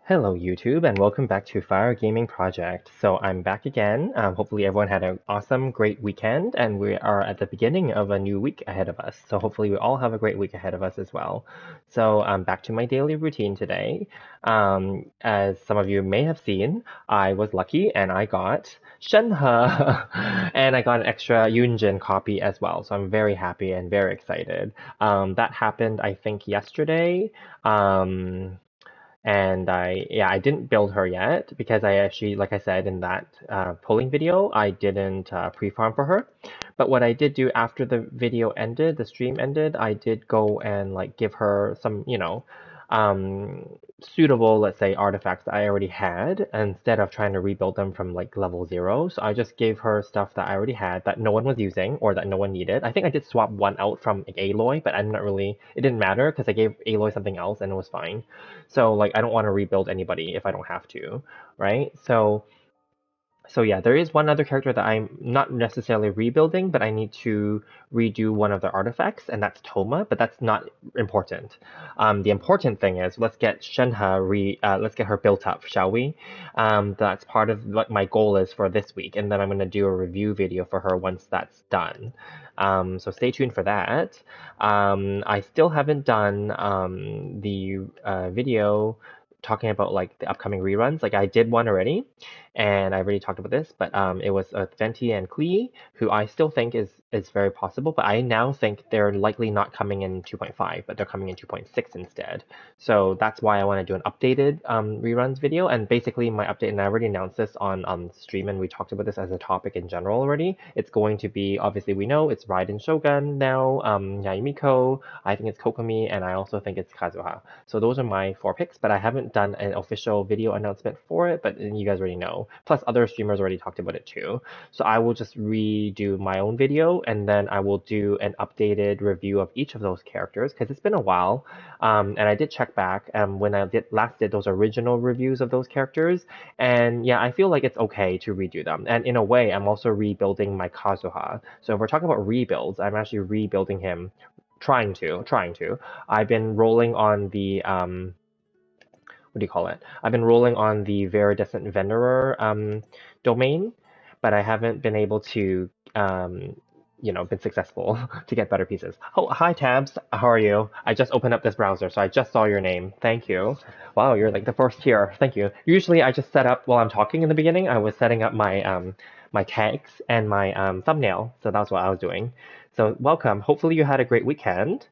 Hello YouTube and welcome back to Fire Gaming Project. So I'm back again. Hopefully everyone had an awesome, great weekend and we are at the beginning of a new week ahead of us. So hopefully we all have a great week ahead of us as well. So back to my daily routine today. As some of you may have seen, I was lucky and I got Shenhe and I got an extra Yunjin copy as well. So I'm very happy and very excited. That happened I think yesterday. And I didn't build her yet because I actually, like I said in that polling video, I didn't pre-farm for her. But what I did do after the video ended, the stream ended, I did go and like give her some, suitable, let's say, artifacts that I already had instead of trying to rebuild them from like level 0. So I just gave her stuff that I already had that no one was using or that no one needed. I think I did swap one out from like, Aloy, but I'm not really, it didn't matter because I gave Aloy something else and it was fine. So like I don't want to rebuild anybody if I don't have to, right? So yeah, there is one other character that I'm not necessarily rebuilding, but I need to redo one of the artifacts, and that's Toma, but that's not important. The important thing is let's get let's get her built up, shall we? That's part of what my goal is for this week, and then I'm going to do a review video for her once that's done. So stay tuned for that. I still haven't done the video talking about like the upcoming reruns. Like I did one already, and I already talked about this, but it was Venti and Klee, who I still think is very possible, but I now think they're likely not coming in 2.5, but they're coming in 2.6 instead. So that's why I want to do an updated reruns video, and basically my update, and I already announced this on stream, and we talked about this as a topic in general already. It's going to be, obviously we know, it's Raiden Shogun now, Yayumiko, I think it's Kokomi, and I also think it's Kazuha. So those are my 4 picks, but I haven't done an official video announcement for it, but you guys already know. Plus other streamers already talked about it too. So I will just redo my own video and then I will do an updated review of each of those characters because it's been a while. And I did check back when I last did those original reviews of those characters. And yeah, I feel like it's okay to redo them. And in a way, I'm also rebuilding my Kazuha. So if we're talking about rebuilds, I'm actually rebuilding him. Trying to. I've been rolling on the what do you call it? I've been rolling on the Viridescent Venerer domain, but I haven't been able to, been successful to get better pieces. Oh, hi Tabs, how are you? I just opened up this browser, so I just saw your name. Thank you. Wow, you're like the first here. Thank you. Usually I just set up while I'm talking in the beginning. I was setting up my tags and my thumbnail, so that's what I was doing. So welcome. Hopefully you had a great weekend.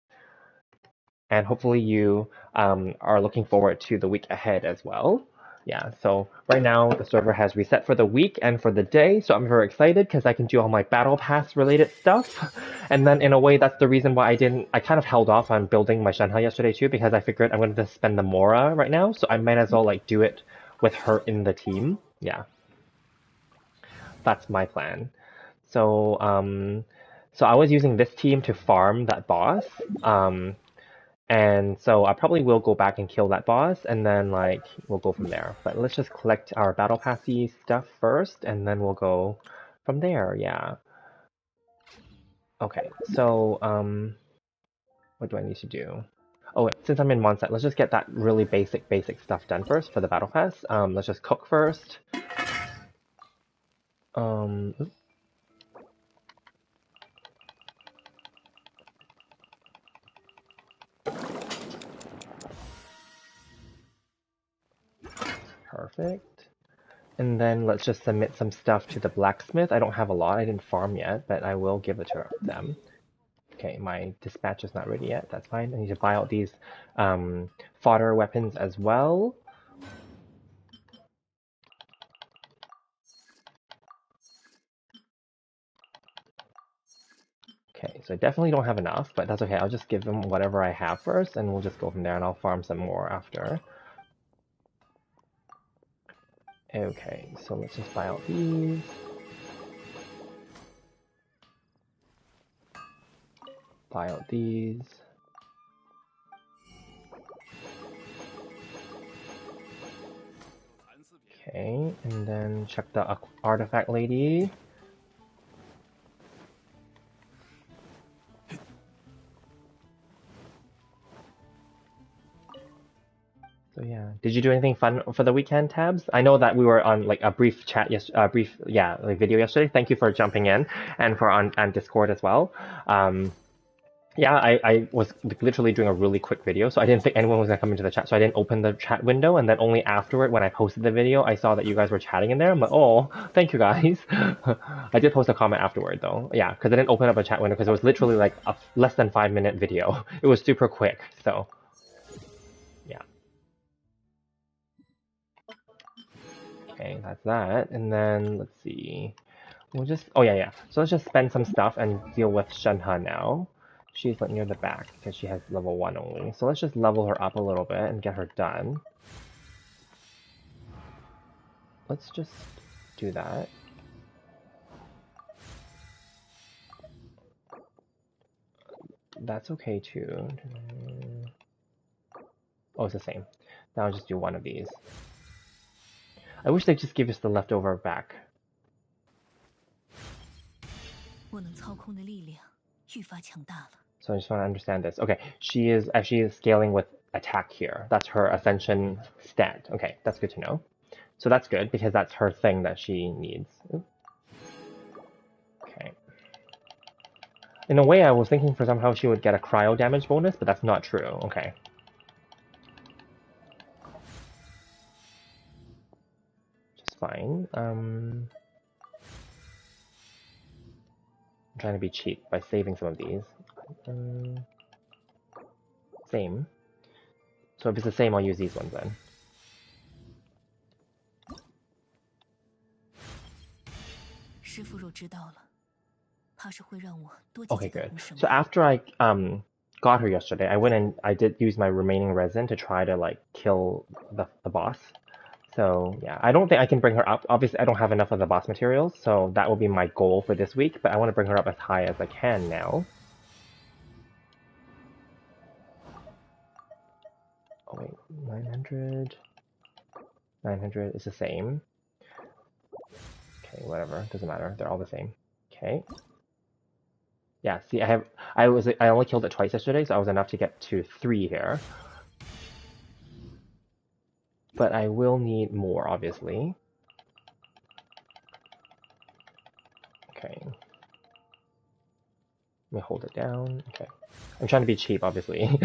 And hopefully you are looking forward to the week ahead as well. Yeah, so right now the server has reset for the week and for the day, so I'm very excited because I can do all my battle pass related stuff. And then in a way, that's the reason why I kind of held off on building my Shenhe yesterday too, because I figured I'm going to spend the Mora right now, so I might as well like do it with her in the team. Yeah, that's my plan. So so I was using this team to farm that boss. And so I probably will go back and kill that boss, and then like we'll go from there. But let's just collect our battle passy stuff first, and then we'll go from there. Yeah. Okay. So what do I need to do? Oh, since I'm in Mondstadt, let's just get that really basic stuff done first for the battle pass. Let's just cook first. Oops. Perfect. And then let's just submit some stuff to the blacksmith. I don't have a lot. I didn't farm yet, but I will give it to them. Okay, my dispatch is not ready yet. That's fine. I need to buy out these fodder weapons as well. Okay, so I definitely don't have enough, but that's okay. I'll just give them whatever I have first, and we'll just go from there, and I'll farm some more after. Okay, so let's just buy out these. Buy out these. Okay, and then check the artifact lady. So yeah, did you do anything fun for the weekend, Tabs? I know that we were on like a brief chat, like video yesterday. Thank you for jumping in and for on Discord as well. Yeah, I was literally doing a really quick video, so I didn't think anyone was gonna come into the chat, so I didn't open the chat window, and then only afterward, when I posted the video, I saw that you guys were chatting in there. I'm like, oh, thank you guys. I did post a comment afterward though, yeah, because I didn't open up a chat window because it was literally like a less than 5 minute video. It was super quick, so yeah. Okay, that's that, and then let's see. We'll just, oh yeah, yeah. So let's just spend some stuff and deal with Shenhe now. She's like near the back because she has level 1 only. So let's just level her up a little bit and get her done. Let's just do that. That's okay too. Oh, it's the same. Now I'll just do one of these. I wish they'd just give us the leftover back. So I just want to understand this. Okay, she is actually scaling with attack here. That's her ascension stat. Okay, that's good to know. So that's good because that's her thing that she needs. Okay. In a way, I was thinking for somehow she would get a cryo damage bonus, but that's not true. Okay. Just fine. I'm trying to be cheap by saving some of these. Same. So if it's the same, I'll use these ones then. Okay, good. So after I got her yesterday, I went and I did use my remaining resin to try to like kill the boss. So yeah, I don't think I can bring her up. Obviously, I don't have enough of the boss materials, so that will be my goal for this week, but I want to bring her up as high as I can now. Oh wait, 900. 900 is the same. Okay, whatever, doesn't matter. They're all the same. Okay. Yeah, see, I only killed it twice yesterday, so I was enough to get to 3 here. But I will need more, obviously. Okay. Let me hold it down. Okay. I'm trying to be cheap, obviously.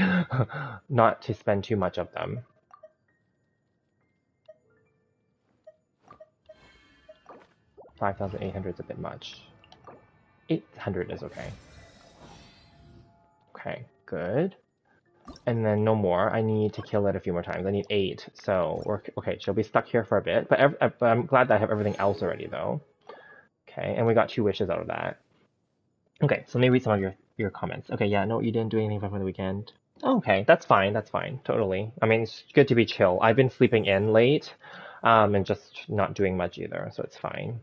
Not to spend too much of them. 5,800 is a bit much. 800 is okay. Okay, good. And then no more. I need to kill it a few more times. I need 8. So we're okay. She'll be stuck here for a bit. But I'm glad that I have everything else already, though. Okay, and we got 2 wishes out of that. Okay, so let me read some of your comments. Okay, yeah, no, you didn't do anything fun for the weekend. Oh, okay, that's fine. That's fine. Totally. I mean, it's good to be chill. I've been sleeping in late, and just not doing much either, so it's fine.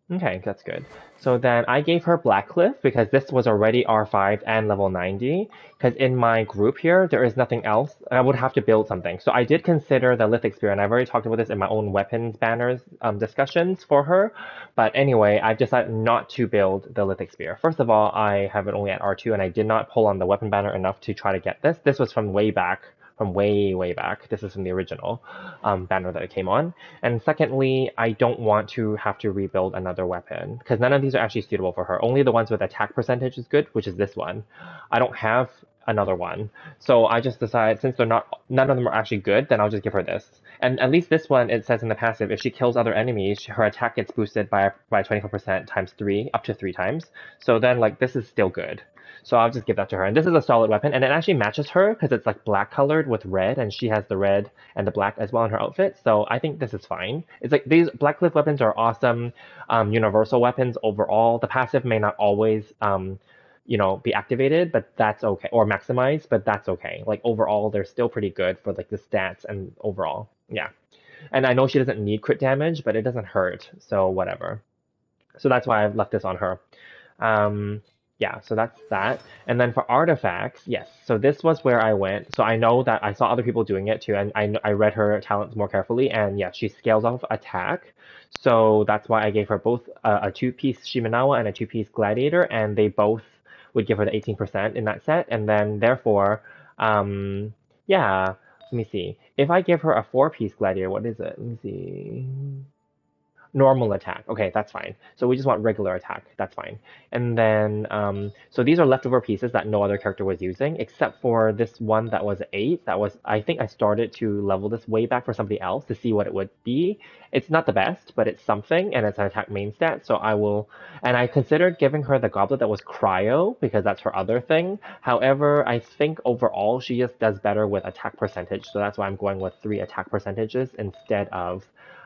Okay, that's good. So then I gave her Blackcliff because this was already R5 and level 90. Because in my group here, there is nothing else. I would have to build something. So I did consider the Lithic Spear, and I've already talked about this in my own weapons banners discussions for her. But anyway, I've decided not to build the Lithic Spear. First of all, I have it only at R2, and I did not pull on the weapon banner enough to try to get this. This was from way back. From way, way back. This is from the original banner that it came on. And secondly, I don't want to have to rebuild another weapon because none of these are actually suitable for her. Only the ones with attack percentage is good, which is this one. I don't have another one. So I just decided since none of them are actually good, then I'll just give her this. And at least this one, it says in the passive, if she kills other enemies, her attack gets boosted by 24% times 3, up to 3 times. So then like this is still good. So I'll just give that to her. And this is a solid weapon, and it actually matches her because it's like black colored with red, and she has the red and the black as well in her outfit. So I think this is fine. It's like these Blackcliff weapons are awesome, universal weapons overall. The passive may not always, be activated, but that's okay, or maximized, but that's okay. Like overall, they're still pretty good for like the stats and overall, yeah. And I know she doesn't need crit damage, but it doesn't hurt, so whatever. So that's why I've left this on her. Yeah, so that's that. And then for artifacts, yes. So this was where I went. So I know that I saw other people doing it too, and I read her talents more carefully, and yeah, she scales off attack. So that's why I gave her both a 2-piece Shimenawa and a 2-piece Gladiator, and they both would give her the 18% in that set. And then therefore, yeah, Let me see. If I give her a 4-piece gladiator, what is it? Let me see. Normal attack. Okay, that's fine. So we just want regular attack. That's fine. And then, so these are leftover pieces that no other character was using, except for this one that was 8. That was, I think I started to level this way back for somebody else to see what it would be. It's not the best, but it's something, and it's an attack main stat. So I will, and I considered giving her the goblet that was cryo, because that's her other thing. However, I think overall she just does better with attack percentage. So that's why I'm going with 3 attack percentages instead of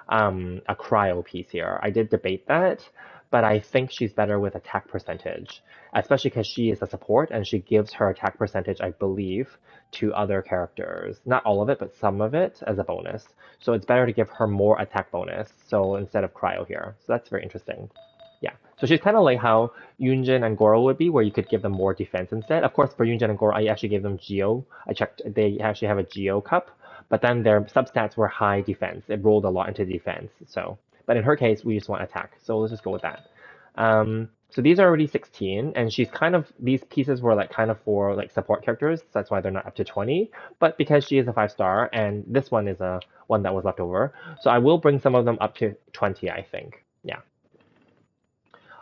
a cryo piece here. I did debate that, but I think she's better with attack percentage, especially because she is a support and she gives her attack percentage, I believe, to other characters. Not all of it, but some of it as a bonus. So it's better to give her more attack bonus. So instead of cryo here. So that's very interesting. Yeah. So she's kind of like how Yunjin and Goro would be, where you could give them more defense instead. Of course, for Yunjin and Goro, I actually gave them Geo. I checked, they actually have a Geo cup, but then their substats were high defense. It rolled a lot into defense. So, but in her case, we just want attack. So let's just go with that. So these are already 16, and she's kind of, these pieces were like kind of for like support characters. So that's why they're not up to 20. But because she is a 5-star, and this one is a one that was left over, so I will bring some of them up to 20, I think. Yeah.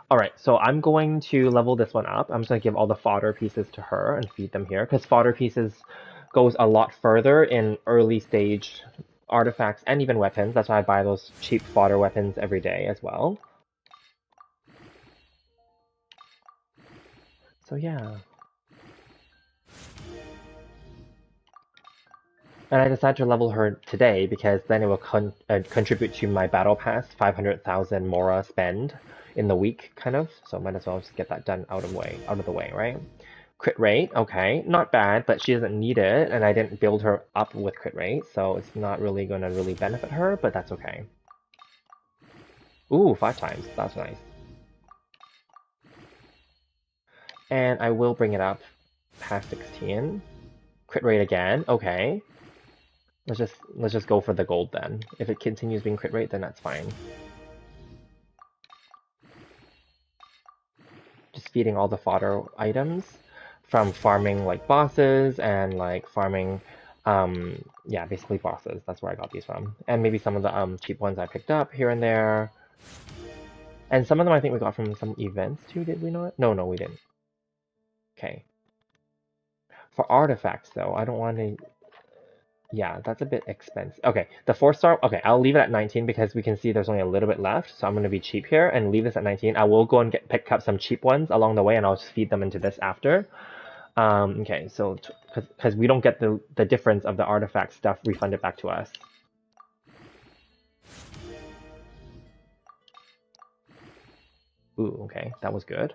All right, so I'm going to level this one up. I'm just going to give all the fodder pieces to her and feed them here, because fodder pieces goes a lot further in early stage artifacts and even weapons. That's why I buy those cheap fodder weapons every day as well. So yeah. And I decided to level her today because then it will contribute to my battle pass 500,000 Mora spend in the week, kind of. So might as well just get that done out of the way, right? Crit rate, okay, not bad, but she doesn't need it, and I didn't build her up with crit rate, so it's not really going to really benefit her, but that's okay. Ooh, 5 times, that's nice. And I will bring it up past 16. Crit rate again, okay. Let's just go for the gold then. If it continues being crit rate, then that's fine. Just feeding all the fodder items from farming like bosses and like farming yeah, basically bosses. That's where I got these from. And maybe some of the cheap ones I picked up here and there. And some of them I think we got from some events too, did we not? No, we didn't. Okay. For artifacts though, I don't want to. Yeah, that's a bit expensive. Okay, the 4-star, okay, I'll leave it at 19 because we can see there's only a little bit left. So I'm going to be cheap here and leave this at 19. I will go and pick up some cheap ones along the way and I'll just feed them into this after. Okay, so because we don't get the difference of the artifact stuff refunded back to us. Ooh, okay, that was good.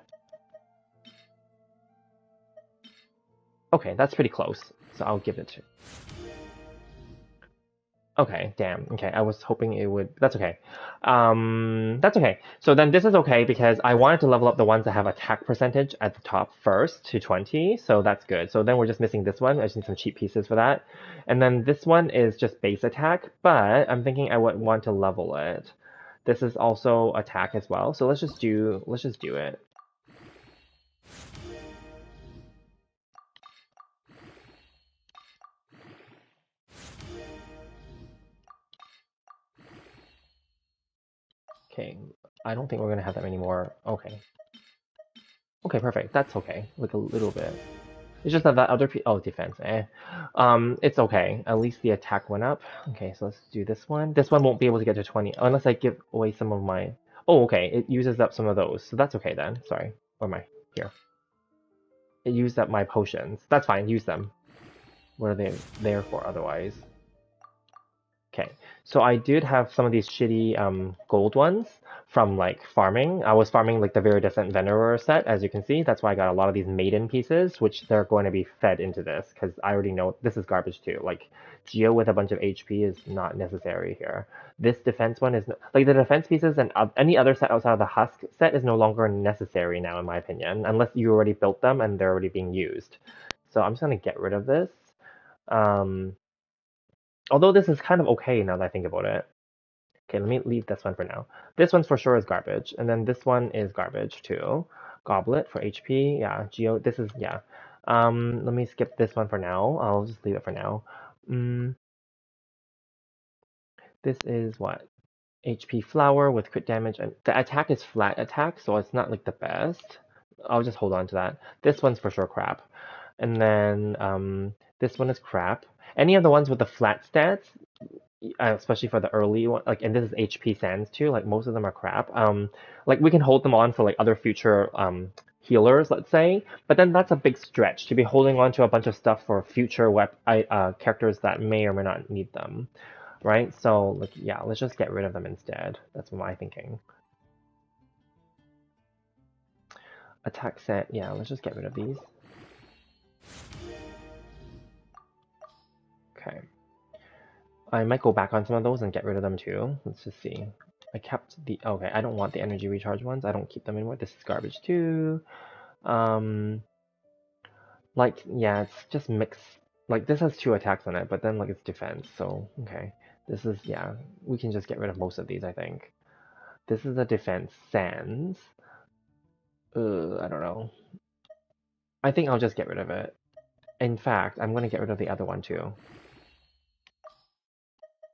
Okay, that's pretty close. So I'll give it to. Okay, damn. Okay, I was hoping it would. That's okay. That's okay. So then this is okay because I wanted to level up the ones that have attack percentage at the top first to 20. So that's good. So then we're just missing this one. I just need some cheap pieces for that. And then this one is just base attack, but I'm thinking I would want to level it. This is also attack as well. So let's just do it. Okay, I don't think we're gonna have that many more. Okay. Okay, perfect. That's okay. Like a little bit. It's just that other oh, defense, eh. It's okay. At least the attack went up. Okay, so let's do this one. This one won't be able to get to 20 unless I give away some of my. Oh, okay. It uses up some of those, so that's okay then. Sorry. Where am I? Here. It used up my potions. That's fine. Use them. What are they there for otherwise? Okay, so I did have some of these shitty gold ones from like farming. I was farming like the very decent Venerer set, as you can see. That's why I got a lot of these maiden pieces, which they're going to be fed into this because I already know this is garbage too. Like Geo with a bunch of HP is not necessary here. This defense one is like the defense pieces and any other set outside of the husk set is no longer necessary now, in my opinion, unless you already built them and they're already being used. So I'm just gonna get rid of this. Um, Although this is kind of okay now that I think about it. Okay, let me leave this one for now. This one's for sure is garbage. And then this one is garbage too. Goblet for HP. Yeah, Geo. This is, yeah. Let me skip this one for now. I'll just leave it for now. Mm, this is what? HP flower with crit damage, and the attack is flat attack, so it's not like the best. I'll just hold on to that. This one's for sure crap. And then this one is crap. Any of the ones with the flat stats, especially for the early one, like, and this is HP Sands too, like most of them are crap. Like we can hold them on for like other future healers, let's say, but then that's a big stretch to be holding on to a bunch of stuff for future characters that may or may not need them, right? So like, yeah, let's just get rid of them instead. That's my thinking. Attack set, yeah, let's just get rid of these. Okay. I might go back on some of those and get rid of them too. Let's just see. I kept the, okay, I don't want the energy recharge ones. I don't keep them anymore. This is garbage too. Like, yeah, it's just mixed. Like, this has 2 attacks on it, but then, like, it's defense, so, okay. This is, yeah, we can just get rid of most of these, I think. This is a defense sans. I don't know. I think I'll just get rid of it. In fact, I'm gonna get rid of the other one too.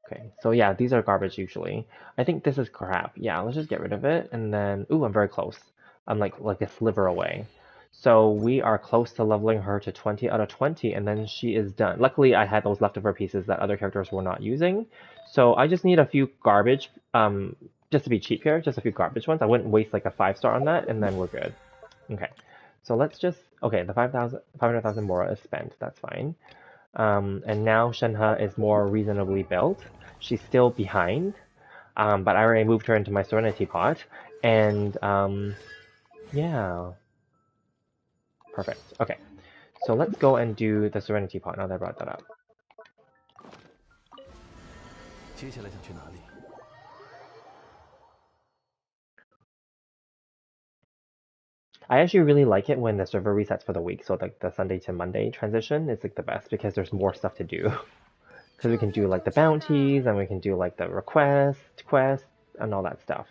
Okay, so yeah, these are garbage usually. I think this is crap. Yeah, let's just get rid of it, and then, ooh, I'm very close. I'm like a sliver away. So we are close to leveling her to 20 out of 20, and then she is done. Luckily, I had those leftover pieces that other characters were not using. So I just need a few garbage, just to be cheap here, just a few garbage ones. I wouldn't waste like a 5-star on that, and then we're good. Okay, so let's just, okay, the 500,000 Mora is spent, that's fine. And now Shenhe is more reasonably built. She's still behind, but I already moved her into my Serenity pot, and yeah, perfect. Okay, so let's go and do the Serenity pot now that I brought that up. I actually really like it when the server resets for the week, so like the Sunday to Monday transition is like the best because there's more stuff to do. Because we can do like the bounties, and we can do like the quests, and all that stuff.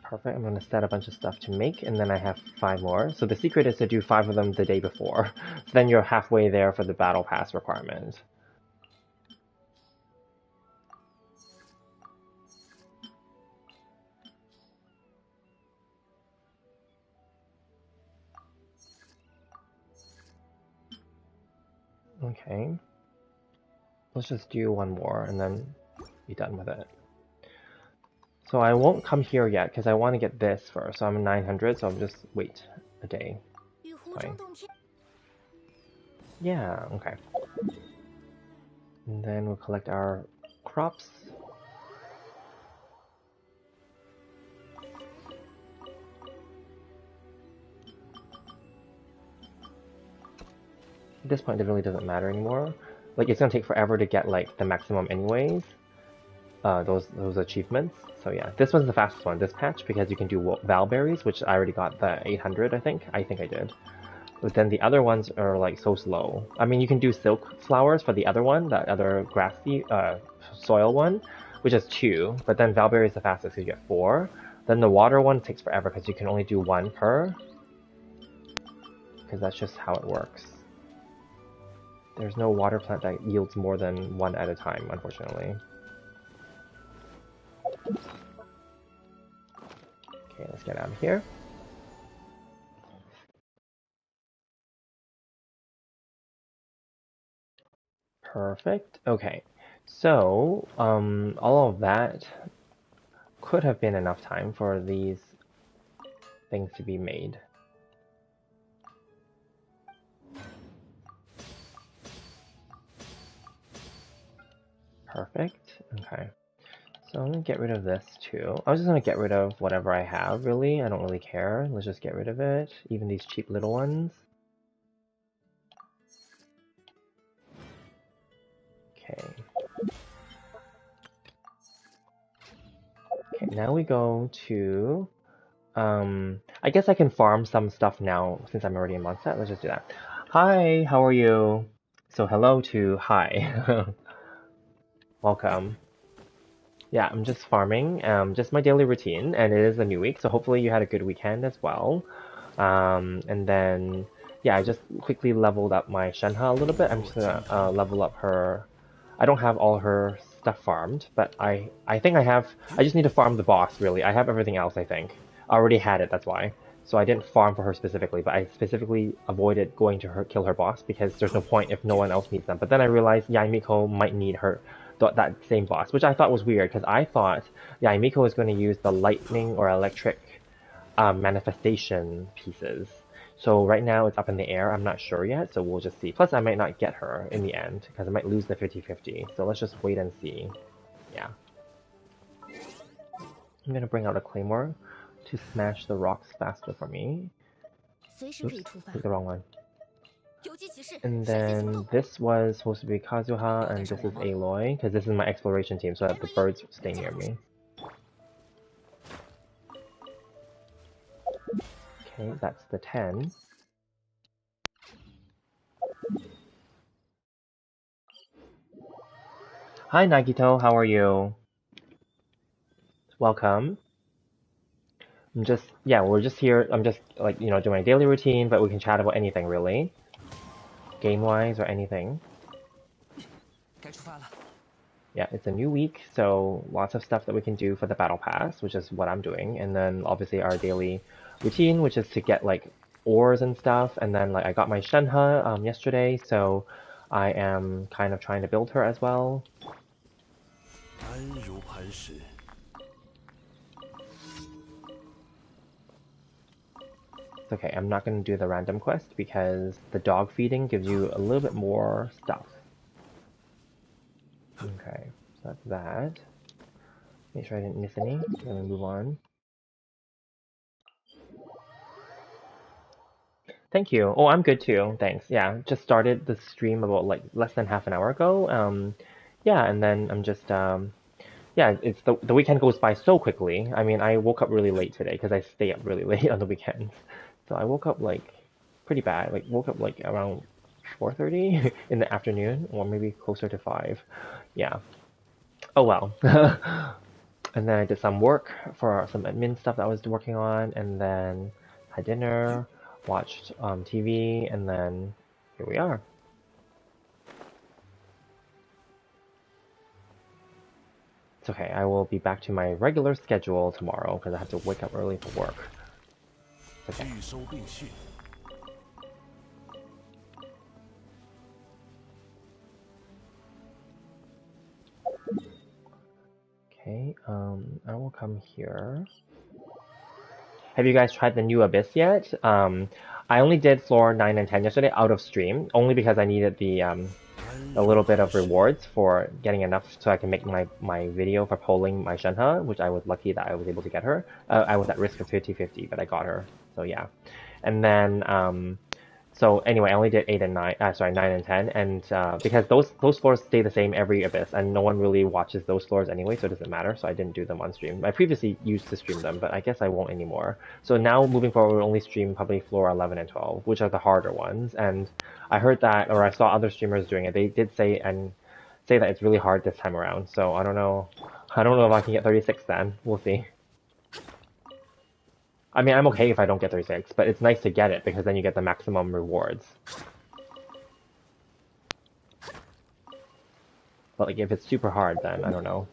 Perfect, I'm going to set a bunch of stuff to make, and then I have 5 more. So the secret is to do 5 of them the day before. So then you're halfway there for the battle pass requirement. Okay. Let's just do 1 more, and then be done with it. So I won't come here yet, because I want to get this first. So I'm 900, so I'll just wait a day. Fine. Yeah, okay. And then we'll collect our crops. At this point, it really doesn't matter anymore. Like, it's gonna take forever to get, like, the maximum anyways. Those achievements. So yeah, this one's the fastest one, this patch, because you can do Valberries, which I already got the 800, I think. I think I did. But then the other ones are like so slow. I mean, you can do silk flowers for the other one, the other grassy soil one, which is 2. But then Valberry is the fastest, because you get 4. Then the water one takes forever, because you can only do 1 per. Because that's just how it works. There's no water plant that yields more than 1 at a time, unfortunately. Okay, let's get out of here. Perfect. Okay, so all of that could have been enough time for these things to be made. Perfect. Okay. So I'm gonna get rid of this too. I was just gonna get rid of whatever I have, really. I don't really care. Let's just get rid of it. Even these cheap little ones. Okay. Okay, now we go to... I guess I can farm some stuff now since I'm already in Mondstadt. Let's just do that. Hi, how are you? So hello to hi. Welcome. Yeah, I'm just farming, just my daily routine, and it is a new week, so hopefully you had a good weekend as well. And then, yeah, I just quickly leveled up my Shenhe a little bit. I'm just gonna level up her. I don't have all her stuff farmed, but I think I just need to farm the boss, really. I have everything else, I think. I already had it, that's why. So I didn't farm for her specifically, but I specifically avoided going to her, kill her boss, because there's no point if no one else needs them. But then I realized Yaimiko might need her, that same boss, which I thought was weird, because I thought Yaimiko was going to use the lightning or electric manifestation pieces. So right now it's up in the air. I'm not sure yet, so we'll just see. Plus, I might not get her in the end because I might lose the 50-50. So let's just wait and see. Yeah. I'm gonna bring out a claymore to smash the rocks faster for me. Oops, picked the wrong one. And then this was supposed to be Kazuha, and this is Aloy, because this is my exploration team, so I have the birds staying near me. Okay, that's the 10. Hi Nagito, how are you? Welcome. We're just here. I'm just like, doing my daily routine, but we can chat about anything really. Game-wise or anything. Yeah, it's a new week, so lots of stuff that we can do for the battle pass, which is what I'm doing. And then obviously our daily routine, which is to get like ores and stuff. And then like I got my Shenhe yesterday, so I am kind of trying to build her as well. It's okay, I'm not going to do the random quest because the dog feeding gives you a little bit more stuff. Okay, so that's that. Make sure I didn't miss any. Then we move on. Thank you. Oh, I'm good too. Thanks. Yeah, just started the stream about like less than half an hour ago. Yeah, and then I'm just yeah, it's the weekend goes by so quickly. I mean, I woke up really late today because I stay up really late on the weekends. So I woke up like pretty bad. Like woke up like around 4:30 in the afternoon, or maybe closer to 5. Yeah. Oh well. And then I did some work for some admin stuff that I was working on, and then had dinner, watched TV, and then here we are. It's okay, I will be back to my regular schedule tomorrow because I have to wake up early for work. It's okay. Okay, I will come here. Have you guys tried the new Abyss yet? I only did floor 9 and 10 yesterday out of stream, only because I needed a little bit of rewards for getting enough so I can make my video for polling my Shenhe, which I was lucky that I was able to get her. I was at risk of 50-50, but I got her, so yeah. And then so anyway, I only did 8 and 9, 9 and 10, and because those floors stay the same every Abyss, and no one really watches those floors anyway, so it doesn't matter, so I didn't do them on stream. I previously used to stream them, but I guess I won't anymore. So now, moving forward, we'll only stream probably floor 11 and 12, which are the harder ones, and I heard that, or I saw other streamers doing it, they did say that it's really hard this time around, so I don't know if I can get 36 then, we'll see. I mean, I'm okay if I don't get 36, but it's nice to get it because then you get the maximum rewards. But like if it's super hard, then I don't know.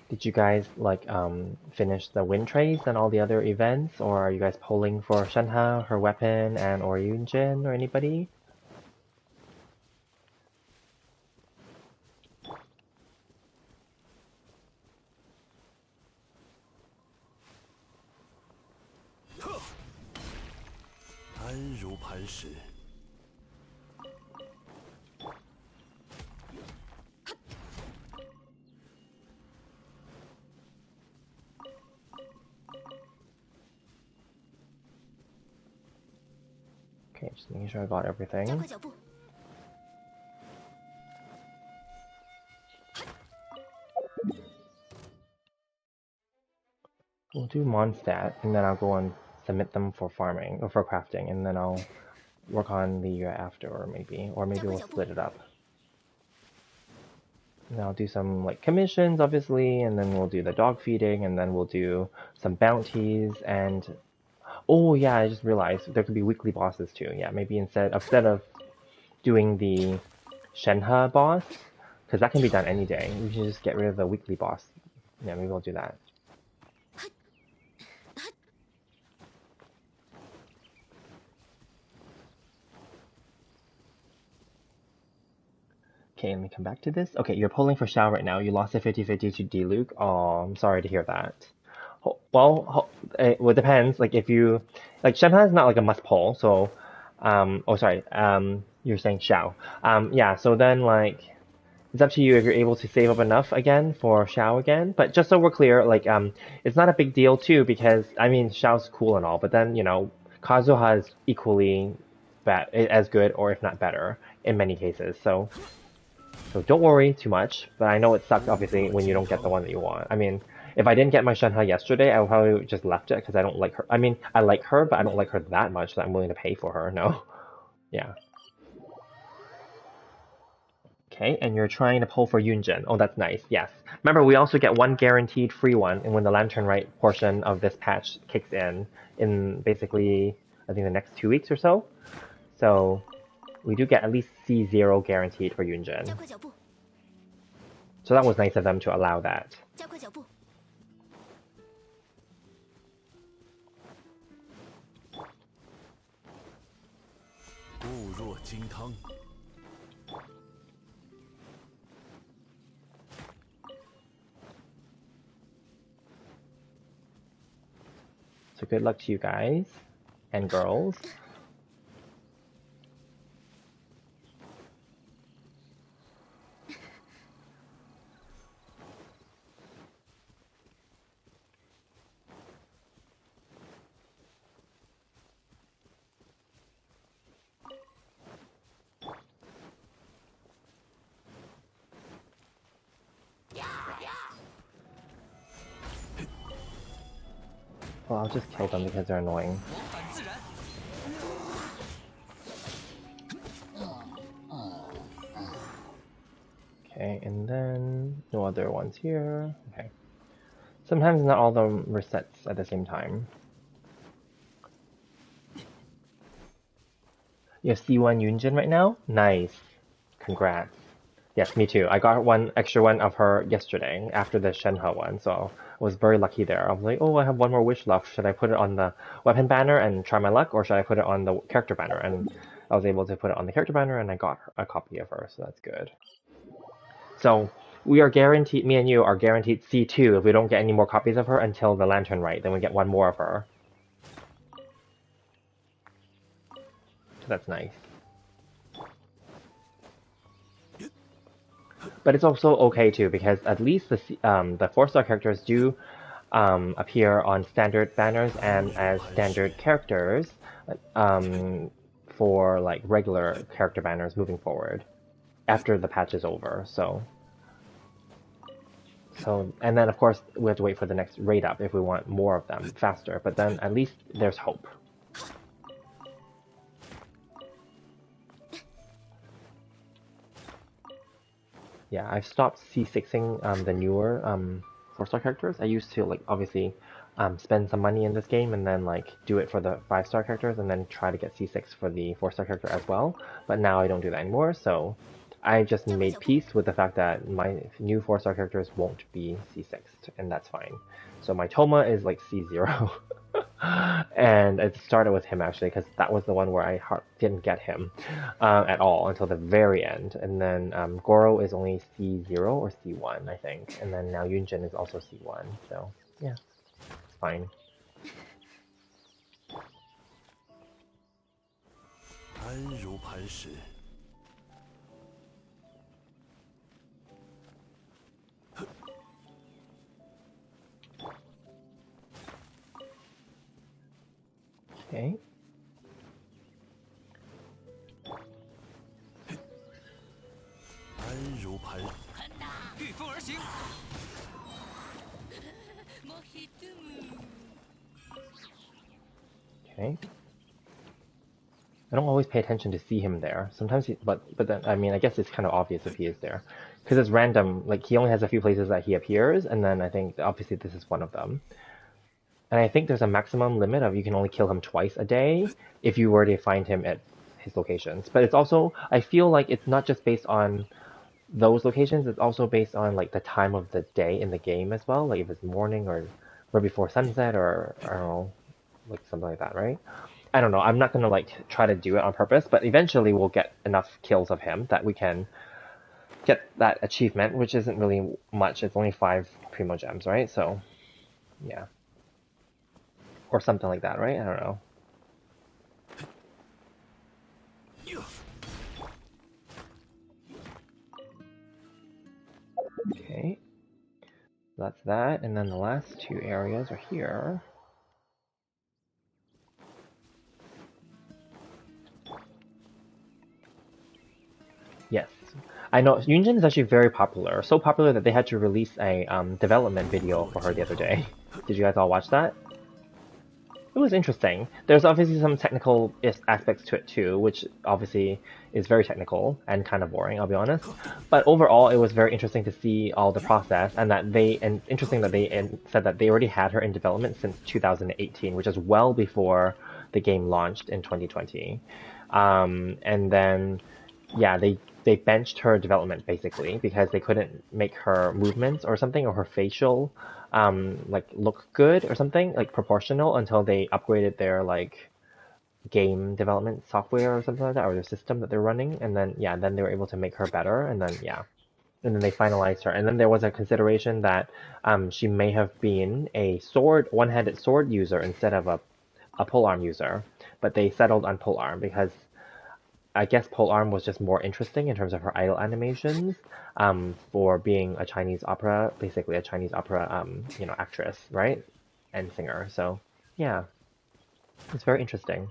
Did you guys like finish the win trace and all the other events, or are you guys polling for Shenhe, her weapon, and or Yunjin or anybody? Okay, Just making sure I got everything. We'll do Mondstadt, and then I'll go and submit them for farming, or for crafting, and then I'll work on the year after, or maybe we'll split it up. And I'll do some like commissions, obviously, and then we'll do the dog feeding, and then we'll do some bounties, and oh yeah, I just realized there could be weekly bosses too. Yeah, maybe instead of doing the Shenhe boss, because that can be done any day, we should just get rid of the weekly boss. Yeah, maybe we'll do that. Okay, let me come back to this. Okay, you're polling for Xiao right now. You lost a 50-50 to D-Luke. Oh, I'm sorry to hear that. Well, it depends. Like, if you... Like, Shenhe is not, like, a must poll, so... oh, sorry. You're saying Xiao. Yeah, so then, like... It's up to you if you're able to save up enough again for Xiao again. But just so we're clear, like, it's not a big deal, too, because, I mean, Xiao's cool and all, but then, you know, Kazuha is equally as good, or if not better, in many cases, so... So don't worry too much, but I know it sucks, obviously, when you don't get the one that you want. I mean, if I didn't get my Shenhe yesterday, I would probably just left it because I don't like her. I mean, I like her, but I don't like her that much that I'm willing to pay for her, no. Yeah. Okay, and you're trying to pull for Yunjin. Oh, that's nice, yes. Remember, we also get one guaranteed free one, and when the Lantern Right portion of this patch kicks in basically, I think the next 2 weeks or so. So, we do get at least C0 guaranteed for Yunjin. So that was nice of them to allow that. So good luck to you guys and girls. Well, I'll just kill them because they're annoying. Okay, and then no other ones here. Okay. Sometimes not all of them resets at the same time. You have C1 Yunjin right now? Nice. Congrats. Yes, me too. I got one extra one of her yesterday after the Shenhe one, so I was very lucky there. I was like, oh, I have one more wish left. Should I put it on the weapon banner and try my luck, or should I put it on the character banner? And I was able to put it on the character banner, and I got a copy of her, so that's good. So we are guaranteed, me and you are guaranteed C2 if we don't get any more copies of her until the Lantern Right. Then we get one more of her. So that's nice. But it's also okay too, because at least the 4-star characters do appear on standard banners and as standard characters for like regular character banners moving forward after the patch is over. So and then of course we have to wait for the next raid up if we want more of them faster. But then at least there's hope. Yeah, I've stopped C6ing the newer 4-star characters. I used to like obviously spend some money in this game and then like do it for the 5-star characters and then try to get C6 for the 4-star character as well. But now I don't do that anymore, so I just made peace with the fact that my new 4-star characters won't be C6'd, and that's fine. So my Toma is like C0. And it started with him actually, because that was the one where I didn't get him at all until the very end. And then Goro is only C0 or C1, I think. And then now Yunjin is also C1. So yeah, it's fine. Okay. Okay. I don't always pay attention to see him there. Sometimes but then, I mean, I guess it's kind of obvious if he is there. Because it's random, like, he only has a few places that he appears, and then I think, obviously, this is one of them. And I think there's a maximum limit of you can only kill him twice a day if you were to find him at his locations. But it's also, I feel like it's not just based on those locations, it's also based on, like, the time of the day in the game as well. Like, if it's morning or right before sunset or, I don't know, like, something like that, right? I don't know. I'm not gonna like try to do it on purpose, but eventually we'll get enough kills of him that we can get that achievement, which isn't really much. It's only 5 Primo Gems, right? So, yeah. Or something like that, right? I don't know. Okay. That's that, and then the last 2 areas are here. Yes. I know, Yunjin is actually very popular. So popular that they had to release a development video for her the other day. Did you guys all watch that? It was interesting. There's obviously some technical aspects to it too, which obviously is very technical and kind of boring, I'll be honest. But overall, it was very interesting to see all the process, and interesting that they said that they already had her in development since 2018, which is well before the game launched in 2020. And then, yeah, they benched her development basically because they couldn't make her movements or something, or her facial like look good or something, like proportional, until they upgraded their like game development software or something like that, or their system that they're running. And then yeah, then they were able to make her better, and then yeah, and then they finalized her. And then there was a consideration that she may have been a one-handed sword user instead of a polearm user, but they settled on polearm because I guess polearm was just more interesting in terms of her idle animations, for being a Chinese opera, basically a Chinese opera, actress, right, and singer. So yeah, it's very interesting.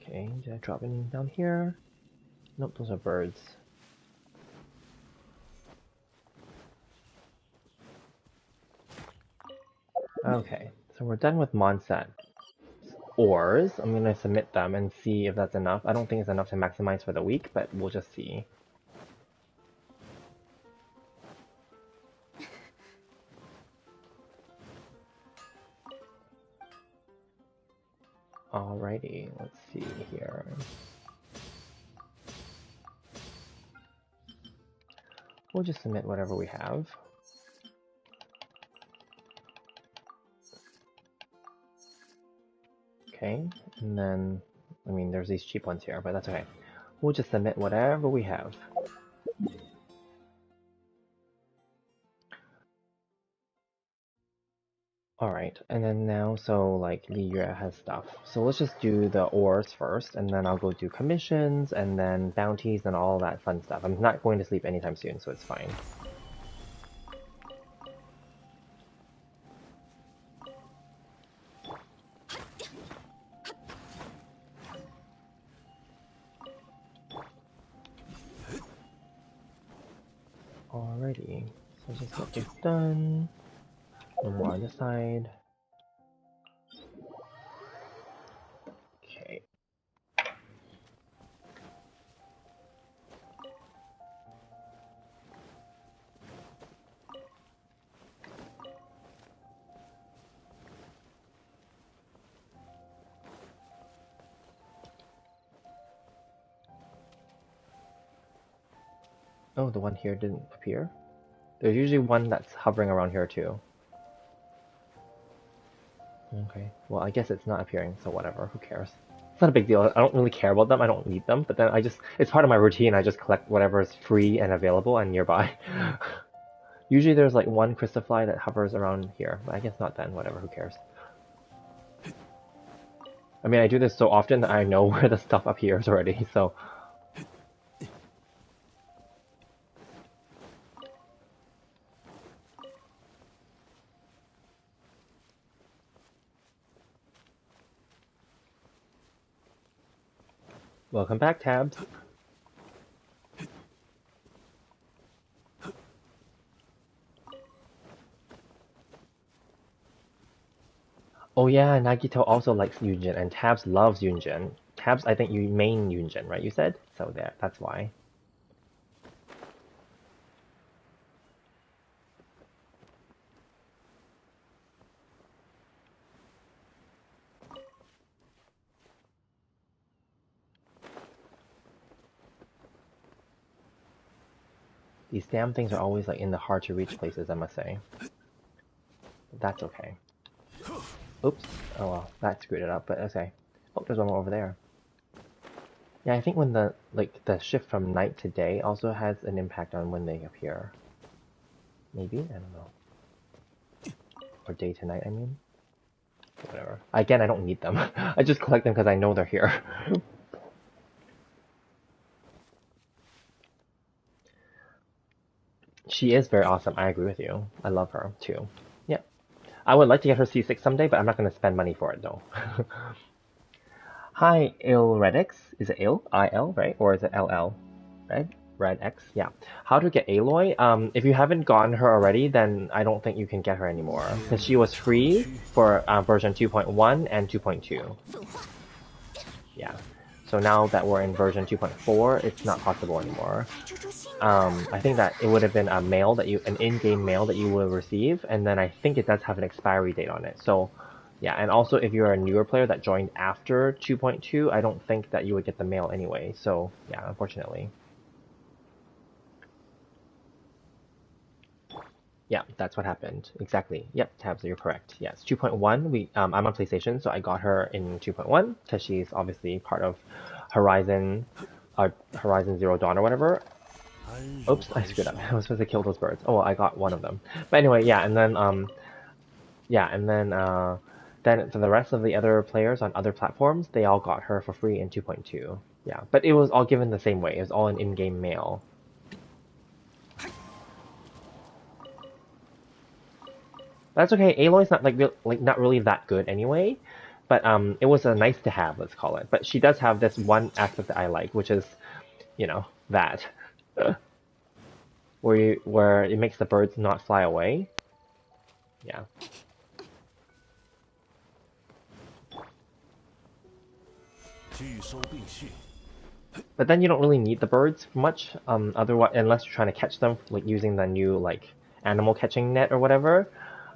Okay, did I drop anything down here? Nope, those are birds. Okay, so we're done with Mondstadt ores. I'm gonna submit them and see if that's enough. I don't think it's enough to maximize for the week, but we'll just see. Alrighty, let's see here. We'll just submit whatever we have. Okay, and then, I mean, there's these cheap ones here, but that's okay. We'll just submit whatever we have. Alright, and then now, so like Li Yue has stuff. So let's just do the ores first, and then I'll go do commissions, and then bounties, and all that fun stuff. I'm not going to sleep anytime soon, so it's fine. Alrighty, so just get this done. One more on this side. Okay. Oh, the one here didn't appear? There's usually one that's hovering around here too. Okay, well I guess it's not appearing, so whatever, who cares? It's not a big deal, I don't really care about them, I don't need them, but then it's part of my routine, I just collect whatever is free and available and nearby. Usually there's like one crystafly that hovers around here, but I guess not then, whatever, who cares? I mean, I do this so often that I know where the stuff appears already, so... Welcome back, Tabs. Oh yeah, Nagito also likes Yunjin, and Tabs loves Yunjin. Tabs, I think you main Yunjin, right? You said? So there, that's why. These damn things are always like in the hard to reach places, I must say. But that's okay. Oops. Oh well, that screwed it up, but okay. Oh, there's one more over there. Yeah, I think when the shift from night to day also has an impact on when they appear. Maybe? I don't know. Or day to night, I mean. Whatever. Again, I don't need them. I just collect them because I know they're here. She is very awesome. I agree with you. I love her too. Yeah. I would like to get her C6 someday, but I'm not going to spend money for it though. Hi, Ilredix. Is it Il? I-L, right? Or is it LL? Right? Red X, yeah. How to get Aloy? If you haven't gotten her already, then I don't think you can get her anymore. Because she was free for version 2.1 and 2.2. Yeah. So now that we're in version 2.4, it's not possible anymore. I think that it would have been a mail that an in-game mail that you will receive, and then I think it does have an expiry date on it. So, yeah, and also if you're a newer player that joined after 2.2, I don't think that you would get the mail anyway. So, yeah, unfortunately. Yeah, that's what happened. Exactly. Yep, Tabs, you're correct. Yes, 2.1, I'm on PlayStation, so I got her in 2.1, because she's obviously part of Horizon, Horizon Zero Dawn or whatever. Oops, I screwed up. I was supposed to kill those birds. Oh, well, I got one of them. But anyway, yeah, and then, then for the rest of the other players on other platforms, they all got her for free in 2.2. Yeah, but it was all given the same way. It was all an in-game mail. That's okay. Aloy's not not really that good anyway, but it was a nice to have, let's call it. But she does have this one aspect that I like, which is, that where it makes the birds not fly away. Yeah. But then you don't really need the birds much, otherwise, unless you're trying to catch them, like using the new animal catching net or whatever.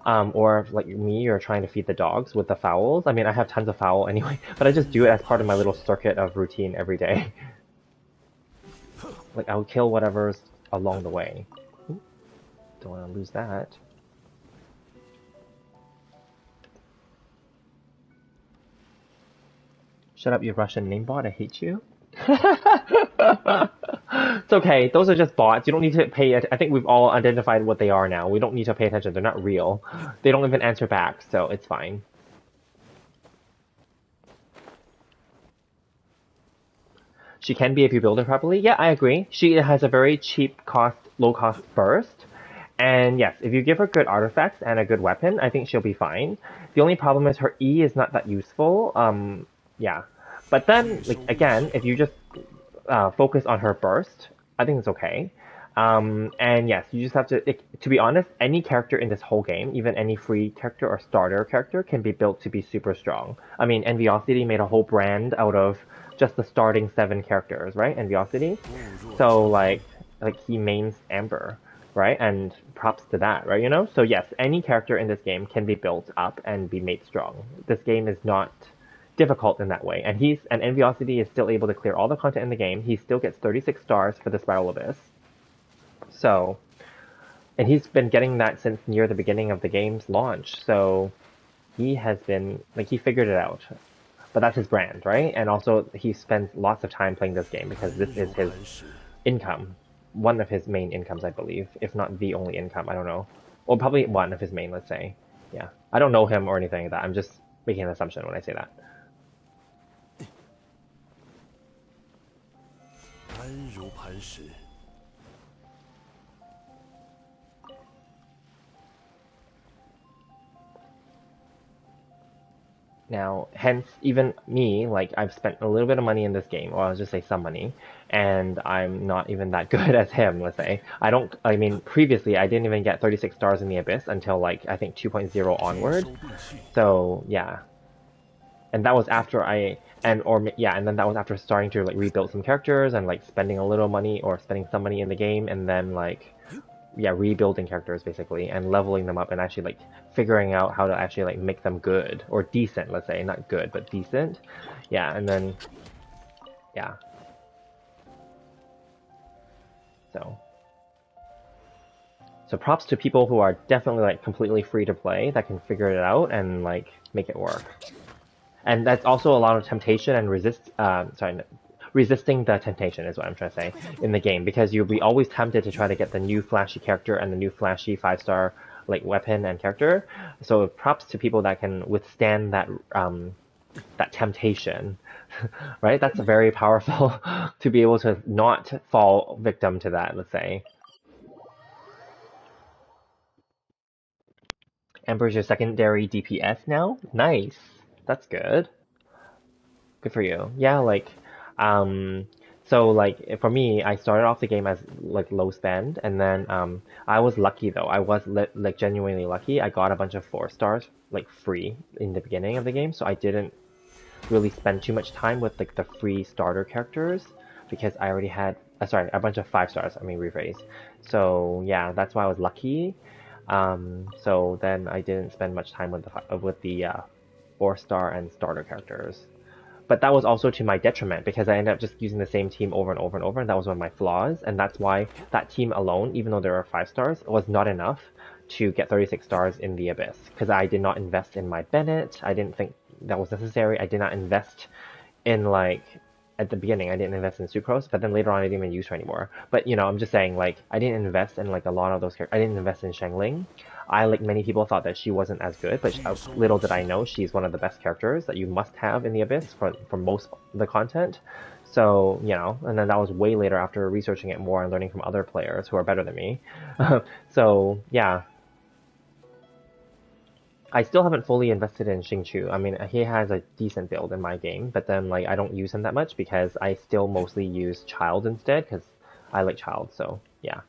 Or like me, you're trying to feed the dogs with the fowls. I mean, I have tons of fowl anyway, but I just do it as part of my little circuit of routine every day. Like, I'll kill whatever's along the way. Ooh, don't want to lose that. Shut up, you Russian name bot, I hate you. It's okay, those are just bots. You don't need to pay it. I think we've all identified what they are now. We don't need to pay attention. They're not real. They don't even answer back, so it's fine. She can be if you build her properly. Yeah, I agree. She has a very low cost burst. And yes, if you give her good artifacts and a good weapon, I think she'll be fine. The only problem is her E is not that useful. Yeah. But then, again, if you just focus on her burst, I think it's okay. And yes, you just have to be honest, any character in this whole game, even any free character or starter character, can be built to be super strong. I mean, Enviosity made a whole brand out of just the starting 7 characters, right? Enviosity. So he mains Amber, right? And props to that, right? So yes, any character in this game can be built up and be made strong. This game is not difficult in that way, and Enviosity is still able to clear all the content in the game. He still gets 36 stars for the Spiral Abyss. So, and he's been getting that since near the beginning of the game's launch. So, he has been he figured it out. But that's his brand, right? And also, he spends lots of time playing this game because this is his income. One of his main incomes, I believe. If not the only income, I don't know. Well, probably one of his main, let's say. Yeah. I don't know him or anything like that. I'm just making an assumption when I say that. Now, hence, even me, like, I've spent a little bit of money in this game, or I'll just say some money, and I'm not even that good as him, let's say. I mean, previously, I didn't even get 36 stars in the Abyss until, like, I think 2.0 onward. So, yeah. And that was after and then that was after starting to, like, rebuild some characters and, like, spending a little money, or spending some money in the game, and then, like, yeah, rebuilding characters basically and leveling them up and actually like figuring out how to actually like make them good or decent, let's say, not good but decent. Yeah, and then yeah. So so props to people who are definitely like completely free to play that can figure it out and like make it work. And that's also a lot of temptation and resisting the temptation is what I'm trying to say in the game, because you'll be always tempted to try to get the new flashy character and the new flashy 5-star like weapon and character. So props to people that can withstand that temptation, right? That's very powerful to be able to not fall victim to that. Let's say Amber's your secondary DPS now. Nice, that's good. Good for you. Yeah, like, um, so like for me, I started off the game as like low spend, and then I was lucky though. I was like genuinely lucky. I got a bunch of 4 stars like free in the beginning of the game, so I didn't really spend too much time with like the free starter characters because I already had sorry, a bunch of 5 stars. I mean, rephrase. So yeah, that's why I was lucky. So then I didn't spend much time with the 4-star and starter characters. But that was also to my detriment because I ended up just using the same team over and over and over, and that was one of my flaws. And that's why that team alone, even though there are 5 stars, was not enough to get 36 stars in the Abyss because I did not invest in my Bennett. I didn't think that was necessary. I did not invest in like at the beginning I didn't invest in Sucrose, but then later on I didn't even use her anymore. But you know, I'm just saying like I didn't invest in like a lot of those characters. I didn't invest in Shangling. I, like many people, thought that she wasn't as good, but little did I know she's one of the best characters that you must have in the Abyss for most of the content. So, you know, and then that was way later after researching it more and learning from other players who are better than me. So, yeah, I still haven't fully invested in Xingqiu. I mean, he has a decent build in my game, but then like I don't use him that much because I still mostly use Child instead because I like Child. So yeah.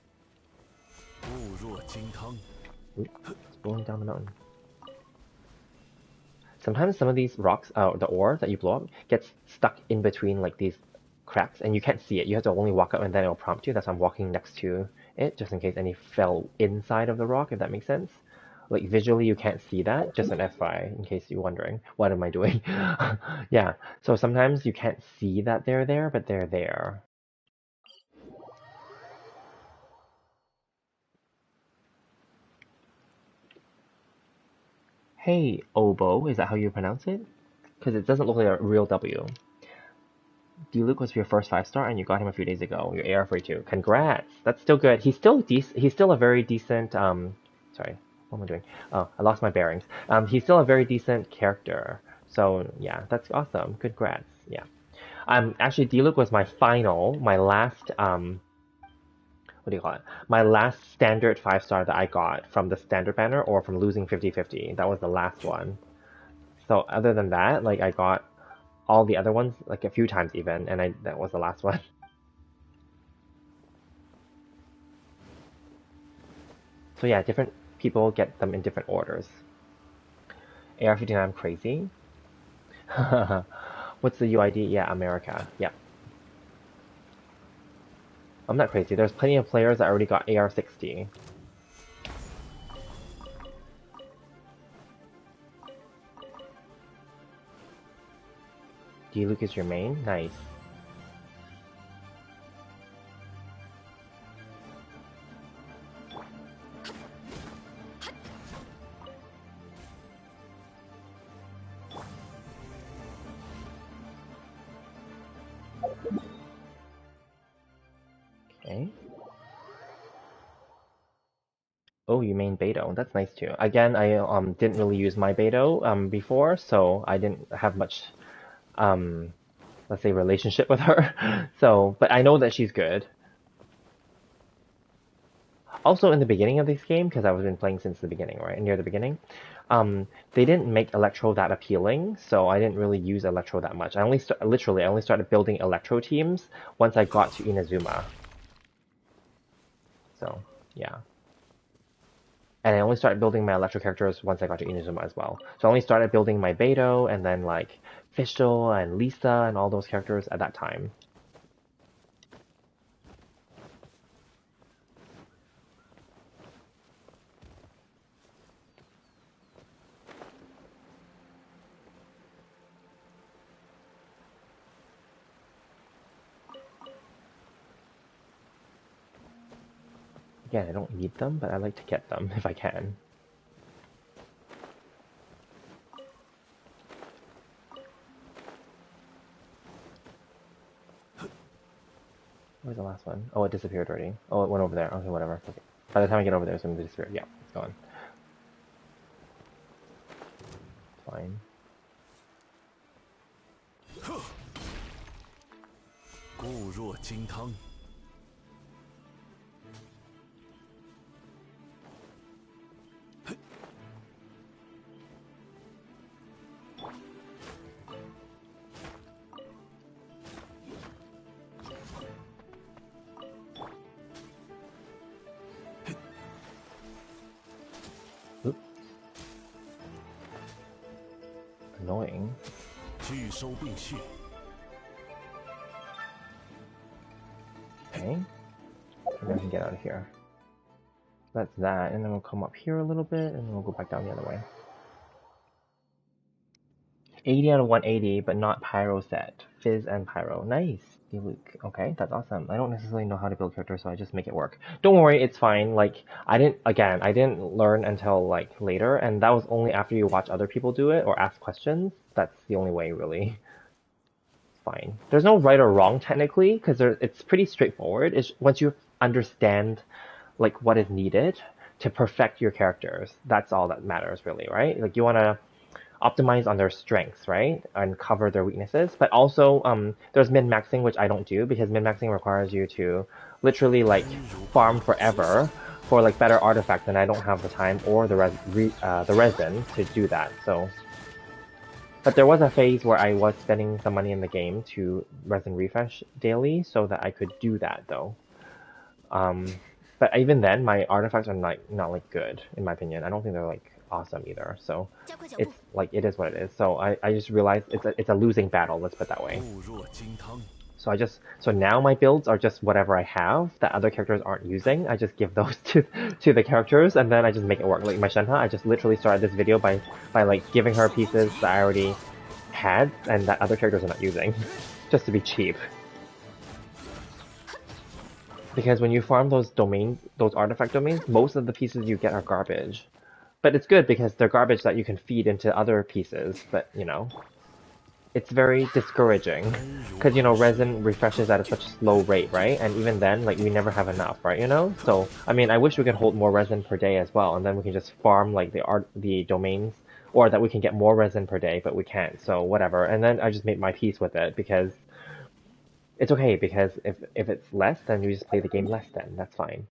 Ooh, it's blowing down the mountain. Sometimes some of these rocks, the ore that you blow up, gets stuck in between like these cracks, and you can't see it. You have to only walk up, and then it'll prompt you. That's why I'm walking next to it, just in case any fell inside of the rock, if that makes sense. Like visually, you can't see that. Just an FYI, in case you're wondering, what am I doing? Yeah. So sometimes you can't see that they're there, but they're there. Hey, Obo, is that how you pronounce it? Because it doesn't look like a real W. D-Luke was your first 5-star, and you got him a few days ago. Your AR42. Congrats! That's still good. He's still He's still a very decent. Sorry, what am I doing? Oh, I lost my bearings. He's still a very decent character. So yeah, that's awesome. Congrats. Yeah. Actually, D-Luke was my last. What do you call it? My last standard 5-star that I got from the standard banner or from losing 50-50. That was the last one. So other than that, like I got all the other ones like a few times even, and that was the last one. So yeah, different people get them in different orders. AR59, I'm crazy. What's the UID? Yeah, America. Yeah. I'm not crazy. There's plenty of players that already got AR60. D-Luke is your main? Nice. Okay. Oh, you main Beto. That's nice too. Again, I didn't really use my Beto before, so I didn't have much um let's say, relationship with her. So, but I know that she's good. Also, in the beginning of this game, because I've been playing since the beginning, right, near the beginning, they didn't make Electro that appealing, so I didn't really use Electro that much. Literally, I only started building Electro teams once I got to Inazuma. So, yeah. And I only started building my Electro characters once I got to Inazuma as well. So I only started building my Beto and then like Fischl and Lisa and all those characters at that time. Again, I don't need them, but I like to get them if I can. Where's the last one? Oh, it disappeared already. Oh, it went over there. Okay, whatever. Okay. By the time I get over there, it's going to disappear. Yeah, it's gone. Fine. 固若金汤。Annoying. 拒收并蓄。 Okay. Maybe I can get out of here. That's that, and then we'll come up here a little bit, and then we'll go back down the other way. 80 out of 180, but not Pyro set. Fizz and Pyro. Nice, Luke. Okay, that's awesome. I don't necessarily know how to build characters, so I just make it work. Don't worry, it's fine. Like, I didn't learn until, like, later, and that was only after you watch other people do it or ask questions. That's the only way, really. Fine. There's no right or wrong technically, because it's pretty straightforward. It's once you understand like what is needed to perfect your characters, that's all that matters really, right? Like you want to optimize on their strengths, right, and cover their weaknesses. But also, there's min-maxing, which I don't do because min-maxing requires you to literally like farm forever for like better artifacts, and I don't have the time or the resin to do that. So. But there was a phase where I was spending some money in the game to resin refresh daily so that I could do that though. But even then, my artifacts are not like good in my opinion. I don't think they're like awesome either. So it's like it is what it is. So I just realized it's a losing battle. Let's put it that way. So now my builds are just whatever I have that other characters aren't using. I just give those to the characters, and then I just make it work. Like my Shenhe, I just literally started this video by like giving her pieces that I already had and that other characters are not using, just to be cheap. Because when you farm those domains, those artifact domains, most of the pieces you get are garbage. But it's good because they're garbage that you can feed into other pieces. But you know. It's very discouraging because, you know, resin refreshes at such a slow rate, right? And even then, like, we never have enough, right, you know? So, I mean, I wish we could hold more resin per day as well, and then we can just farm, like, the domains, or that we can get more resin per day, but we can't, so whatever. And then I just made my peace with it because it's okay, because if it's less, then you just play the game less then. That's fine.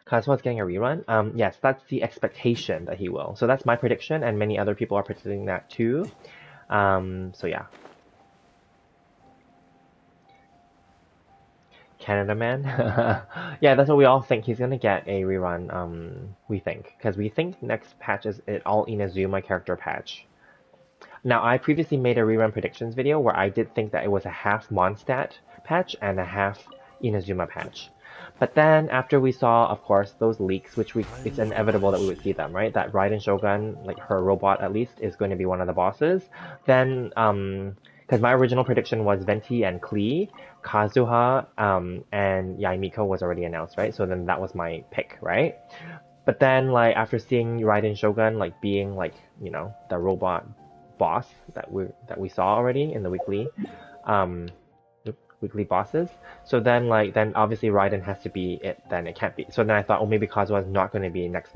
Kazuha's getting a rerun? Yes, that's the expectation that he will. So that's my prediction, and many other people are predicting that too. So yeah. Canada Man? Yeah, that's what we all think. He's gonna get a rerun, we think. Because we think next patch is an all Inazuma character patch. Now, I previously made a rerun predictions video where I did think that it was a half Mondstadt patch and a half Inazuma patch. But then, after we saw, of course, those leaks, which it's inevitable that we would see them, right? That Raiden Shogun, like her robot at least, is going to be one of the bosses. Then, because my original prediction was Venti and Klee, Kazuha, and Yaimiko was already announced, right? So then that was my pick, right? But then, like, after seeing Raiden Shogun, like, being, like, you know, the robot boss that we saw already in the weekly, weekly bosses. So then then obviously Raiden has to be it. Then it can't be. So then I thought, oh, maybe Kazuha is not going to be next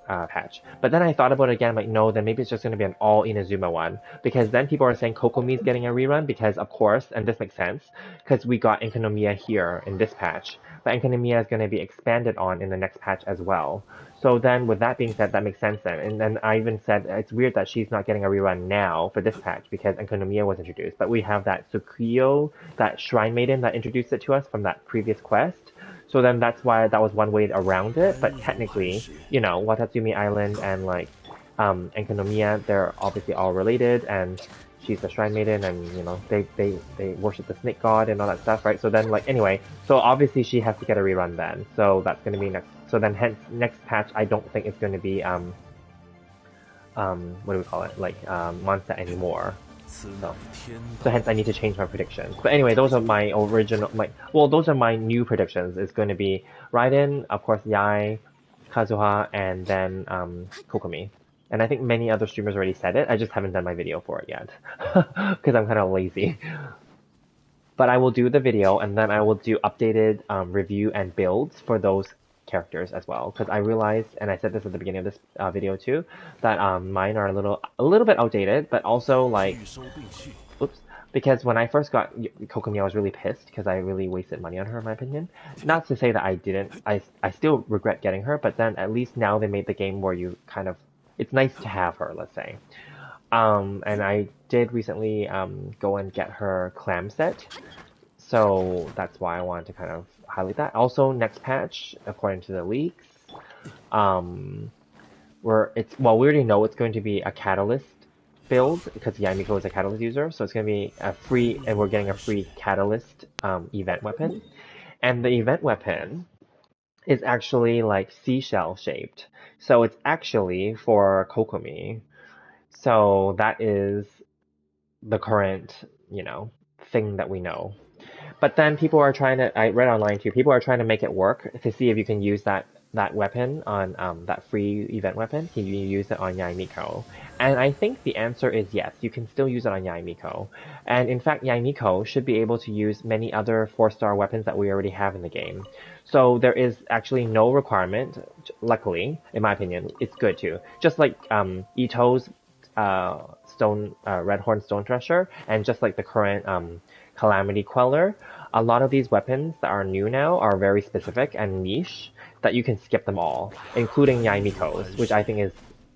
patch. But then I thought about it again. I'm like, no, then maybe it's just going to be an all Inazuma one, because then people are saying Kokomi is getting a rerun because of course, and this makes sense because we got Enkanomiya here in this patch, but Enkanomiya is going to be expanded on in the next patch as well. So then, with that being said, that makes sense then. And then I even said it's weird that she's not getting a rerun now for this patch because Enkanomiya was introduced. But we have that Tsukuyo, that Shrine Maiden that introduced it to us from that previous quest. So then that's why that was one way around it. But technically, you know, Watatsumi Island and Enkanomiya, they're obviously all related, and she's the Shrine Maiden, and you know they worship the Snake God and all that stuff, right? So then anyway, so obviously she has to get a rerun then. So that's gonna be next. So then hence next patch, I don't think it's gonna be what do we call it, monster anymore. So hence I need to change my predictions. But anyway, those are my original those are my new predictions. It's going to be Raiden, of course Yai, Kazuha, and then Kokomi. And I think many other streamers already said it. I just haven't done my video for it yet because I'm kind of lazy. But I will do the video, and then I will do updated review and builds for those characters as well, because I realized, and I said this at the beginning of this video too, that mine are a little bit outdated, but also oops, because when I first got Kokomi, I was really pissed because I really wasted money on her, in my opinion. Not to say that I didn't, I still regret getting her, but then at least now they made the game where you kind of, it's nice to have her, let's say. And I did recently go and get her clam set, so that's why I wanted to kind of highlight that. Also, next patch, according to the leaks, we already know it's going to be a catalyst build because Yamiko is a catalyst user, so it's going to be a free, and we're getting a free catalyst event weapon, and the event weapon is actually like seashell shaped, so it's actually for Kokomi. So that is the current, thing that we know. But then people are trying to, I read online too, people are trying to make it work to see if you can use that weapon on, that free event weapon. Can you use it on Yaimiko? And I think the answer is yes, you can still use it on Yaimiko. And in fact, Yaimiko should be able to use many other 4-star weapons that we already have in the game. So there is actually no requirement, luckily, in my opinion, it's good too. Just like Ito's Redhorn Stone Thresher, and just like the current Calamity Queller, a lot of these weapons that are new now are very specific and niche that you can skip them all, including Yaimiko's, which I think is,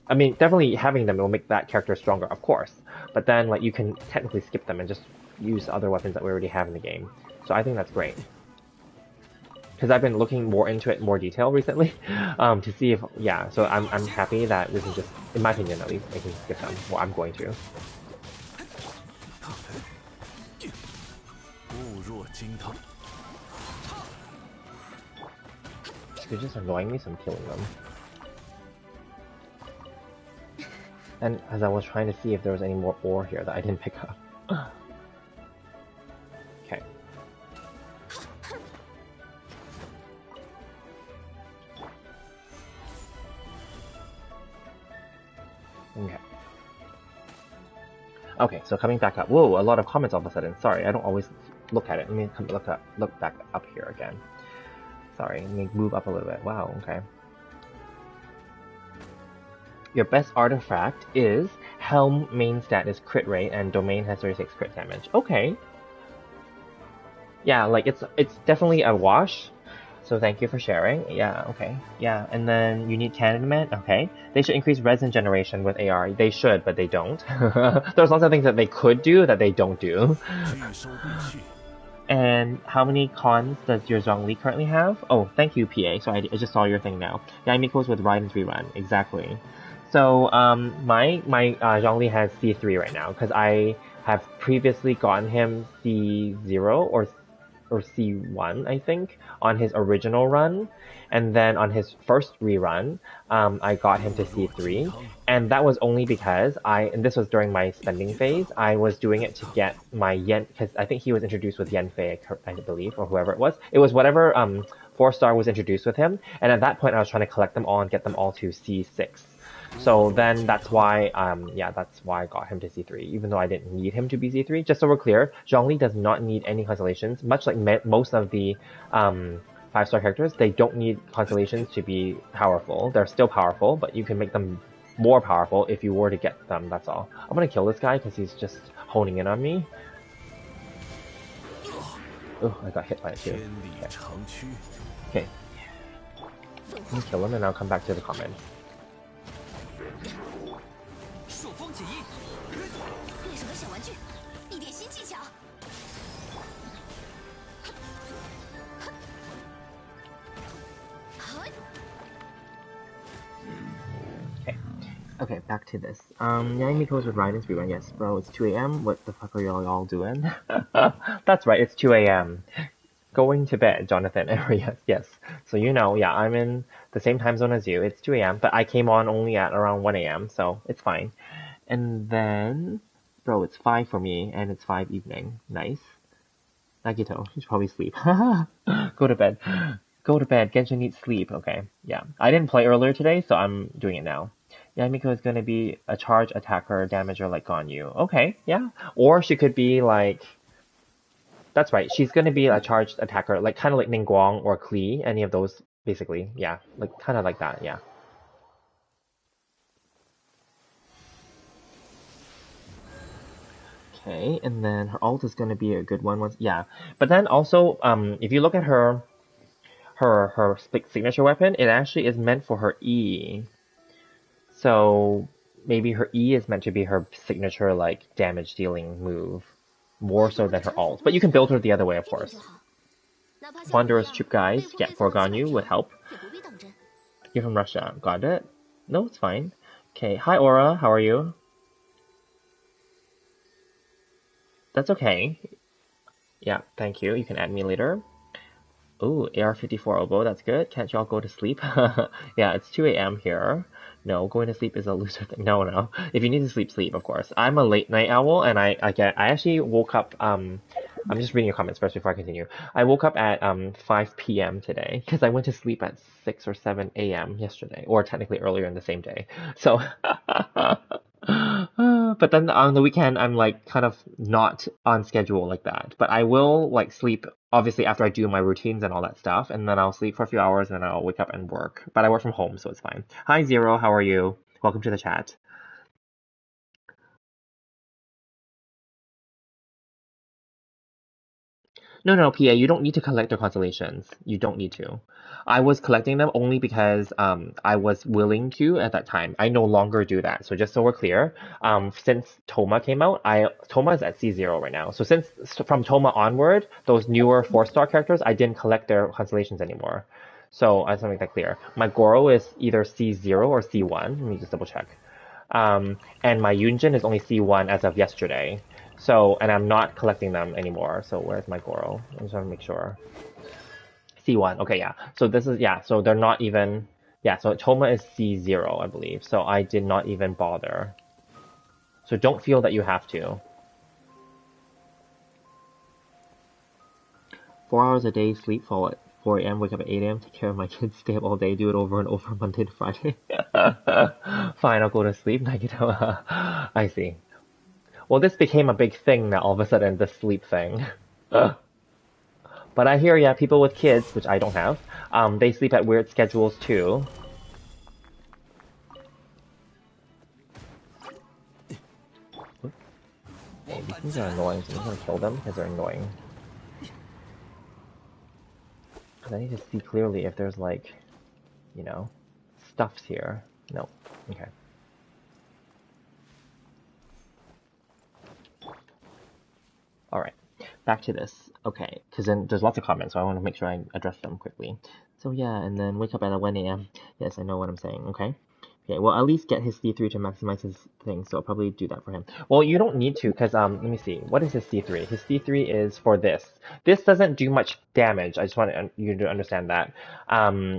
I mean, definitely having them will make that character stronger, of course, but then you can technically skip them and just use other weapons that we already have in the game. So I think that's great. Because I've been looking more into it in more detail recently, to see if, so I'm happy that we can just, in my opinion at least, I can skip them. Well, I'm going to. They're just annoying me, so I'm killing them. And as I was trying to see if there was any more ore here that I didn't pick up. Okay. Okay, so coming back up. Whoa, a lot of comments all of a sudden. Sorry, I don't always look at it. Let me look back up here again. Sorry, let me move up a little bit. Wow, okay. Your best artifact is Helm main stat is crit rate and domain has 36 crit damage. Okay. Yeah, it's definitely a wash. So thank you for sharing. Yeah, okay. Yeah, and then you need Candidate. Okay. They should increase resin generation with AR. They should, but they don't. There's lots of things that they could do that they don't do. And how many cons does your Zhongli currently have? Oh, thank you, PA. So I just saw your thing now. Yaimiko's with Raiden's rerun. Exactly. So my Zhongli has C3 right now because I have previously gotten him C0 or C1, I think, on his original run, and then on his first rerun, I got him to C3, and that was only because and this was during my spending phase, I was doing it to get my Yen, because I think he was introduced with Yenfei, I believe, or whoever it was. It was whatever 4-star was introduced with him, and at that point I was trying to collect them all and get them all to C6. So then that's why, yeah, that's why I got him to C3, even though I didn't need him to be C3. Just so we're clear, Zhongli does not need any constellations, much like most of the 5-star characters. They don't need constellations to be powerful. They're still powerful, but you can make them more powerful if you were to get them, that's all. I'm gonna kill this guy because he's just honing in on me. Oh, I got hit by it too. 天理长驱， Okay. Let me kill him and I'll come back to the comments. 朔风解衣，猎手的小玩具，一点新技巧。 Okay, back to this. Yamiko's with Ryan speedrun. Yes, bro, it's 2 a.m. What the fuck are y'all all doing? That's right, it's 2 a.m. Going to bed, Jonathan. Yes, yes. So you know, yeah, I'm in the same time zone as you. It's 2 a.m., but I came on only at around 1 a.m., so it's fine. And then, bro, it's 5 for me, and it's 5 evening. Nice. Nagito, you should probably sleep. Go to bed. Go to bed. Genshin needs sleep. Okay, yeah. I didn't play earlier today, so I'm doing it now. Yamiko is gonna be a charge attacker, damager like Ganyu. Okay, yeah. Or she could be like... That's right, she's gonna be a charged attacker, like kind of like Ningguang or Klee, any of those, basically. Yeah, like kind of like that, yeah. Okay, and then her ult is gonna be a good one once, yeah. But then also, if you look at her signature weapon, it actually is meant for her E. So maybe her E is meant to be her signature like damage dealing move, more so than her ult. But you can build her the other way, of course. Wanderer's Troop guys, get for Ganyu would help. Give him Russia. Got it? No, it's fine. Okay, hi Aura, how are you? That's okay. Yeah, thank you. You can add me later. Ooh, AR54 oboe, that's good. Can't y'all go to sleep? Yeah, it's 2 a.m. here. No, going to sleep is a loser thing. No. If you need to sleep, sleep, of course. I'm a late night owl, and I actually woke up, I'm just reading your comments first before I continue. I woke up at 5 p.m. today, because I went to sleep at 6 or 7 a.m. yesterday, or technically earlier in the same day. So, but then on the weekend, I'm like kind of not on schedule like that. But I will like sleep, obviously, after I do my routines and all that stuff, and then I'll sleep for a few hours, and then I'll wake up and work. But I work from home, so it's fine. Hi, Zero, how are you? Welcome to the chat. No, PA, you don't need to collect their constellations. You don't need to. I was collecting them only because I was willing to at that time. I no longer do that. So just so we're clear, since Toma came out, Toma is at C0 right now. So from Toma onward, those newer 4-star characters, I didn't collect their constellations anymore. So I just want to make that clear. My Goro is either C0 or C1. Let me just double check. And my Yunjin is only C1 as of yesterday. So, and I'm not collecting them anymore. So where's my Goro? I just want to make sure. C1, okay, yeah. So this is, yeah, so they're not even, yeah, so Toma is C0, I believe. So I did not even bother. So don't feel that you have to. 4 hours a day, sleep, fall at 4 a.m., wake up at 8 a.m., take care of my kids, stay up all day, do it over and over Monday to Friday. Fine, I'll go to sleep. I see. Well, this became a big thing now, all of a sudden, the sleep thing. But I hear, yeah, people with kids, which I don't have, they sleep at weird schedules too. Oh, these things are annoying, so I'm gonna kill them because they're annoying. Because I need to see clearly if there's like, you know, stuffs here. No. Okay. Alright, back to this. Okay, because then there's lots of comments, so I want to make sure I address them quickly. So yeah, and then wake up at 1 a.m. Yes, I know what I'm saying, okay? Okay, well, at least get his C3 to maximize his thing, so I'll probably do that for him. Well, you don't need to, because, let me see. What is his C3? His C3 is for this. This doesn't do much damage. I just want you to understand that.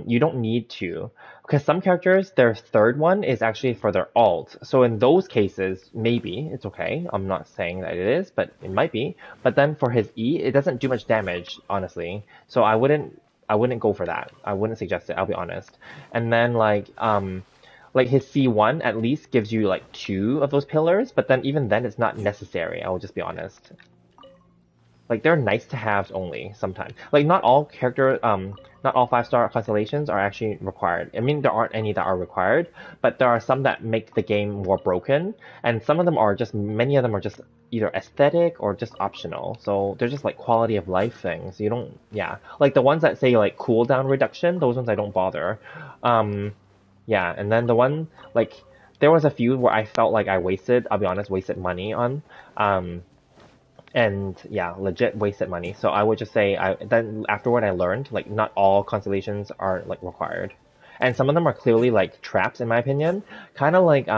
You don't need to. Because some characters, their third one is actually for their ult. So in those cases, maybe it's okay. I'm not saying that it is, but it might be. But then for his E, it doesn't do much damage, honestly. So I wouldn't go for that. I wouldn't suggest it, I'll be honest. And then like, Like his C1 at least gives you like 2 of those pillars, but then even then it's not necessary, I will just be honest. Like they're nice to have only sometimes. Like not all not all 5-star constellations are actually required. I mean, there aren't any that are required, but there are some that make the game more broken, and some of them are just, many of them are just either aesthetic or just optional. So they're just like quality of life things. You don't, yeah. Like the ones that say like cooldown reduction, those ones I don't bother. Yeah, and then the one, like, there was a few where I felt like I wasted, I'll be honest, wasted money on. And yeah, legit wasted money. So I would just say, then afterward I learned like not all constellations are like required, and some of them are clearly like traps in my opinion. Kind of like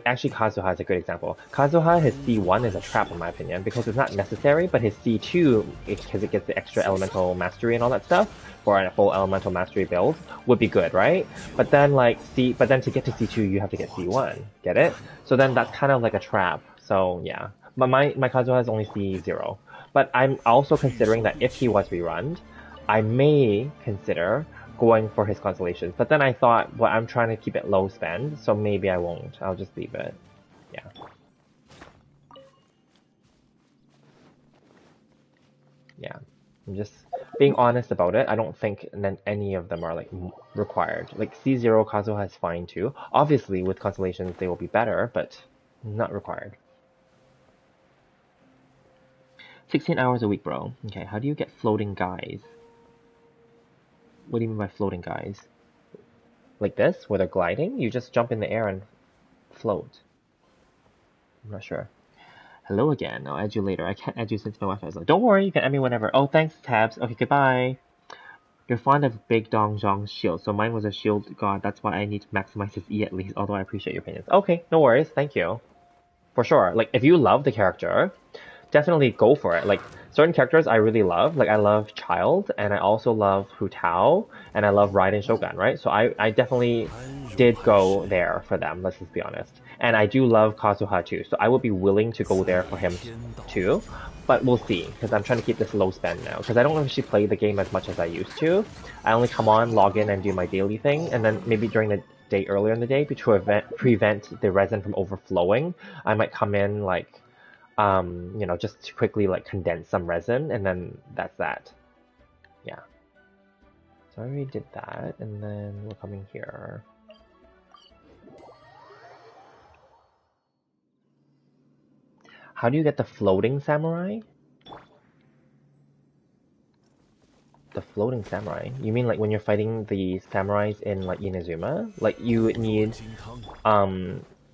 actually Kazuha is a good example. Kazuha, his C1 is a trap in my opinion because it's not necessary, but his C2, because it gets the extra elemental mastery and all that stuff for a full elemental mastery build, would be good, right? But then but then to get to C2 you have to get C1. Get it? So then that's kind of like a trap. So yeah. But my Kazuha is only C0. But I'm also considering that if he was rerun, I may consider going for his constellations. But then I thought, well, I'm trying to keep it low spend, so maybe I won't. I'll just leave it. Yeah. Yeah. I'm just being honest about it. I don't think then any of them are like required. Like C0 Kazuha is fine too. Obviously, with constellations they will be better, but not required. 16 hours a week, bro. Okay, how do you get floating guys? What do you mean by floating guys? Like this, where they're gliding? You just jump in the air and float. I'm not sure. Hello again. I'll add you later. I can't add you since my Wi-Fi is low. Don't worry, you can add me whenever. Oh, thanks, Tabs. Okay, goodbye. You're fond of Big Dong Zhong's shield, so mine was a shield god. That's why I need to maximize his E at least, although I appreciate your opinions. Okay, no worries. Thank you. For sure. Like, if you love the character, definitely go for it. Like, certain characters I really love. Like, I love Child, and I also love Hu Tao, and I love Raiden Shogun, right? So I definitely did go there for them, let's just be honest. And I do love Kazuha too, so I would be willing to go there for him too. But we'll see, because I'm trying to keep this low spend now, because I don't actually play the game as much as I used to. I only come on, log in, and do my daily thing, and then maybe during the day earlier in the day to prevent the resin from overflowing, I might come in like just to quickly like condense some resin, and then that's that. Yeah. So I already did that, and then we're coming here. How do you get the floating samurai? The floating samurai? You mean like when you're fighting the samurais in like Inazuma? Like you need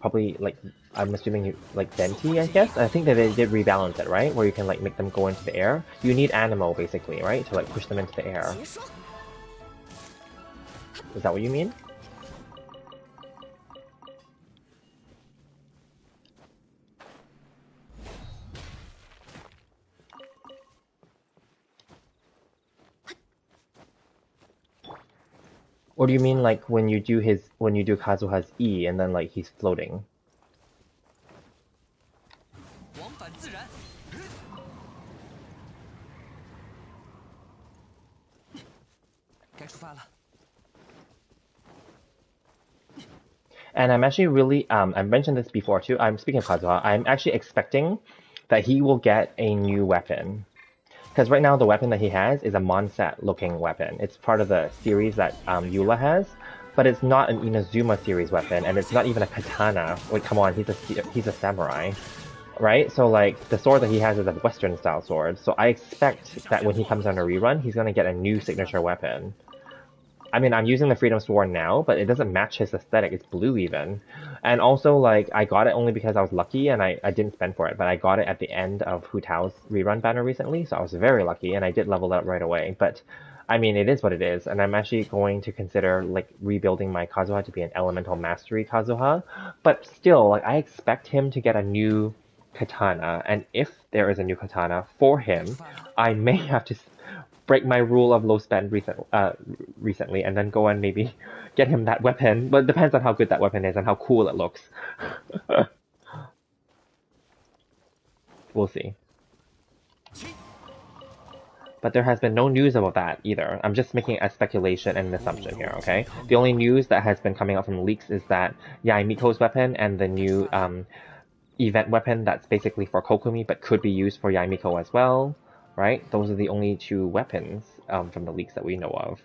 probably like, I'm assuming you like Venti, I guess? I think that they did rebalance it, right? Where you can like make them go into the air. You need Animo basically, right? To like push them into the air. Is that what you mean? Or do you mean like when you do Kazuha's E and then like he's floating? And I'm actually really, I mentioned this before too, I'm speaking of Kazuha, I'm actually expecting that he will get a new weapon. Because right now the weapon that he has is a Monset looking weapon. It's part of the series that Eula has, but it's not an Inazuma series weapon, and it's not even a katana. Like, come on, he's a samurai, right? So like, the sword that he has is a Western style sword, so I expect that when he comes on a rerun, he's gonna get a new signature weapon. I mean, I'm using the Freedom Sword now, but it doesn't match his aesthetic. It's blue even. And also, like, I got it only because I was lucky and I didn't spend for it, but I got it at the end of Hu Tao's rerun banner recently, so I was very lucky and I did level it up right away. But, I mean, it is what it is, and I'm actually going to consider, like, rebuilding my Kazuha to be an Elemental Mastery Kazuha. But still, like, I expect him to get a new katana, and if there is a new katana for him, I may have to break my rule of low spend recently and then go and maybe get him that weapon. But it depends on how good that weapon is and how cool it looks. We'll see. But there has been no news about that either. I'm just making a speculation and an assumption here, okay? The only news that has been coming out from leaks is that Yaimiko's weapon and the new event weapon that's basically for Kokumi but could be used for Yaimiko as well, right? Those are the only two weapons from the leaks that we know of.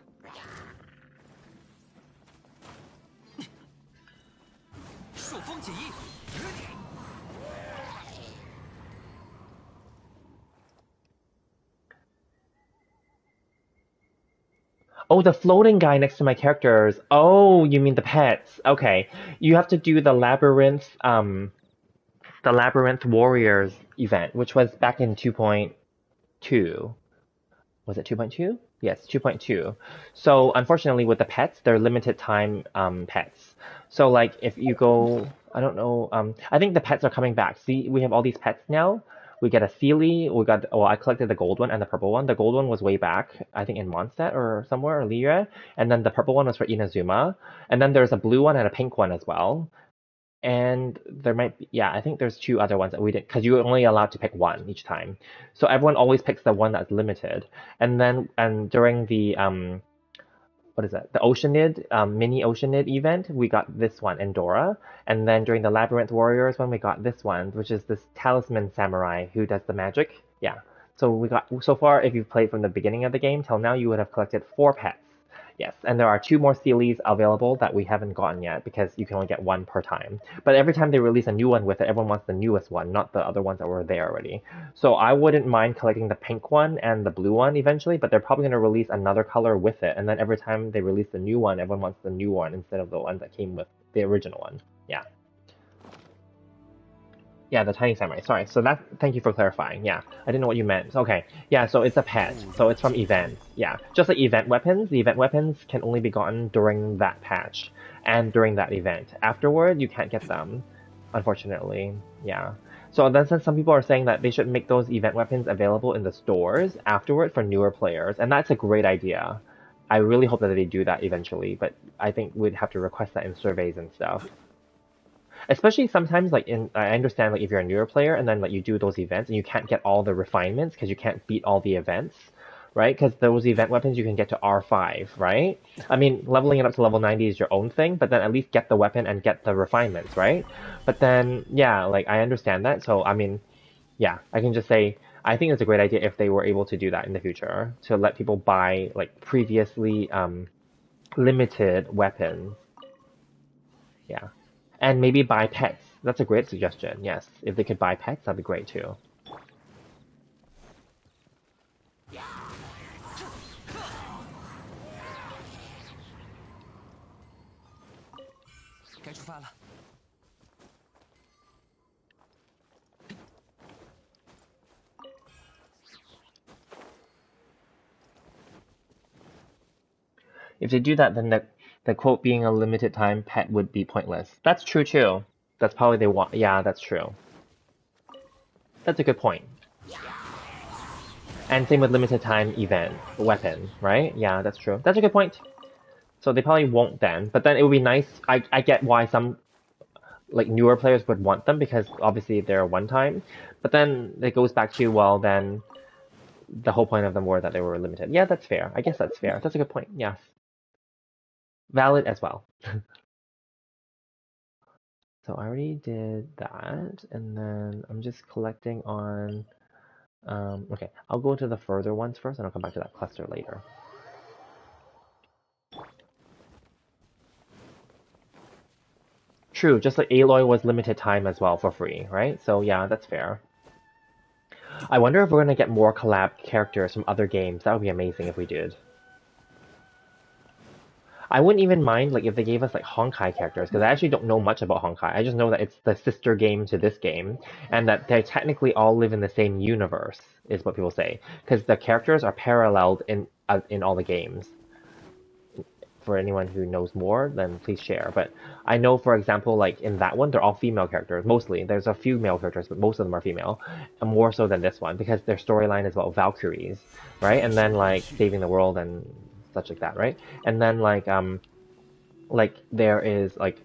Oh, the floating guy next to my characters. Oh, you mean the pets. Okay. You have to do the Labyrinth Warriors event, which was back in 2.2. Was it 2.2? Yes, 2.2. So unfortunately with the pets, they're limited time pets. So like if you go, I don't know, I think the pets are coming back. See, we have all these pets now. We get a Sealy, well, I collected the gold one and the purple one. The gold one was way back, I think in Mondstadt or somewhere, or Liyue. And then the purple one was for Inazuma. And then there's a blue one and a pink one as well. And there might be, yeah, I think there's two other ones that we did, because you're only allowed to pick one each time. So everyone always picks the one that's limited. And during the, what is that? The Oceanid, mini Oceanid event, we got this one, Endora. And then during the Labyrinth Warriors one, we got this one, which is this Talisman Samurai who does the magic. Yeah. So we got, so far, if you've played from the beginning of the game till now, you would have collected 4 pets. Yes, and there are 2 more Sealies available that we haven't gotten yet because you can only get 1 per time. But every time they release a new one with it, everyone wants the newest one, not the other ones that were there already. So I wouldn't mind collecting the pink one and the blue one eventually, but they're probably going to release another color with it. And then every time they release the new one, everyone wants the new one instead of the one that came with the original one. Yeah. Yeah, the tiny samurai. Sorry. So that. Thank you for clarifying. Yeah, I didn't know what you meant. Okay. Yeah. So it's a pet. So it's from events. Yeah. Just like event weapons. The event weapons can only be gotten during that patch and during that event. Afterward, you can't get them, unfortunately. Yeah. So then, some people are saying that they should make those event weapons available in the stores afterward for newer players, and that's a great idea. I really hope that they do that eventually, but I think we'd have to request that in surveys and stuff. Especially sometimes, like I understand, like if you're a newer player and then like you do those events and you can't get all the refinements because you can't beat all the events, right? Because those event weapons you can get to R5, right? I mean, leveling it up to level 90 is your own thing, but then at least get the weapon and get the refinements, right? But then, yeah, like I understand that. So I mean, yeah, I can just say I think it's a great idea if they were able to do that in the future to let people buy like previously limited weapons. Yeah. And maybe buy pets. That's a great suggestion, yes. If they could buy pets, that'd be great too. 该出发了。If they do that, then the quote being a limited time pet would be pointless. That's true too. That's probably they want. Yeah, that's true. That's a good point. And same with limited time event weapon, right? Yeah, that's true. That's a good point. So they probably won't then. But then it would be nice. I get why some like newer players would want them because obviously they're one time. But then it goes back to, well, then the whole point of them were that they were limited. Yeah, that's fair. I guess that's fair. That's a good point. Yes. Valid as well. So I already did that, and then I'm just collecting on, okay, I'll go to the further ones first, and I'll come back to that cluster later. True, just like Aloy was limited time as well for free, right? So yeah, that's fair. I wonder if we're gonna get more collab characters from other games. That would be amazing if we did. I wouldn't even mind like if they gave us like Honkai characters, because I actually don't know much about Honkai. I just know that it's the sister game to this game, and that they technically all live in the same universe, is what people say, because the characters are paralleled in all the games. For anyone who knows more, then please share. But I know, for example, like in that one, they're all female characters, mostly. There's a few male characters, but most of them are female, and more so than this one, because their storyline is about Valkyries, right? And then like saving the world and such like that, right? And then like there is like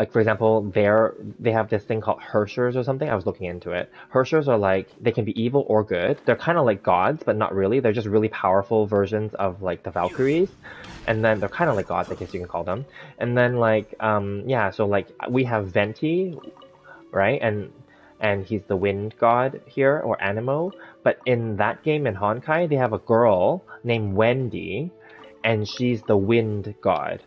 Like for example, they have this thing called Hershers or something. I was looking into it. Hershers are like, they can be evil or good. They're kind of like gods, but not really. They're just really powerful versions of like the Valkyries. And then they're kind of like gods, I guess you can call them. And then like, yeah, so like we have Venti, right? And he's the wind god here, or Animo. But in that game in Honkai, they have a girl named Wendy, and she's the wind god.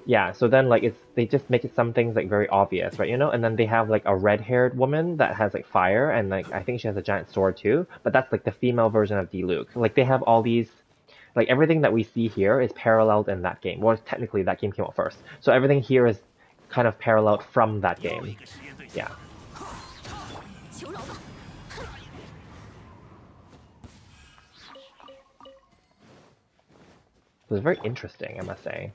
Yeah, so then like they just make it some things like very obvious, right? You know, and then they have like a red-haired woman that has like fire, and like I think she has a giant sword too. But that's like the female version of Diluc. Like they have all these, like everything that we see here is paralleled in that game. Well, technically that game came out first, so everything here is kind of paralleled from that game. Yeah. It was very interesting, I must say.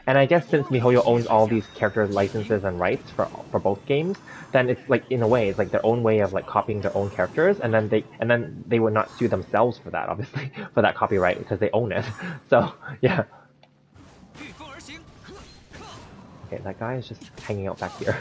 And I guess since MiHoYo owns all these character licenses and rights for both games, then it's like in a way it's like their own way of like copying their own characters, and then they would not sue themselves for that, obviously, for that copyright because they own it. So yeah. Okay, that guy is just hanging out back here.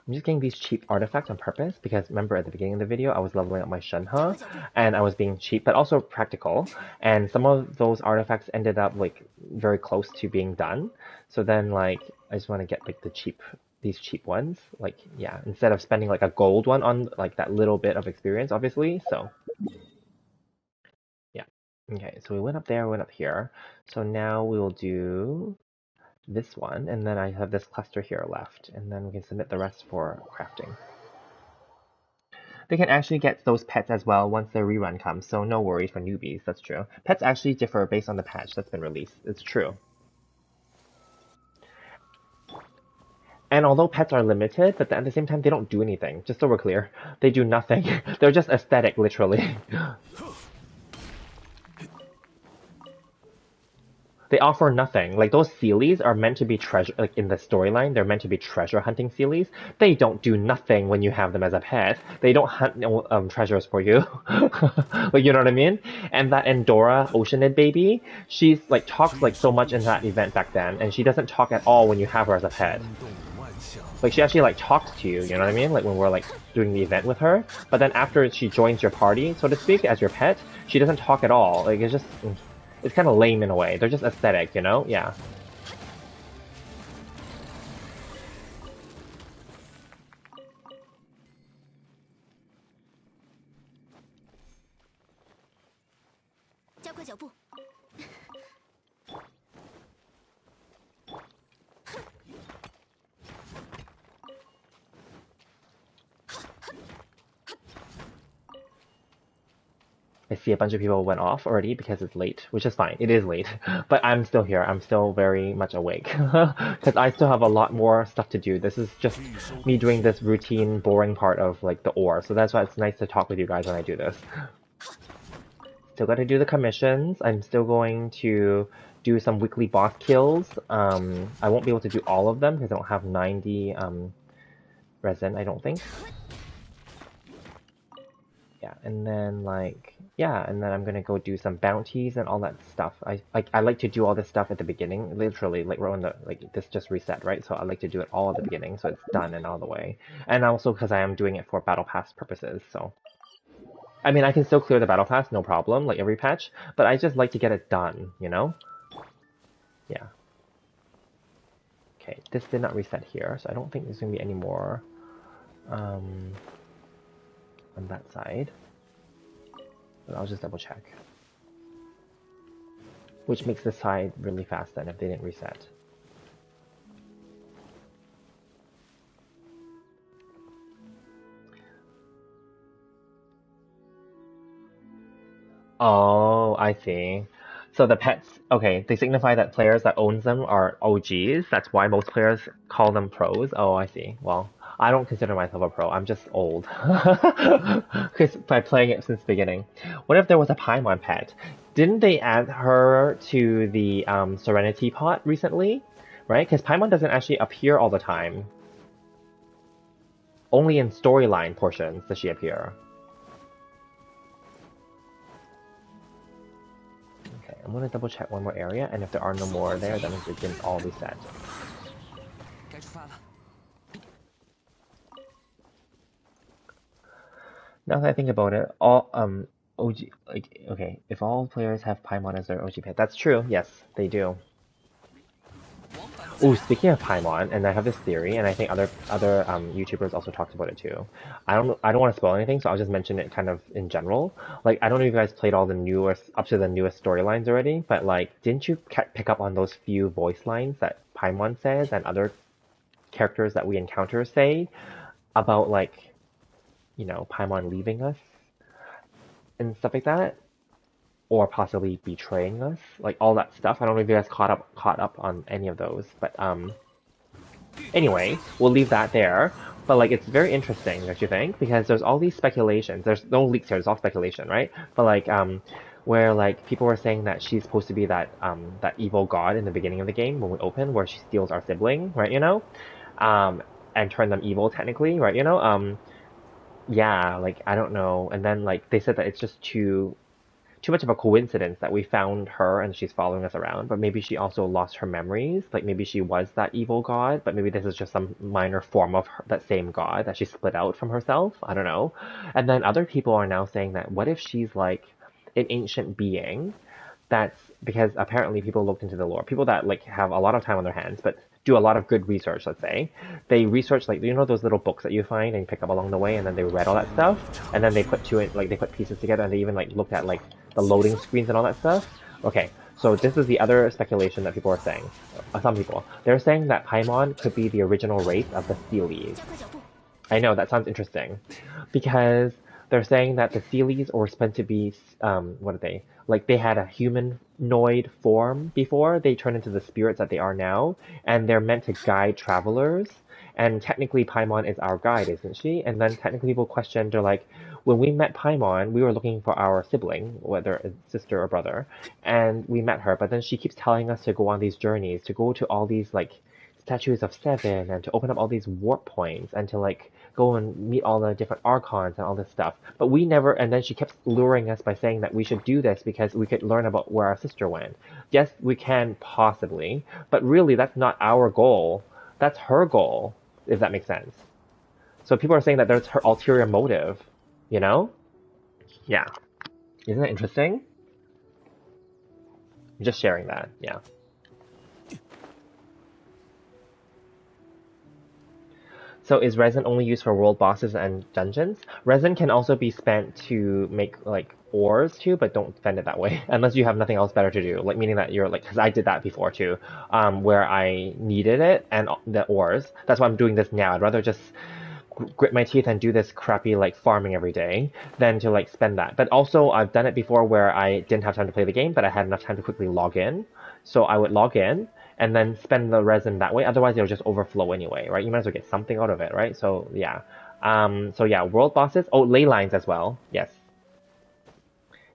I'm just getting these cheap artifacts on purpose because remember at the beginning of the video I was leveling up my Shenhe and I was being cheap but also practical, and some of those artifacts ended up like very close to being done. So then like I just want to get like these cheap ones, like yeah, instead of spending like a gold one on like that little bit of experience obviously. So yeah. Okay, so we went up there, went up here. So now we will do this one, and then I have this cluster here left, and then we can submit the rest for crafting. They can actually get those pets as well once the rerun comes, so no worries for newbies, that's true. Pets actually differ based on the patch that's been released, it's true. And although pets are limited, but at the same time they don't do anything, just so we're clear. They do nothing. They're just aesthetic, literally. They offer nothing. Like those Sealies are meant to be treasure, like in the storyline, they're meant to be treasure hunting Sealies. They don't do nothing when you have them as a pet. They don't hunt treasures for you. Like, you know what I mean? And that Endora Oceanid baby, she's like talks like so much in that event back then, and she doesn't talk at all when you have her as a pet. Like she actually like talks to you, you know what I mean? Like when we're like doing the event with her. But then after she joins your party, so to speak, as your pet, she doesn't talk at all. Like it's just, it's kind of lame in a way. They're just aesthetic, you know? Yeah. I see a bunch of people went off already because it's late, which is fine. It is late, but I'm still here. I'm still very much awake because I still have a lot more stuff to do. This is just me doing this routine, boring part of like the ore. So that's why it's nice to talk with you guys when I do this. Still got to do the commissions. I'm still going to do some weekly boss kills. I won't be able to do all of them because I don't have 90 resin, I don't think. Yeah, and then like, yeah, and then I'm gonna go do some bounties and all that stuff. I like to do all this stuff at the beginning, literally, like we're on the, like this just reset, right? So I like to do it all at the beginning, so it's done and all the way. And also because I am doing it for battle pass purposes, so. I mean, I can still clear the battle pass, no problem, like every patch, but I just like to get it done, you know? Yeah. Okay, this did not reset here, so I don't think there's gonna be any more on that side. But I'll just double check. Which makes this side really fast then if they didn't reset. Oh, I see. So the pets, okay, they signify that players that owns them are OGs. That's why most players call them pros. Oh, I see. Well, I don't consider myself a pro. I'm just old. Because by playing it since the beginning. What if there was a Paimon pet? Didn't they add her to the Serenity pot recently? Right? Because Paimon doesn't actually appear all the time. Only in storyline portions does she appear. Okay, I'm gonna double check one more area, and if there are no more there, that means it didn't all reset. 该出发了。 Now that I think about it, all OG like okay, if all players have Paimon as their OG pet, that's true. Yes, they do. 往返自 Ooh, 然。 speaking of Paimon, and I have this theory, and I think other YouTubers also talked about it too. I don't want to spoil anything, so I'll just mention it kind of in general. Like I don't know if you guys played all the newest up to the newest storylines already, but like didn't you pick up on those few voice lines that Paimon says and other characters that we encounter say about like, you know, Paimon leaving us and stuff like that? Or possibly betraying us, like all that stuff. I don't know if you guys caught up on any of those, but anyway, we'll leave that there. But like, it's very interesting, don't you think? Because there's all these speculations. There's no leaks here. It's all speculation, right? But like, where like people were saying that she's supposed to be that that evil god in the beginning of the game when we open, where she steals our sibling, right? You know, and turn them evil technically, right? You know, yeah, like I don't know. And then like they said that it's just too much of a coincidence that we found her and she's following us around, but maybe she also lost her memories. Like maybe she was that evil god, but maybe this is just some minor form of that same god that she split out from herself. I don't know. And then other people are now saying that what if she's like an ancient being that's because apparently people looked into the lore. People that like have a lot of time on their hands, but do a lot of good research, let's say. They research like you know those little books that you find and you pick up along the way and then they read all that stuff and then they put they put pieces together and they even like looked at like the loading screens and all that stuff. Okay, so this is the other speculation that people are saying. Some people. They're saying that Paimon could be the original race of the Sealies. 加快脚步。 I know, that sounds interesting. Because they're saying that the Sealies were meant to be, what are they? Like, they had a humanoid form before they turned into the spirits that they are now, and they're meant to guide travelers. And technically, Paimon is our guide, isn't she? And then technically people question, they're like, when we met Paimon, we were looking for our sibling, whether it's sister or brother, and we met her, but then she keeps telling us to go on these journeys, to go to all these, like, statues of seven, and to open up all these warp points, and to, like, go and meet all the different archons and all this stuff. But we never, and then she kept luring us by saying that we should do this because we could learn about where our sister went. Yes, we can possibly, but really that's not our goal. That's her goal, if that makes sense. So people are saying that there's her ulterior motive, you know? Yeah. Isn't that interesting? I'm just sharing that, yeah. So is resin only used for world bosses and dungeons? Resin can also be spent to make like ores too, but don't spend it that way unless you have nothing else better to do. Like meaning that you're like, because I did that before too, where I needed it and the ores. That's why I'm doing this now. I'd rather just grit my teeth and do this crappy like farming every day than to like spend that. But also I've done it before where I didn't have time to play the game, but I had enough time to quickly log in. So I would log in and then spend the resin that way. Otherwise, it'll just overflow anyway, right? You might as well get something out of it, right? So yeah. So yeah, world bosses. Oh, ley lines as well. Yes.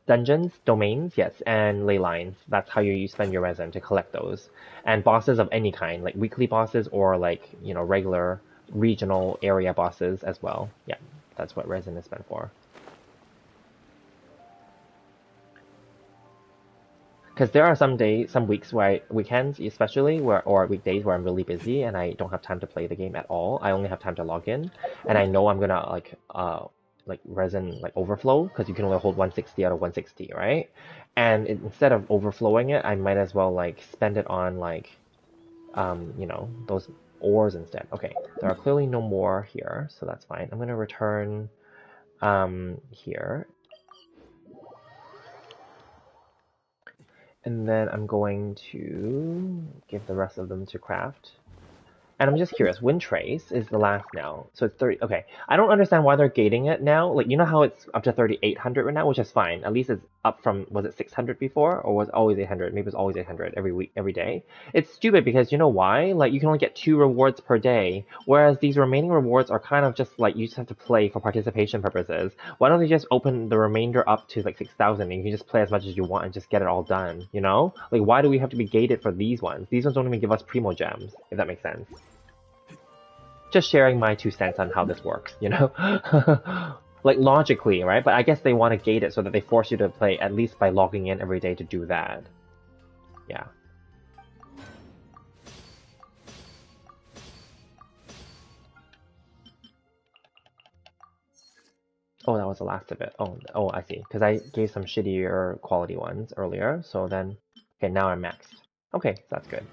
Dungeons, domains, yes, and ley lines. That's how you spend your resin to collect those. And bosses of any kind, like weekly bosses or like, you know, regular regional area bosses as well. Yeah, that's what resin is spent for. Because there are some days, some weeks where weekends especially, or weekdays where I'm really busy and I don't have time to play the game at all. I only have time to log in, and I know I'm gonna like resin like overflow because you can only hold 160 out of 160, right? And instead of overflowing it, I might as well like spend it on like, you know, those ores instead. Okay, there are clearly no more here, so that's fine. I'm gonna return here. And then I'm going to give the rest of them to craft. And I'm just curious, Wind Trace is the last now. So it's 30, okay. I don't understand why they're gating it now. Like, you know how it's up to 3,800 right now, which is fine. At least it's up from, was it 600 before? Or was it always 800? Maybe it's always 800 every week, every day. It's stupid because you know why? Like, you can only get 2 rewards per day. Whereas these remaining rewards are kind of just like, you just have to play for participation purposes. Why don't they just open the remainder up to like 6,000 and you can just play as much as you want and just get it all done, you know? Like, why do we have to be gated for these ones? These ones don't even give us primo gems, if that makes sense. just sharing my 2 cents on how this works, you know? Like logically, right? But I guess they want to gate it so that they force you to play at least by logging in every day to do that. Yeah. Oh, that was the last of it. Oh, I see. Because I gave some shittier quality ones earlier, so then... Okay, now I'm maxed. Okay, that's good.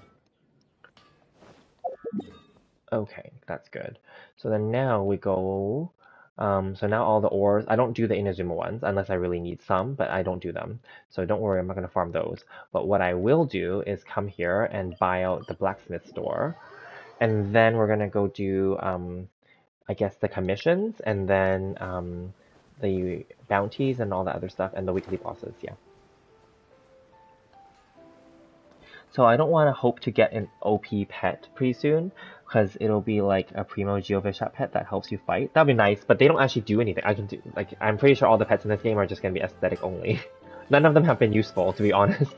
Okay, that's good. So then now we go... so now all the ores... I don't do the Inazuma ones unless I really need some, but I don't do them. So don't worry, I'm not going to farm those. But what I will do is come here and buy out the blacksmith store. And then we're going to go do, I guess, the commissions, and then the bounties and all that other stuff, and the weekly bosses, yeah. So I don't want to hope to get an OP pet pretty soon, because it'll be like a Primo Geovishat pet that helps you fight. That'd be nice, but they don't actually do anything. I'm pretty sure all the pets in this game are just going to be aesthetic only. None of them have been useful, to be honest.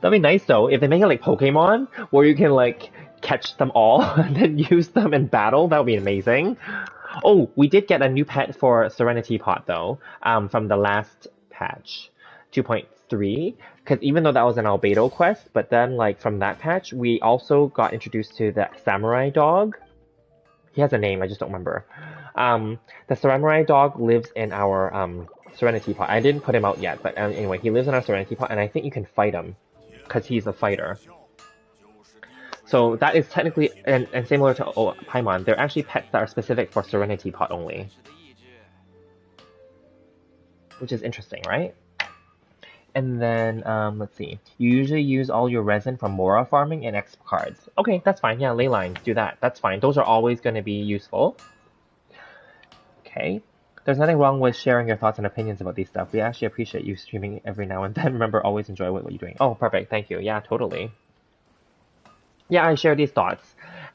That'd be nice though, if they make it like Pokemon, where you can like catch them all and then use them in battle. That would be amazing. Oh, we did get a new pet for Serenity Pot though, from the last patch, 2.3. Because even though that was an Albedo quest, but then like from that patch, we also got introduced to the Samurai Dog. He has a name, I just don't remember. The Samurai Dog lives in our Serenity Pot. I didn't put him out yet, but anyway, he lives in our Serenity Pot, and I think you can fight him, because he's a fighter. So that is technically, and similar to Paimon, they're actually pets that are specific for Serenity Pot only. Which is interesting, right? And then, let's see. You usually use all your resin for Mora farming and X cards. Okay, that's fine. Yeah, ley lines, do that. That's fine. Those are always going to be useful. Okay. There's nothing wrong with sharing your thoughts and opinions about these stuff. We actually appreciate you streaming every now and then. Remember, always enjoy what you're doing. Oh, perfect. Thank you. Yeah, totally. Yeah, I share these thoughts.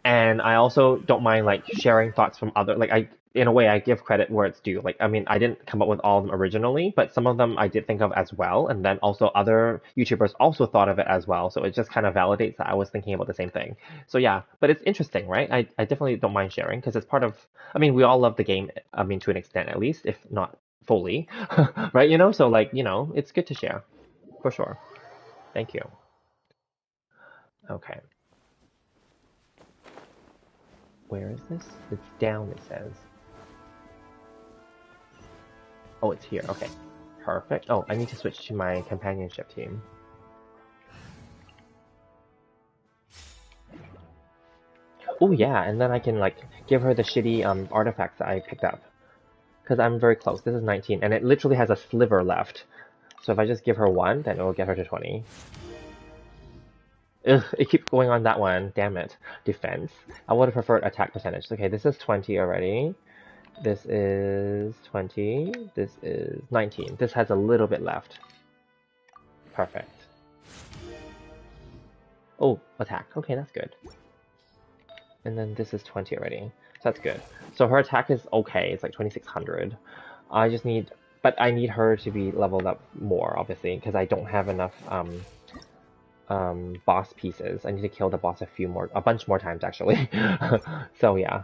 And I also don't mind, like, sharing thoughts from other... Like, in a way, I give credit where it's due. Like, I mean, I didn't come up with all of them originally, but some of them I did think of as well. And then also other YouTubers also thought of it as well. So it just kind of validates that I was thinking about the same thing. So yeah, but it's interesting, right? I definitely don't mind sharing because it's part of... I mean, we all love the game, I mean, to an extent at least, if not fully. Right, you know? So, like, you know, it's good to share. For sure. Thank you. Okay. Where is this? It's down, it says. Oh, it's here. Okay. Perfect. Oh, I need to switch to my companionship team. Oh, yeah, and then I can, like, give her the shitty artifacts that I picked up. Because I'm very close. This is 19, and it literally has a sliver left. So if I just give her 1, then it will get her to 20. Ugh, it keeps going on that one. Damn it. Defense. I would have preferred attack percentage. Okay, this is 20 already. This is 20. This is 19. This has a little bit left. Perfect. Oh, attack. Okay, that's good. And then this is 20 already. So that's good. So her attack is okay. It's like 2600. I just need... But I need her to be leveled up more, obviously, because I don't have enough boss pieces. I need to kill the boss a bunch more times, actually. So yeah.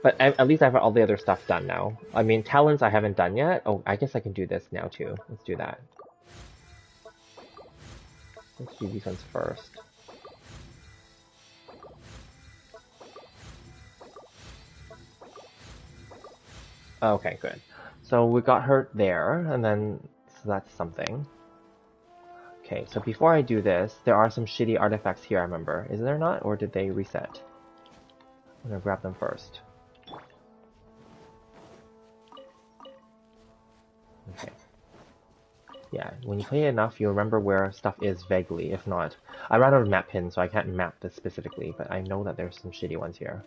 But at least I have all the other stuff done now. I mean, talents I haven't done yet. Oh, I guess I can do this now too. Let's do that. Let's do these ones first. Okay, good. So we got her there, and then so that's something. Okay, so before I do this, there are some shitty artifacts here, I remember. Is there not? Or did they reset? I'm gonna grab them first. Okay. Yeah, when you play it enough, you remember where stuff is vaguely. If not, I ran out of map pins, so I can't map this specifically, but I know that there's some shitty ones here.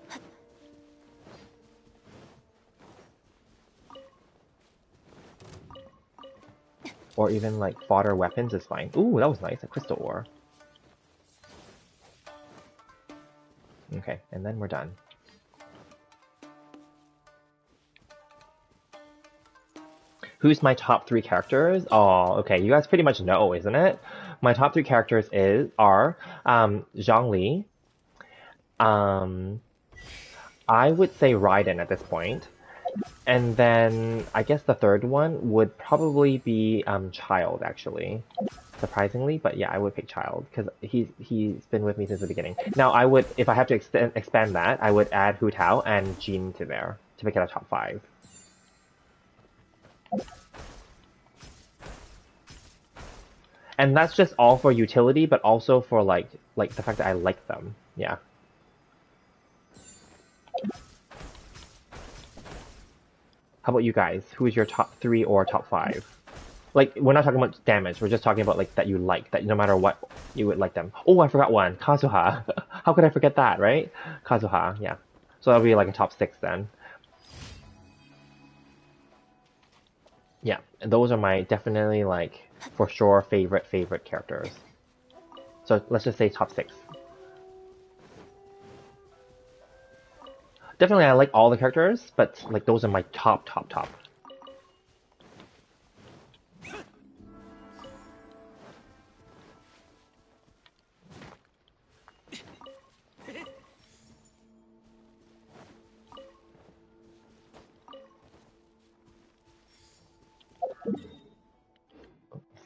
Or even, like, fodder weapons is fine. Ooh, that was nice, a crystal ore. Okay, and then we're done. Who's my top 3 characters? Oh, okay, you guys pretty much know, isn't it? My top 3 characters are Zhongli, Um, I would say Raiden at this point. And then I guess the third one would probably be Child, actually. Surprisingly, but yeah, I would pick Child because he's been with me since the beginning. Now I would, if I have to expand that, I would add Hu Tao and Jean to there to make it a top 5. And that's just all for utility, but also for like the fact that I like them. Yeah. How about you guys? Who is your top 3 or top 5? Like, we're not talking about damage. We're just talking about like that you like, that no matter what, you would like them. Oh, I forgot one. Kazuha. How could I forget that, right? Kazuha, yeah. So that'll be like a top 6 then. Yeah, and those are my definitely like for sure favorite characters. So let's just say top 6. Definitely, I like all the characters, but like those are my top.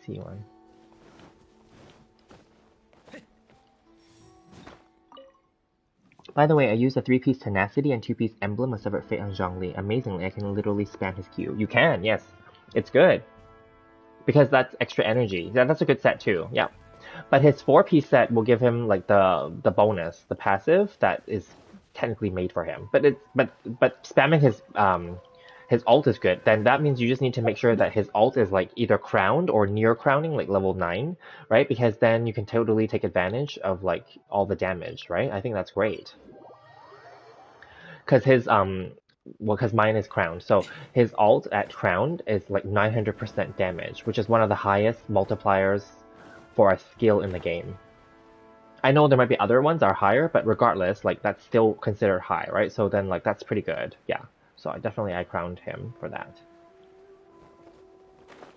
See one. By the way, I used a 3-piece Tenacity and 2-piece Emblem of Severed Fate on Zhongli. Amazingly, I can literally spam his Q. You can, yes. It's good. Because that's extra energy. Yeah, that's a good set too, yeah. But his 4-piece set will give him like the bonus, the passive that is technically made for him. But spamming his ult is good. Then that means you just need to make sure that his ult is like either crowned or near crowning, like level 9, right? Because then you can totally take advantage of like all the damage, right? I think that's great. Because his because mine is crowned, so his ult at crowned is like 900% damage, which is one of the highest multipliers for a skill in the game. I know there might be other ones that are higher, but regardless, like that's still considered high, right? So then like that's pretty good, yeah. So I crowned him for that.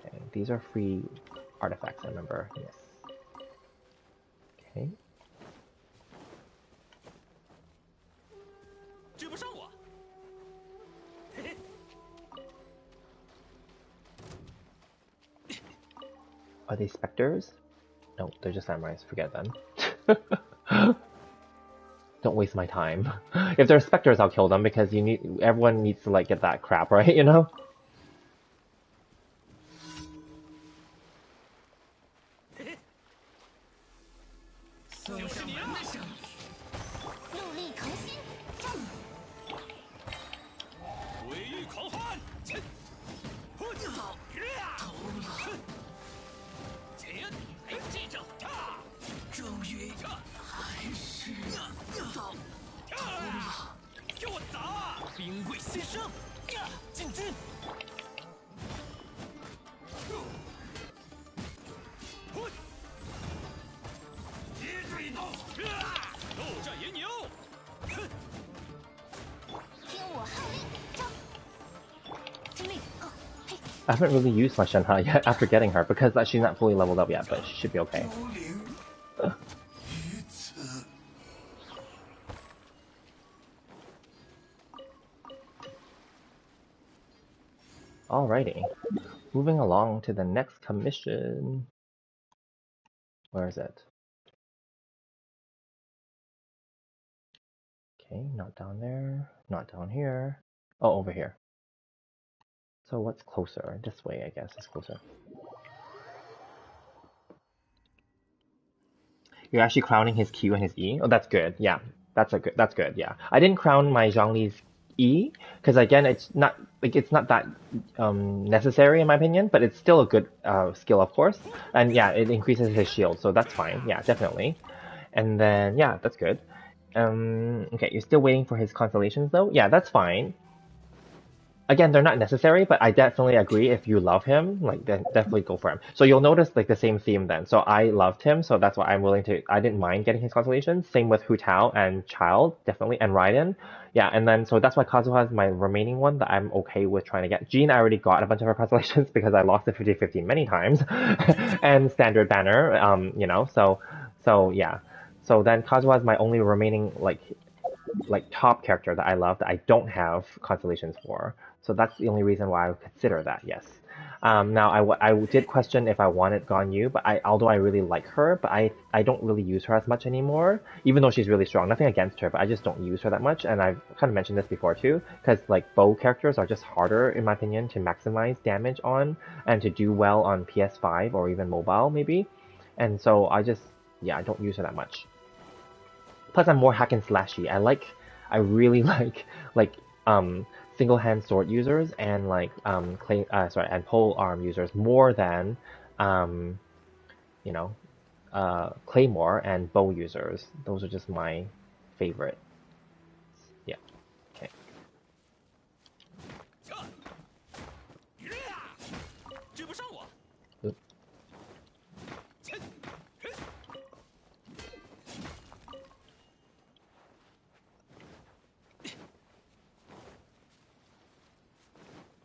Okay, these are free artifacts, I remember. Yes. Okay. Are they specters? No, they're just samurais. Forget them. Don't waste my time. If they're specters, I'll kill them because everyone needs to like get that crap, right? You know? I haven't really used my Shenhe yet after getting her because she's not fully leveled up yet, but she should be okay. Alrighty. Moving along to the next commission. Where is it? Okay, not down there, not down here. Oh, over here. So what's closer? This way, I guess, is closer. You're actually crowning his Q and his E? Oh, that's good. Yeah, that's good, yeah. I didn't crown my Zhongli's E, because again, it's not that necessary in my opinion, but it's still a good skill, of course. And yeah, it increases his shield, so that's fine. Yeah, definitely. And then, yeah, that's good. Okay, you're still waiting for his constellations though? Yeah, that's fine. Again, they're not necessary, but I definitely agree if you love him, like then definitely go for him. So you'll notice like the same theme then. So I loved him, so that's why I didn't mind getting his constellations. Same with Hu Tao and Child, definitely, and Raiden. Yeah, and then so that's why Kazuha is my remaining one that I'm okay with trying to get. Jean, I already got a bunch of her constellations because I lost the 50-50 many times. And Standard Banner, you know, so yeah. So then Kazuha is my only remaining like top character that I love that I don't have constellations for. So that's the only reason why I would consider that, yes. Now, I did question if I wanted Ganyu, but although I really like her, but I don't really use her as much anymore, even though she's really strong. Nothing against her, but I just don't use her that much, and I've kind of mentioned this before too, because like bow characters are just harder, in my opinion, to maximize damage on, and to do well on PS5 or even mobile, maybe. And so yeah, I don't use her that much. Plus, I'm more hack and slashy. I really like single hand sword users and like and pole arm users more than um, you know claymore and bow users. Those are just my favorite. Yeah. Okay. 追不上我。Oop.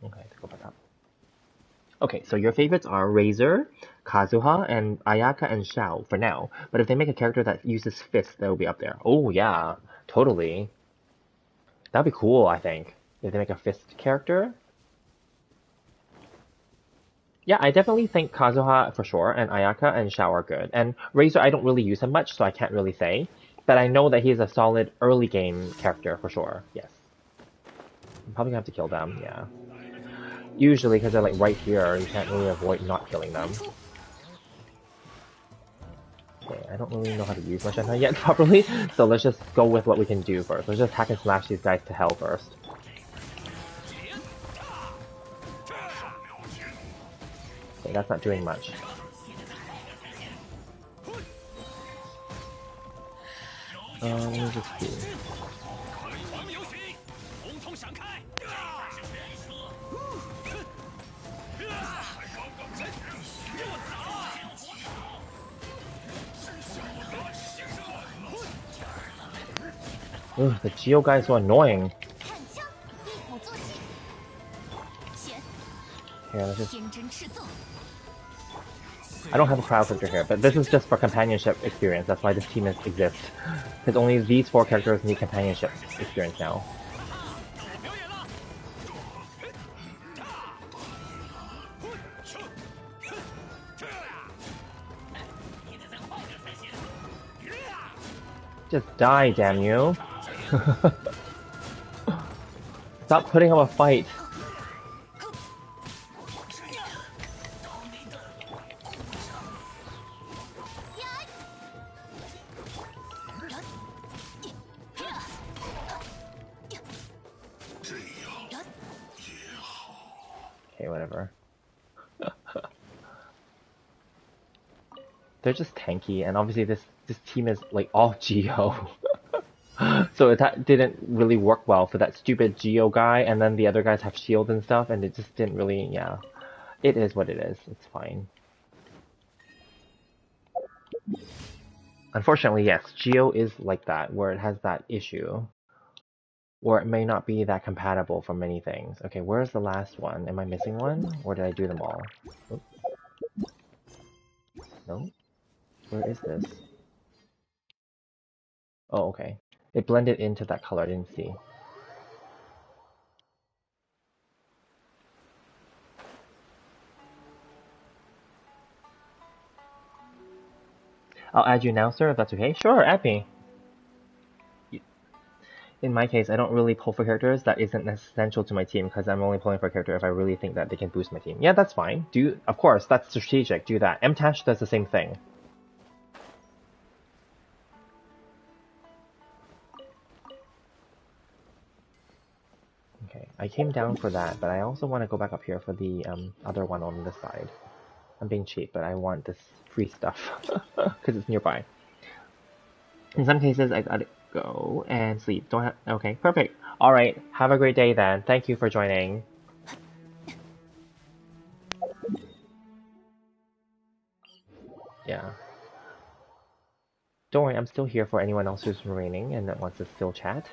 Okay, to go back up. Okay, so your favorites are Razor, Kazuha, and Ayaka and Shao for now. But if they make a character that uses fists, that will be up there. Oh yeah, totally. That'd be cool, I think. If they make a fist character. Yeah, I definitely think Kazuha for sure, and Ayaka and Shao are good. And Razor, I don't really use him much, so I can't really say. But I know that he's a solid early game character for sure, yes. I'm probably gonna have to kill them, yeah. Usually, because they're like right here, you can't really avoid not killing them. Okay, I don't really know how to use my Shentai yet properly, so let's just go with what we can do first. Let's just hack and slash these guys to hell first. Okay, that's not doing much. Let me just see. Ugh, the Geo guy is so annoying. Here, let's just... I don't have a crowd filter here, but this is just for companionship experience. That's why this team exists. Because only these 4 characters need companionship experience now. Just die, damn you. Stop putting up a fight. Okay, whatever. They're just tanky, and obviously this team is like all Geo. So that didn't really work well for that stupid Geo guy, and then the other guys have shield and stuff, and it just didn't really, yeah. It is what it is, it's fine. Unfortunately, yes, Geo is like that, where it has that issue. Or it may not be that compatible for many things. Okay, where's the last one? Am I missing one? Or did I do them all? Oop. No? Where is this? Oh, okay. It blended into that color, I didn't see. I'll add you now, sir, if that's okay. Sure, add me. In my case, I don't really pull for characters that isn't essential to my team because I'm only pulling for a character if I really think that they can boost my team. Yeah, that's fine. Of course, that's strategic. Do that. MTash does the same thing. Okay, I came down for that, but I also want to go back up here for the other one on this side. I'm being cheap, but I want this free stuff because it's nearby. In some cases, I gotta go and sleep. Don't have... Okay, perfect. Alright, have a great day then. Thank you for joining. Yeah. Don't worry, I'm still here for anyone else who's remaining and that wants to still chat.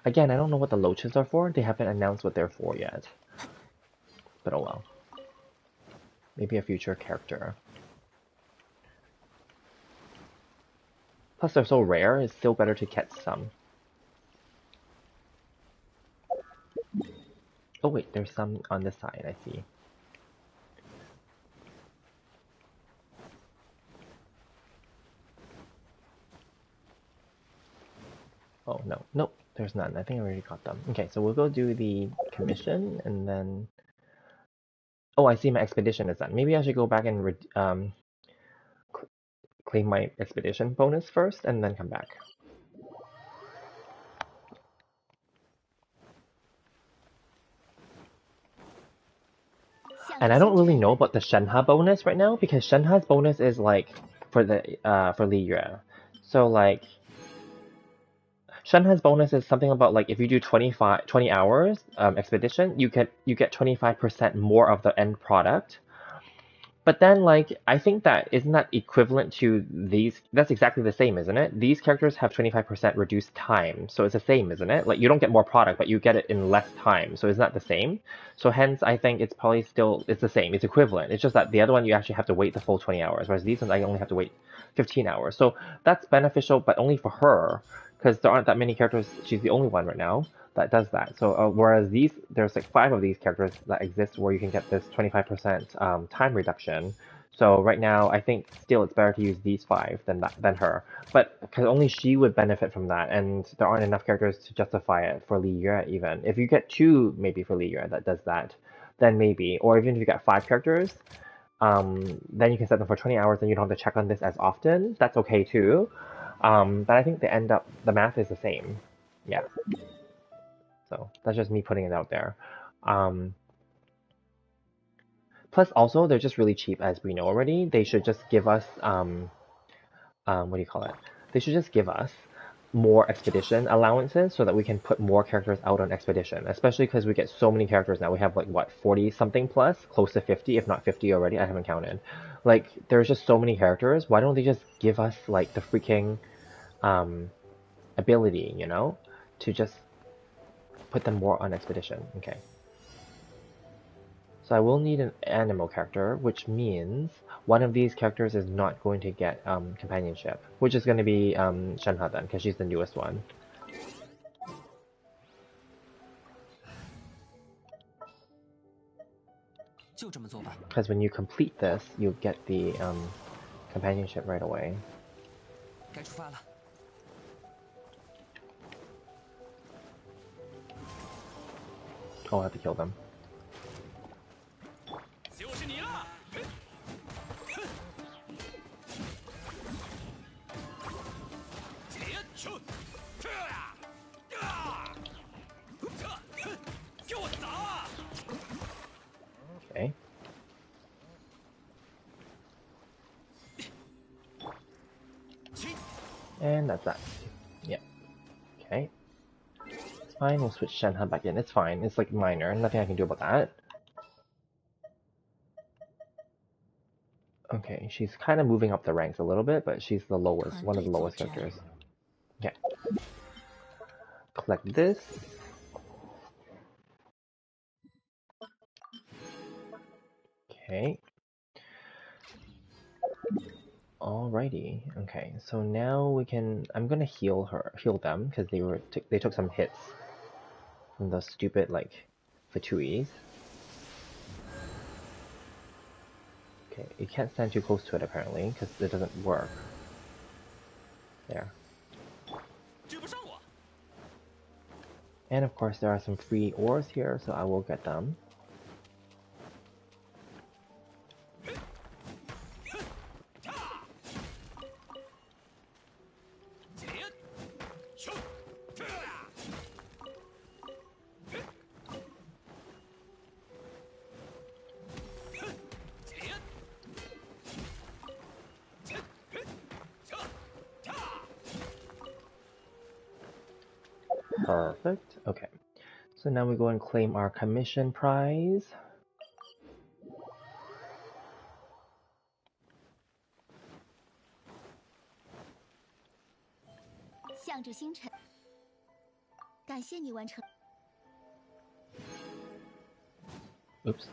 Again, I don't know what the loaches are for. They haven't announced what they're for yet. But oh well. Maybe a future character. Plus they're so rare, it's still better to catch some. Oh wait, there's some on this side, I see. Oh no, nope, there's none. I think I already got them. Okay, so we'll go do the commission and then... Oh, I see my expedition is done. Maybe I should go back and claim my expedition bonus first and then come back. And I don't really know about the Shenhe bonus right now because Shenhe's bonus is like for Li Yue. So like Shenhe's bonus is something about like if you do 20 hours expedition, you get 25% more of the end product. But then like I think that isn't that equivalent to these? That's exactly the same, isn't it? These characters have 25% reduced time, so it's the same, isn't it? Like you don't get more product, but you get it in less time, so isn't that the same? So hence I think it's probably still it's the same. It's equivalent. It's just that the other one you actually have to wait the full 20 hours, whereas these ones I only have to wait 15 hours. So that's beneficial, but only for her because there aren't that many characters. She's the only one right now that does that. So whereas these, there's like 5 of these characters that exist where you can get this 25% time reduction. So right now, I think still it's better to use these 5 than her. But because only she would benefit from that, and there aren't enough characters to justify it for Li Yue even. If you get 2 maybe for Li Yue that does that, then maybe. Or even if you get 5 characters, then you can set them for 20 hours and you don't have to check on this as often. That's okay too. But I think the math is the same. Yeah. So that's just me putting it out there. Plus, also, they're just really cheap, as we know already. They should just give us, what do you call it? They should just give us more expedition allowances so that we can put more characters out on expedition. Especially because we get so many characters now. We have like, what, 40 something plus? Close to 50, if not 50 already. I haven't counted. Like, there's just so many characters. Why don't they just give us, like, the freaking ability, you know? To just put them more on expedition. Okay. So I will need an animal character, which means one of these characters is not going to get companionship, which is going to be Shenhe then, because she's the newest one. Because when you complete this, you'll get the companionship right away. Oh, I have to kill them. Okay. And that's that. Yeah. Okay. It's fine, we'll switch Shenhe back in. It's fine. It's like minor. Nothing I can do about that. Okay, she's kind of moving up the ranks a little bit, but she's the lowest, one of the lowest characters. Okay. Collect this. Okay. Alrighty. Okay, so now we can. I'm gonna heal them because they took some hits from those stupid like Fatuis. Okay, you can't stand too close to it apparently because it doesn't work. There. And of course there are some free ores here, so I will get them. Perfect. Okay. So now we go and claim our commission prize. 感谢你完成。 Oops.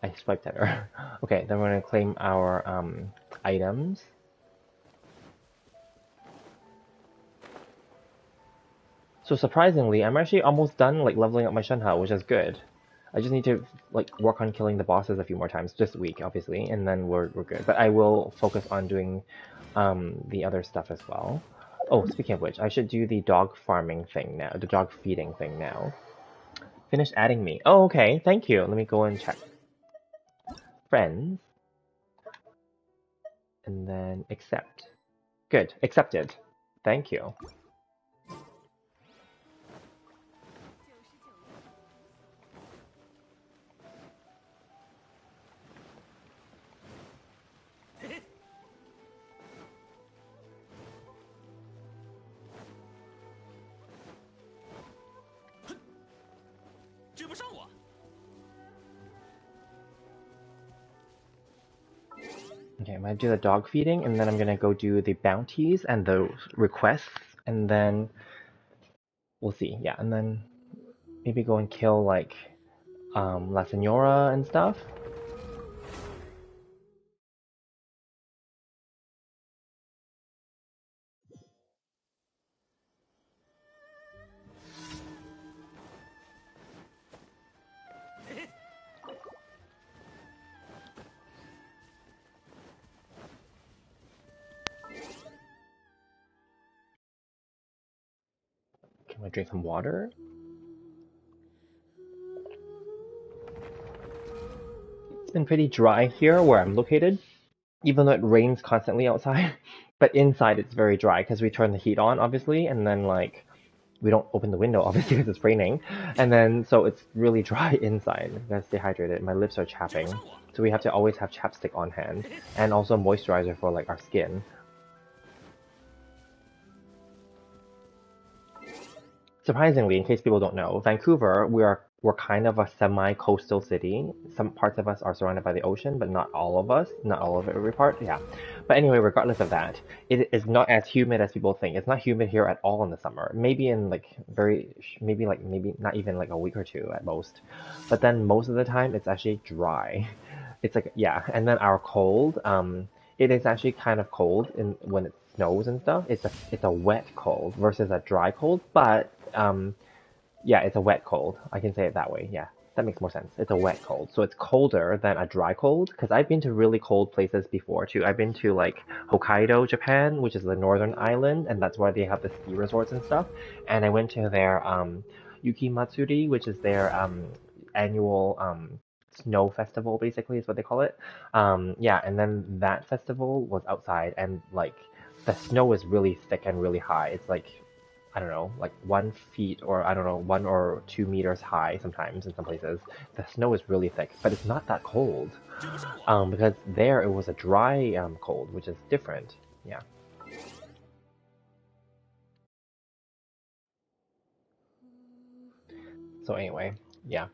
I swiped at her. Okay, then we're gonna claim our items. So surprisingly, I'm actually almost done like leveling up my Shenhao, which is good. I just need to like work on killing the bosses a few more times this week, obviously, and then we're good. But I will focus on doing the other stuff as well. Oh, speaking of which, I should do the dog farming thing now, the dog feeding thing now. Finish adding me. Oh, okay, thank you. Let me go and check. Friends. And then accept. Good, accepted. Thank you. Okay, I'm gonna do the dog feeding, and then I'm gonna go do the bounties and the requests, and then we'll see. Yeah, and then maybe go and kill like La Senora and stuff. Can I drink some water? It's been pretty dry here where I'm located, even though it rains constantly outside. But inside it's very dry because we turn the heat on, obviously, and then like we don't open the window, obviously, because it's raining. And then so it's really dry inside. I gotta stay hydrated. My lips are chapping, so we have to always have chapstick on hand, and also moisturizer for like our skin. Surprisingly, in case people don't know, Vancouver, we're kind of a semi-coastal city. Some parts of us are surrounded by the ocean, but not all of us. Not all of every part, yeah. But anyway, regardless of that, it is not as humid as people think. It's not humid here at all in the summer. Maybe in like maybe not even like a week or two at most. But then most of the time, it's actually dry. It's like yeah, and then our cold, it is actually kind of cold in when it snows and stuff. It's a wet cold versus a dry cold, but yeah, it's a wet cold. I can say it that way. Yeah, that makes more sense. It's a wet cold, so it's colder than a dry cold. Because I've been to really cold places before too. I've been to like Hokkaido, Japan, which is the northern island, and that's why they have the ski resorts and stuff. And I went to their Yuki Matsuri, which is their annual snow festival, basically is what they call it. Yeah, and then that festival was outside, and like the snow is really thick and really high. It's like I don't know, like 1 feet or I don't know, 1 or 2 meters high sometimes in some places. The snow is really thick, but it's not that cold. Because there it was a dry cold, which is different. Yeah. So anyway, yeah.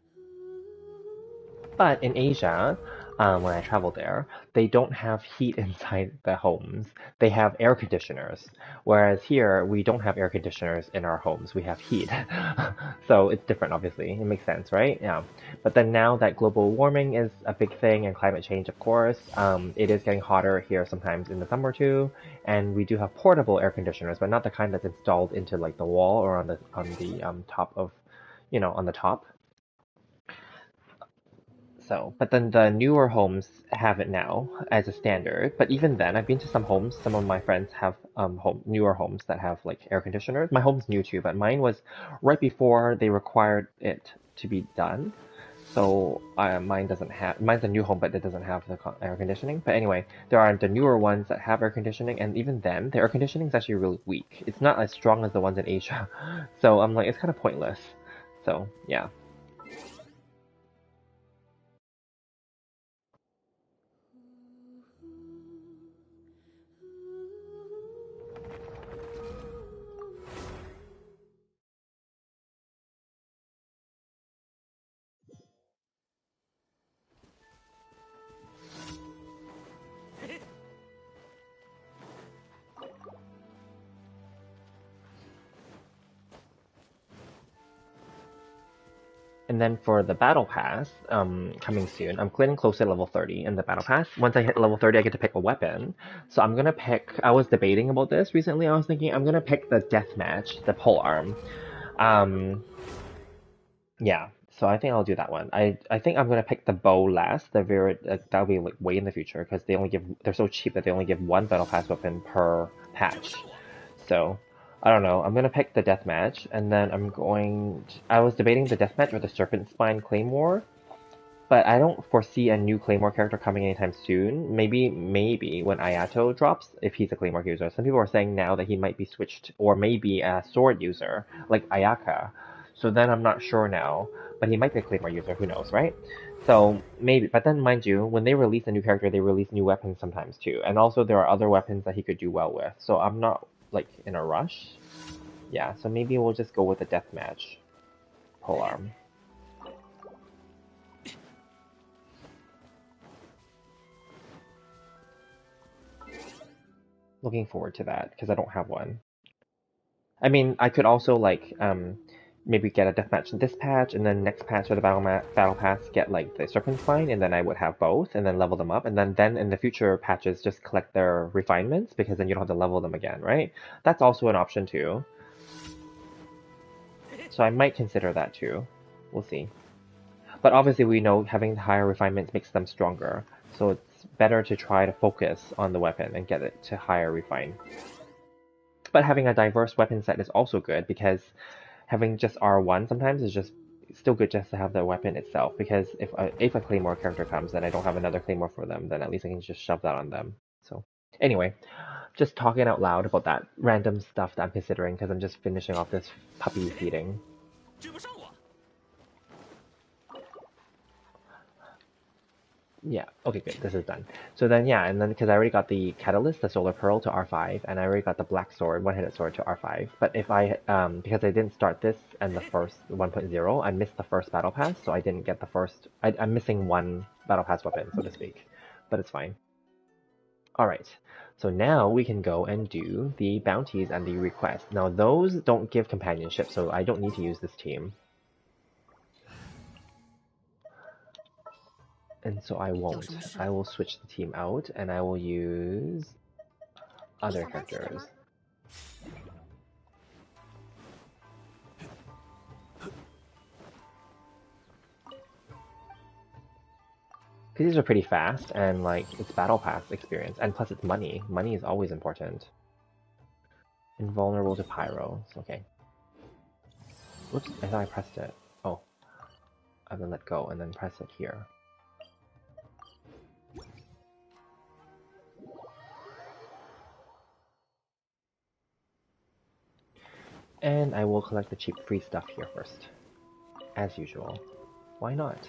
But in Asia, when I travel there, they don't have heat inside the homes. They have air conditioners. Whereas here, we don't have air conditioners in our homes. We have heat. So it's different, obviously. It makes sense, right? Yeah. But then now that global warming is a big thing and climate change, of course, it is getting hotter here sometimes in the summer too. And we do have portable air conditioners, but not the kind that's installed into like the wall or on the top of, on the top. So, but then the newer homes have it now as a standard. But even then, I've been to some homes. Some of my friends have newer homes that have like air conditioners. My home's new too, but mine was right before they required it to be done. So mine doesn't have. Mine's a new home, but it doesn't have the air conditioning. But anyway, there are the newer ones that have air conditioning, and even then, the air conditioning is actually really weak. It's not as strong as the ones in Asia. So I'm like, it's kind of pointless. So yeah. And then for the battle pass, coming soon, I'm getting close to level 30 in the battle pass. Once I hit level 30, I get to pick a weapon. So I'm gonna pick, I was debating about this recently, I was thinking I'm gonna pick the deathmatch, the polearm. Yeah, so I think I'll do that one. I think I'm gonna pick the bow last, the very, that'll be like way in the future, because they're so cheap that they only give one battle pass weapon per patch. So, I don't know. I'm gonna pick the deathmatch, and then I was debating the deathmatch or the Serpent Spine Claymore, but I don't foresee a new Claymore character coming anytime soon. Maybe when Ayato drops, if he's a Claymore user. Some people are saying now that he might be switched, or maybe a sword user, like Ayaka. So then I'm not sure now, but he might be a Claymore user, who knows, right? So maybe, but then mind you, when they release a new character, they release new weapons sometimes too. And also there are other weapons that he could do well with. So I'm not like in a rush. Yeah, so maybe we'll just go with the deathmatch polearm. Looking forward to that because I don't have one. I mean, I could also like maybe get a deathmatch in this patch, and then next patch for the battle pass get like the Serpent Spine, and then I would have both, and then level them up, and then in the future patches just collect their refinements because then you don't have to level them again, right? That's also an option too. So I might consider that too. We'll see. But obviously we know having higher refinements makes them stronger, so it's better to try to focus on the weapon and get it to higher refine. But having a diverse weapon set is also good because having just R1 sometimes is just still good just to have the weapon itself, because if a Claymore character comes and I don't have another Claymore for them, then at least I can just shove that on them. So anyway, just talking out loud about that random stuff that I'm considering because I'm just finishing off this puppy feeding. Yeah, okay, good. This is done. So then, yeah, and then because I already got the Catalyst, the Solar Pearl to R5, and I already got the Black Sword, one-handed sword to R5. But if because I didn't start this and the first 1.0, I missed the first Battle Pass, so I didn't get the first. I'm missing one Battle Pass weapon, so to speak. But it's fine. Alright, so now we can go and do the bounties and the requests. Now, those don't give companionship, so I don't need to use this team. And so I won't. I will switch the team out and I will use other characters. Because these are pretty fast and like it's battle pass experience, and plus it's money. Money is always important. Invulnerable to pyro. Okay. Whoops, I thought I pressed it. Oh. And then let go and then press it here. And I will collect the cheap free stuff here first. As usual. Why not?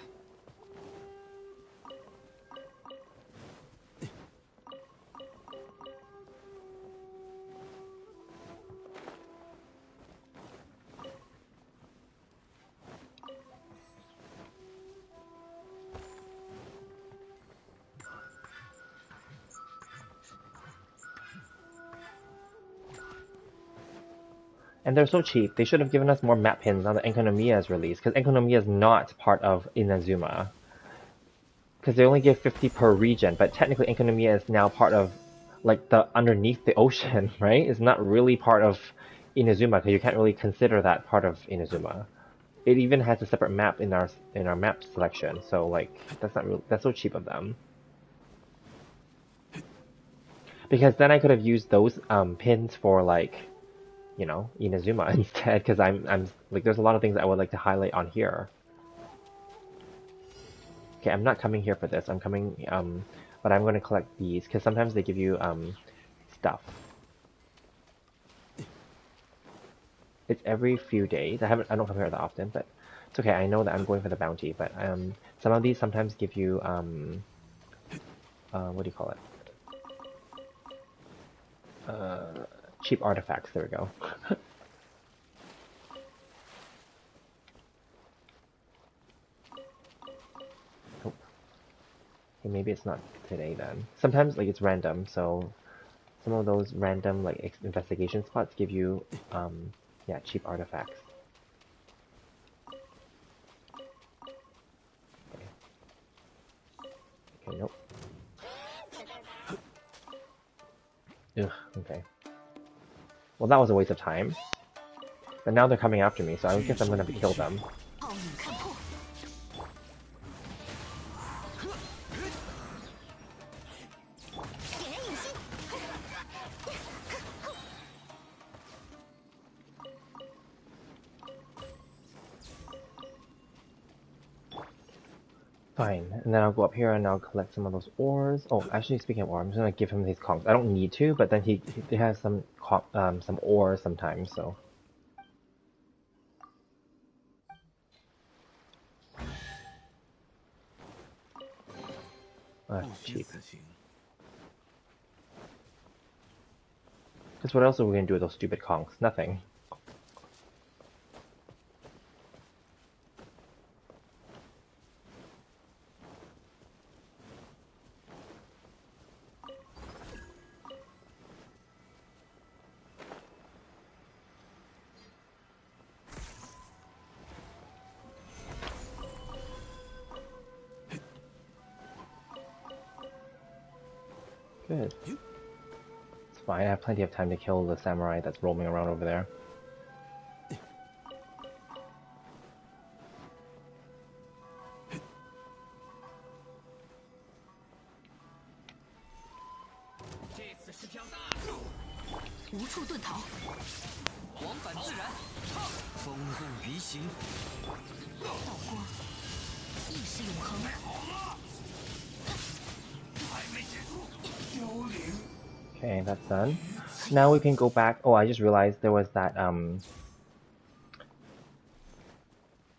And they're so cheap, they should have given us more map pins now that Enkanomiya is released, because Enkanomiya is not part of Inazuma. Because they only give 50 per region, but technically Enkanomiya is now part of, like, the underneath the ocean, right? It's not really part of Inazuma, because you can't really consider that part of Inazuma. It even has a separate map in our map selection, so like that's so cheap of them. Because then I could have used those pins for like, you know, Inazuma instead, because I'm like there's a lot of things I would like to highlight on here. Okay, I'm not coming here for this. I'm coming but I'm going to collect these because sometimes they give you stuff. It's every few days. I don't come here that often, but it's okay. I know that I'm going for the bounty, but some of these sometimes give you what do you call it? Cheap artifacts. There we go. Oh. Okay, maybe it's not today then. Sometimes like it's random, so some of those random like investigation spots give you yeah, cheap artifacts. Ugh, okay. Well, that was a waste of time. But now they're coming after me, so I guess I'm gonna have to kill them. 暴影看破，点燃引信。Fine, and then I'll go up here and I'll collect some of those ores. Oh, actually, speaking of ore, I'm just gonna give him these conchs. I don't need to, but then he has some ore sometimes, so. That's 不虚 cheap. 此行。 Because what else are we gonna do with those stupid conchs? Nothing. Good. It's fine, I have plenty of time to kill the samurai that's roaming around over there. Okay, that's done. Now we can go back. Oh, I just realized there was that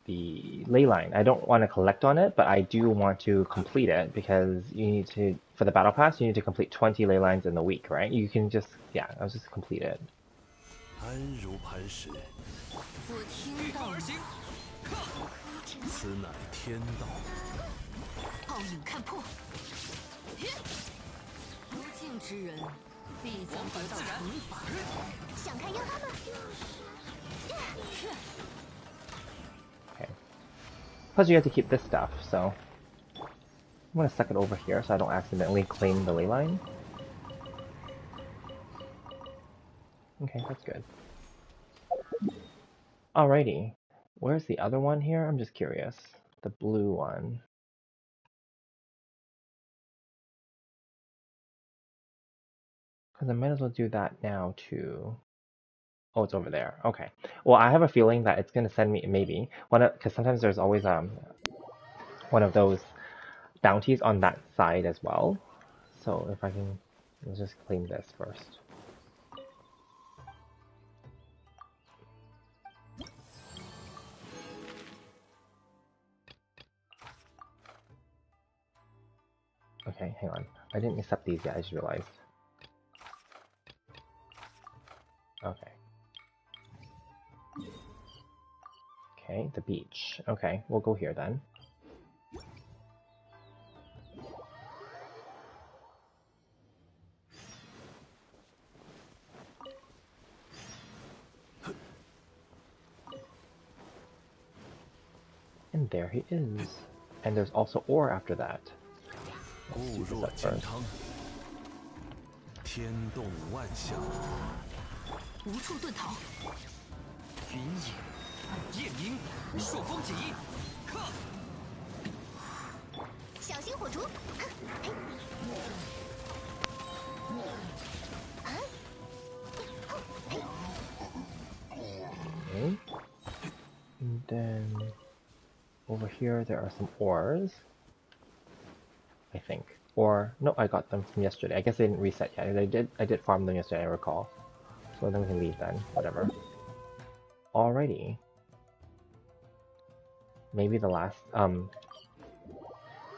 the ley line. I don't want to collect on it, but I do want to complete it because you need to, for the battle pass, you need to complete 20 ley lines in the week, right? You can just, yeah, I'll just complete it. 安如磐石，我听到了，此乃天道。暴影看破。不敬之人，必将得到惩罚。想看妖他们？ Okay. Plus you have to keep this stuff, so I'm gonna suck it over here so I don't accidentally claim the ley line. Okay, that's good. Alrighty. Where's the other one here? I'm just curious. The blue one. Because I might as well do that now too. Oh, it's over there. Okay. Well, I have a feeling that it's gonna send me maybe because sometimes there's always one of those bounties on that side as well. So if I can, let's just claim this first. Okay, hang on. I didn't accept these yet, I just realized. Okay. Okay, the beach. Okay, we'll go here then. And there he is. And there's also ore after that. 固 Let's do this 若 up 金 first. 汤，天动万象。无处遁逃。云影、夜明、朔风起义，克！小心火烛！Okay. And then over here there are some ores. I think. Or no, I got them from yesterday. I guess they didn't reset yet. I did farm them yesterday, I recall. So then we can leave then. Whatever. Alrighty. Maybe the last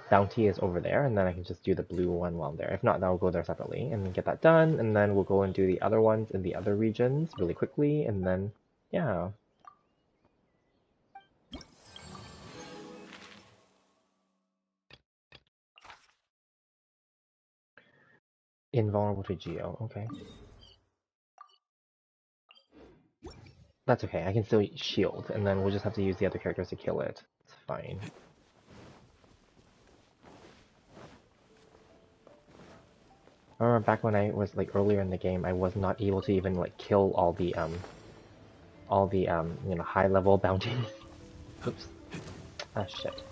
bounty is over there, and then I can just do the blue one while I'm there. If not, then I'll go there separately and get that done, and then we'll go and do the other ones in the other regions really quickly, and then yeah. Invulnerable to Geo, okay. That's okay, I can still shield, and then we'll just have to use the other characters to kill it. It's fine. I remember back when I was like earlier in the game, I was not able to even like kill all the you know, high level bounties. Oops. Ah shit.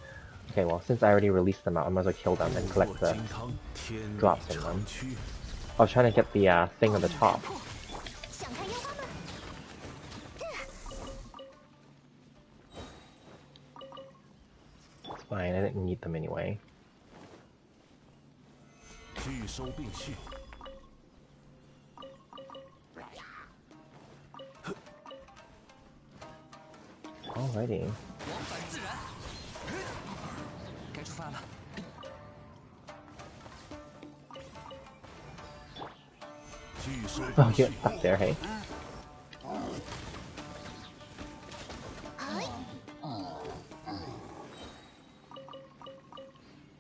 Okay, well since I already released them out, I might as well kill them and 固若 collect the 金汤，天理 drops from 长 them. 驱。I was trying to get the thing on the 暴雨 top. 斩破，想看烟花吗？ It's fine, I didn't need them anyway. 拒收并蓄。 Alrighty. 往返自然。该出发了。 拒收 Oh, 并 get 蓄。 stuck there, hey?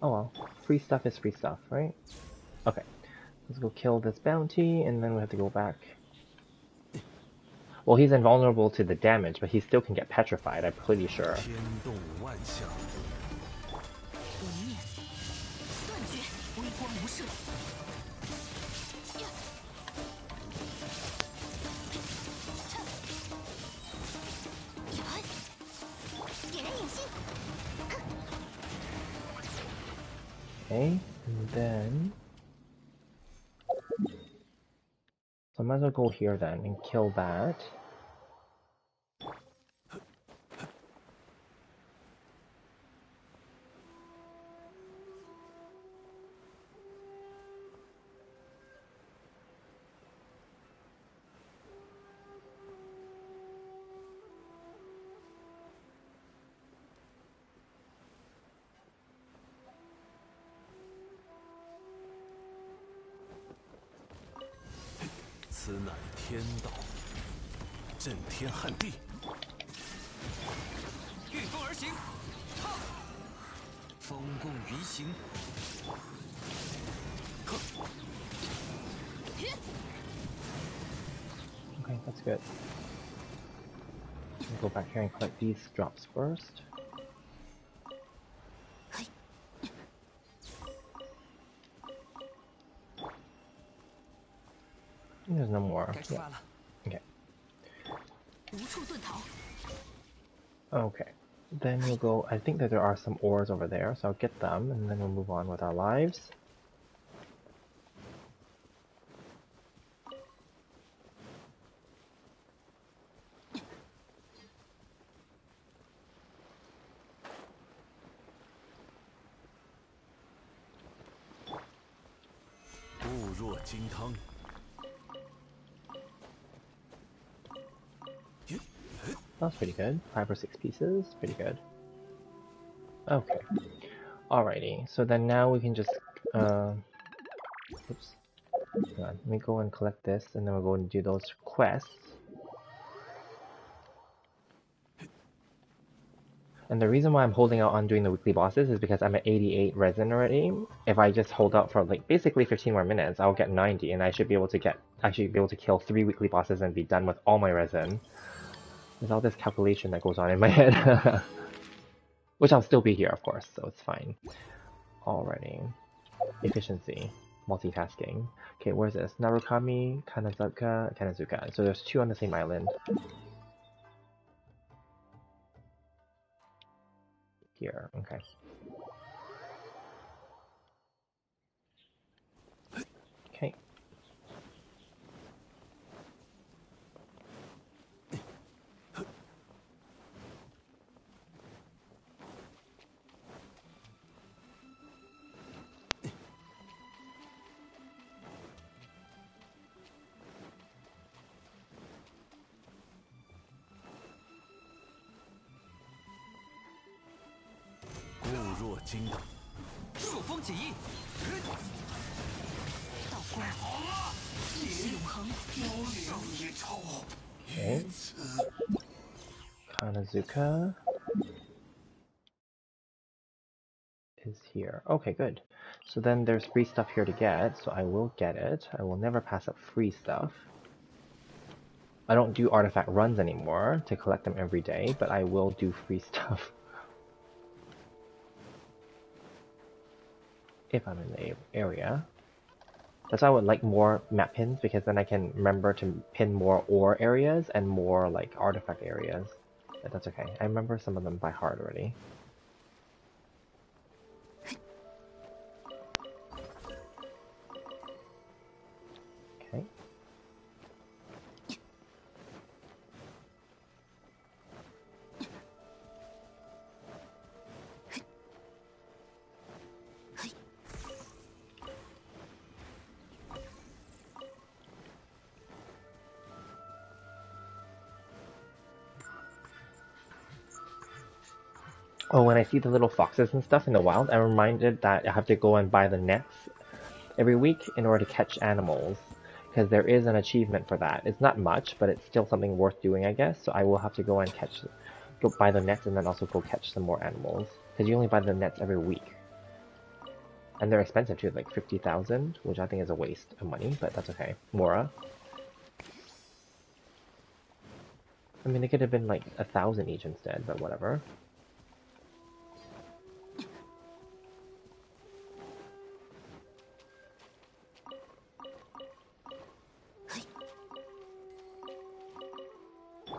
Oh well, free stuff is free stuff, right? Okay, let's go kill this bounty, and then we have to go back. Well, he's invulnerable to the damage, but he still can get petrified, I'm pretty sure. 天动万象。 无念，断绝，微光无射。点燃引星。 Okay, and then... So I might as well go here then, and kill that. "此乃天道，震天撼地。 御风而行，操！风共云行。 Okay, that's good. We'll go back here and collect these drops first. There's no more. 该出发了。 Okay. 无处遁逃。 Okay. Then we'll go... I think that there are some ores over there, so I'll get them, and then we'll move on with our lives. "固若金汤。 That's pretty good. 5 or 6 pieces. Pretty good. Okay. Alrighty. So then now we can just... Oops. Hang on. Let me go and collect this, and then we'll go and do those quests. And the reason why I'm holding out on doing the weekly bosses is because I'm at 88 resin already. If I just hold out for like basically 15 more minutes, I'll get 90, and I should be able to kill 3 weekly bosses and be done with all my resin. There's all this calculation that goes on in my head. Which I'll still be here, of course, so it's fine. Alrighty. Efficiency. Multitasking. Okay, where's this? Narukami, Kanazuka. So there's 2 on the same island. Here, okay. Okay. "固若金汤。 朔风起义。 道光，意识永恒。 Okay. Kanazuka is here. Okay, good. So then there's free stuff here to get, so I will get it. I will never pass up free stuff. I don't do artifact runs anymore to collect them every day, but I will do free stuff. If I'm in the area. That's why I would like more map pins, because then I can remember to pin more ore areas and more like artifact areas. But that's okay. I remember some of them by heart already. Okay. Oh, when I see the little foxes and stuff in the wild, I'm reminded that I have to go and buy the nets every week in order to catch animals. Because there is an achievement for that. It's not much, but it's still something worth doing, I guess. So I will have to go and go buy the nets and then also go catch some more animals. Because you only buy the nets every week. And they're expensive too, like 50,000, which I think is a waste of money, but that's okay. Mora. I mean, they could have been like 1,000 each instead, but whatever.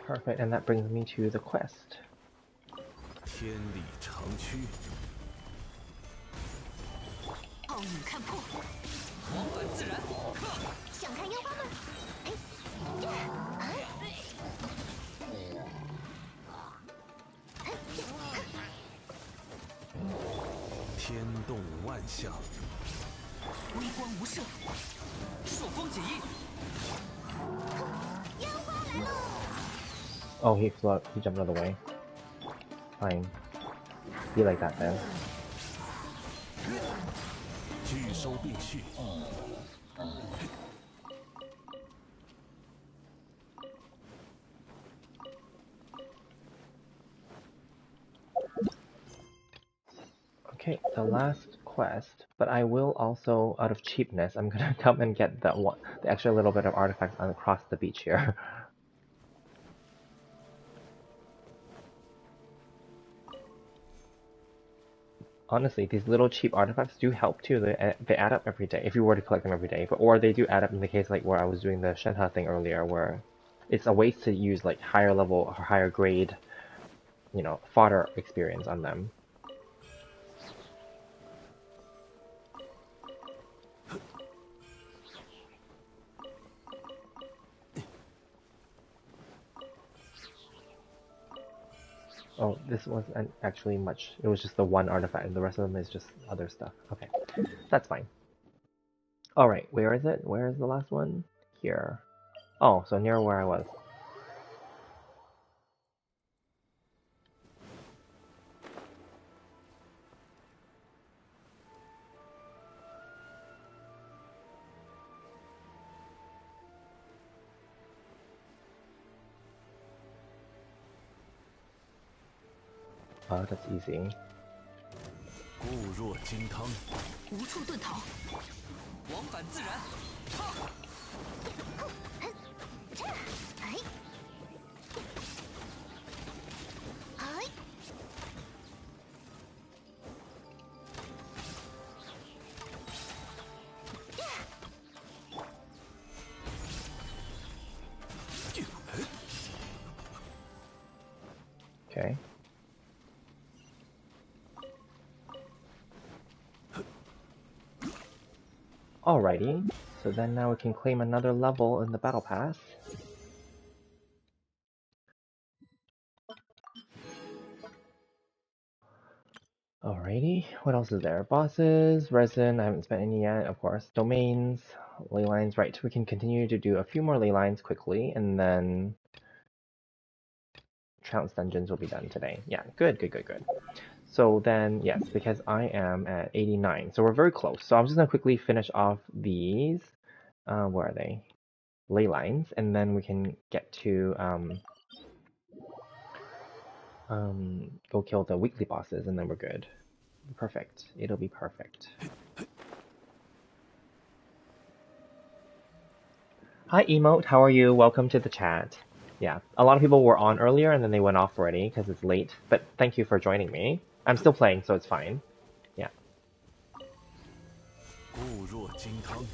Perfect, and that brings me to the quest. 天理长驱，奥影看破，往返自然，想看烟花吗？天动万象，微光无射，朔风起义，烟花来喽！ Oh, he jumped out of the way. Fine. Be like that then. 聚收并蓄， Okay, the last quest, but I will also, out of cheapness, I'm gonna come and get the extra little bit of artifacts across the beach here. Honestly, these little cheap artifacts do help too. They add up every day, if you were to collect them every day. Or they do add up in the case like where I was doing the Shenhe thing earlier, where it's a waste to use like higher level or higher grade, fodder experience on them. Oh, this wasn't actually much. It was just the one artifact, and the rest of them is just other stuff. Okay, that's fine. Alright, where is it? Where is the last one? Here. Oh, so near where I was. Oh, that's easy. 固若金汤，无处遁逃，往返自然，哎，哎， Okay. Alrighty, so then now we can claim another level in the battle pass. Alrighty, what else is there? Bosses, resin, I haven't spent any yet, of course. Domains, ley lines, right, we can continue to do a few more ley lines quickly, and then Trounce dungeons will be done today. Yeah, good. So then, yes, because I am at 89, so we're very close. So I'm just gonna quickly finish off these. Where are they? Ley lines, and then we can get to go kill the weekly bosses, and then we're good. Perfect. It'll be perfect. Hi Emote, how are you? Welcome to the chat. Yeah, a lot of people were on earlier and then they went off already because it's late, but thank you for joining me. I'm still playing, so it's fine. Yeah. 固若金汤，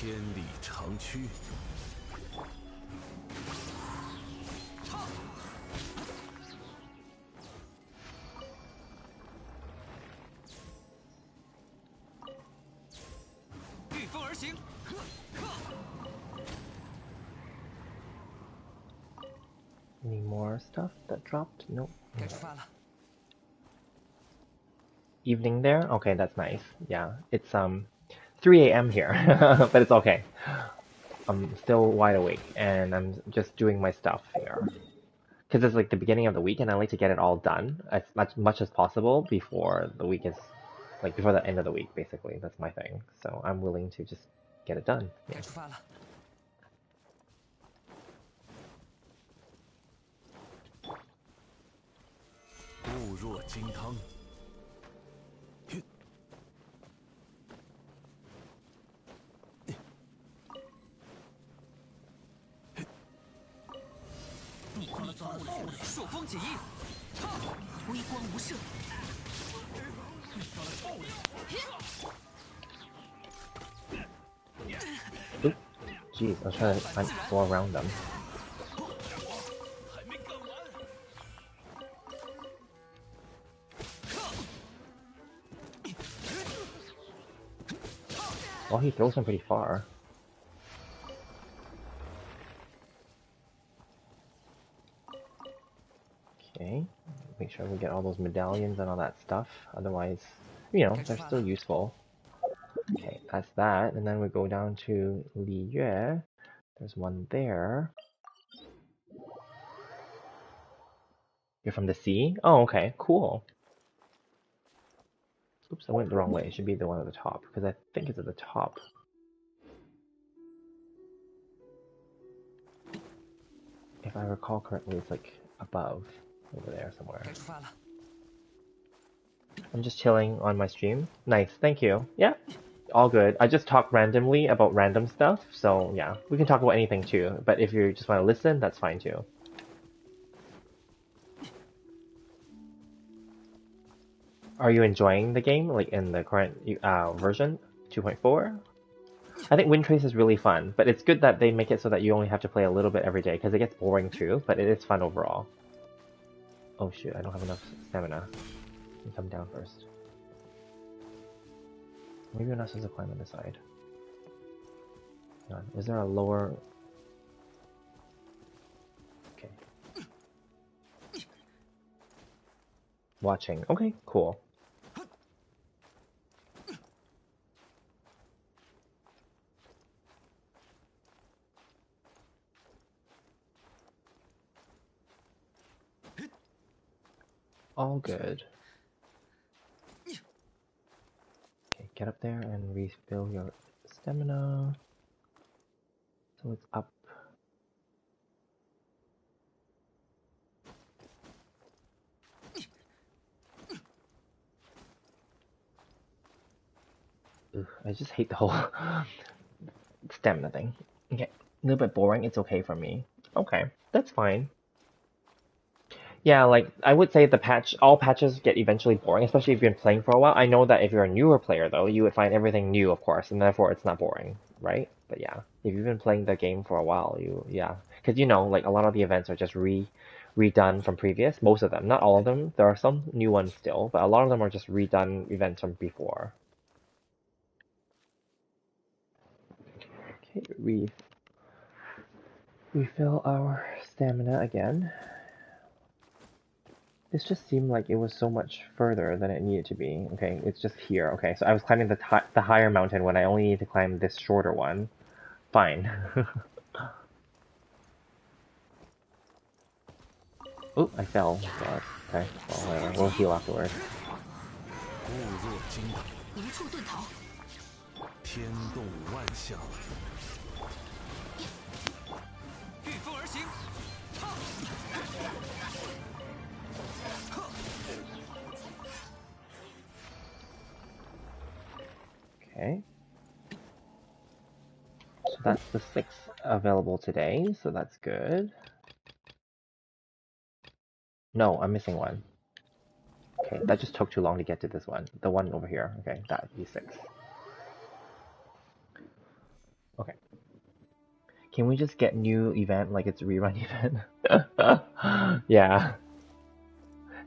千里长驱。御风而行。 Any more stuff that dropped? Nope. 该出发了。 Evening there? Okay, that's nice. Yeah, it's 3 a.m. here, but it's okay. I'm still wide awake and I'm just doing my stuff here. Because it's like the beginning of the week and I like to get it all done as much as possible before the week is, like before the end of the week, basically. That's my thing. So I'm willing to just get it done. 该 Yeah. 出发了。 固若金汤。 你光钻过去了，朔风起义。微光无射。 Oop. Jeez, I was trying to go around them. Well, he throws them pretty far. Okay, make sure we get all those medallions and all that stuff. Otherwise, you know, they're still useful. Okay, that's that. And then we go down to Li Yue. There's one there. You're from the sea? Oh, okay, cool. Oops, I went the wrong way. It should be the one at the top, because I think it's at the top. If I recall correctly, it's like above, over there somewhere. 该出发了。 I'm just chilling on my stream. Nice, thank you. Yeah, all good. I just talk randomly about random stuff, so yeah, we can talk about anything too. But if you just want to listen, that's fine too. Are you enjoying the game, like in the current version, 2.4? I think Wind Trace is really fun, but it's good that they make it so that you only have to play a little bit every day, because it gets boring too, but it is fun overall. Oh shoot, I don't have enough stamina. Let me come down first. Maybe we're not supposed to climb on this side. Is there a lower... Okay. Watching. Okay, cool. All good. Okay, get up there and refill your stamina. So it's up. Ugh, I just hate the whole stamina thing. Okay, a little bit boring. It's okay for me. Okay, that's fine. Yeah, like, I would say all patches get eventually boring, especially if you've been playing for a while. I know that if you're a newer player, though, you would find everything new, of course, and therefore it's not boring, right? But yeah, if you've been playing the game for a while, yeah. Because, you know, like, a lot of the events are just redone from previous, most of them. Not all of them. There are some new ones still, but a lot of them are just redone events from before. Okay, refill our stamina again. This just seemed like it was so much further than it needed to be. Okay, it's just here. Okay, so I was climbing the higher mountain when I only need to climb this shorter one. Fine. Oh, I fell. God. Okay, well, whatever. We'll heal afterwards. 固若金汤。 无处遁逃。 天动万象。 御风而行。 Okay. So that's the 6th available today, so that's good. No, I'm missing one. Okay, that just took too long to get to this one. The one over here. Okay, that would be 6. Can we just get new event like it's a rerun event? Yeah.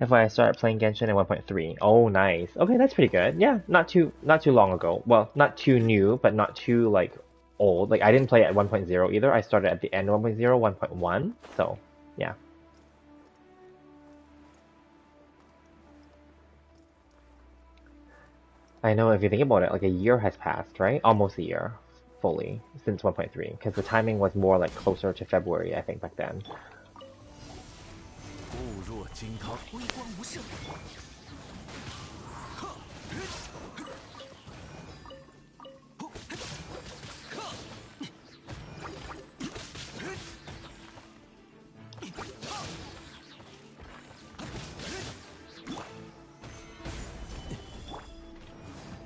If I started playing Genshin at 1.3. Oh, nice. Okay, that's pretty good. Yeah, not too long ago. Well, not too new, but not too like old. Like I didn't play at 1.0 either. I started at the end of 1.0, 1.1. So, yeah. I know if you think about it, like a year has passed, right? Almost a year, fully, since 1.3. Because the timing was more like closer to February, I think, back then. 固若金汤，微光无射。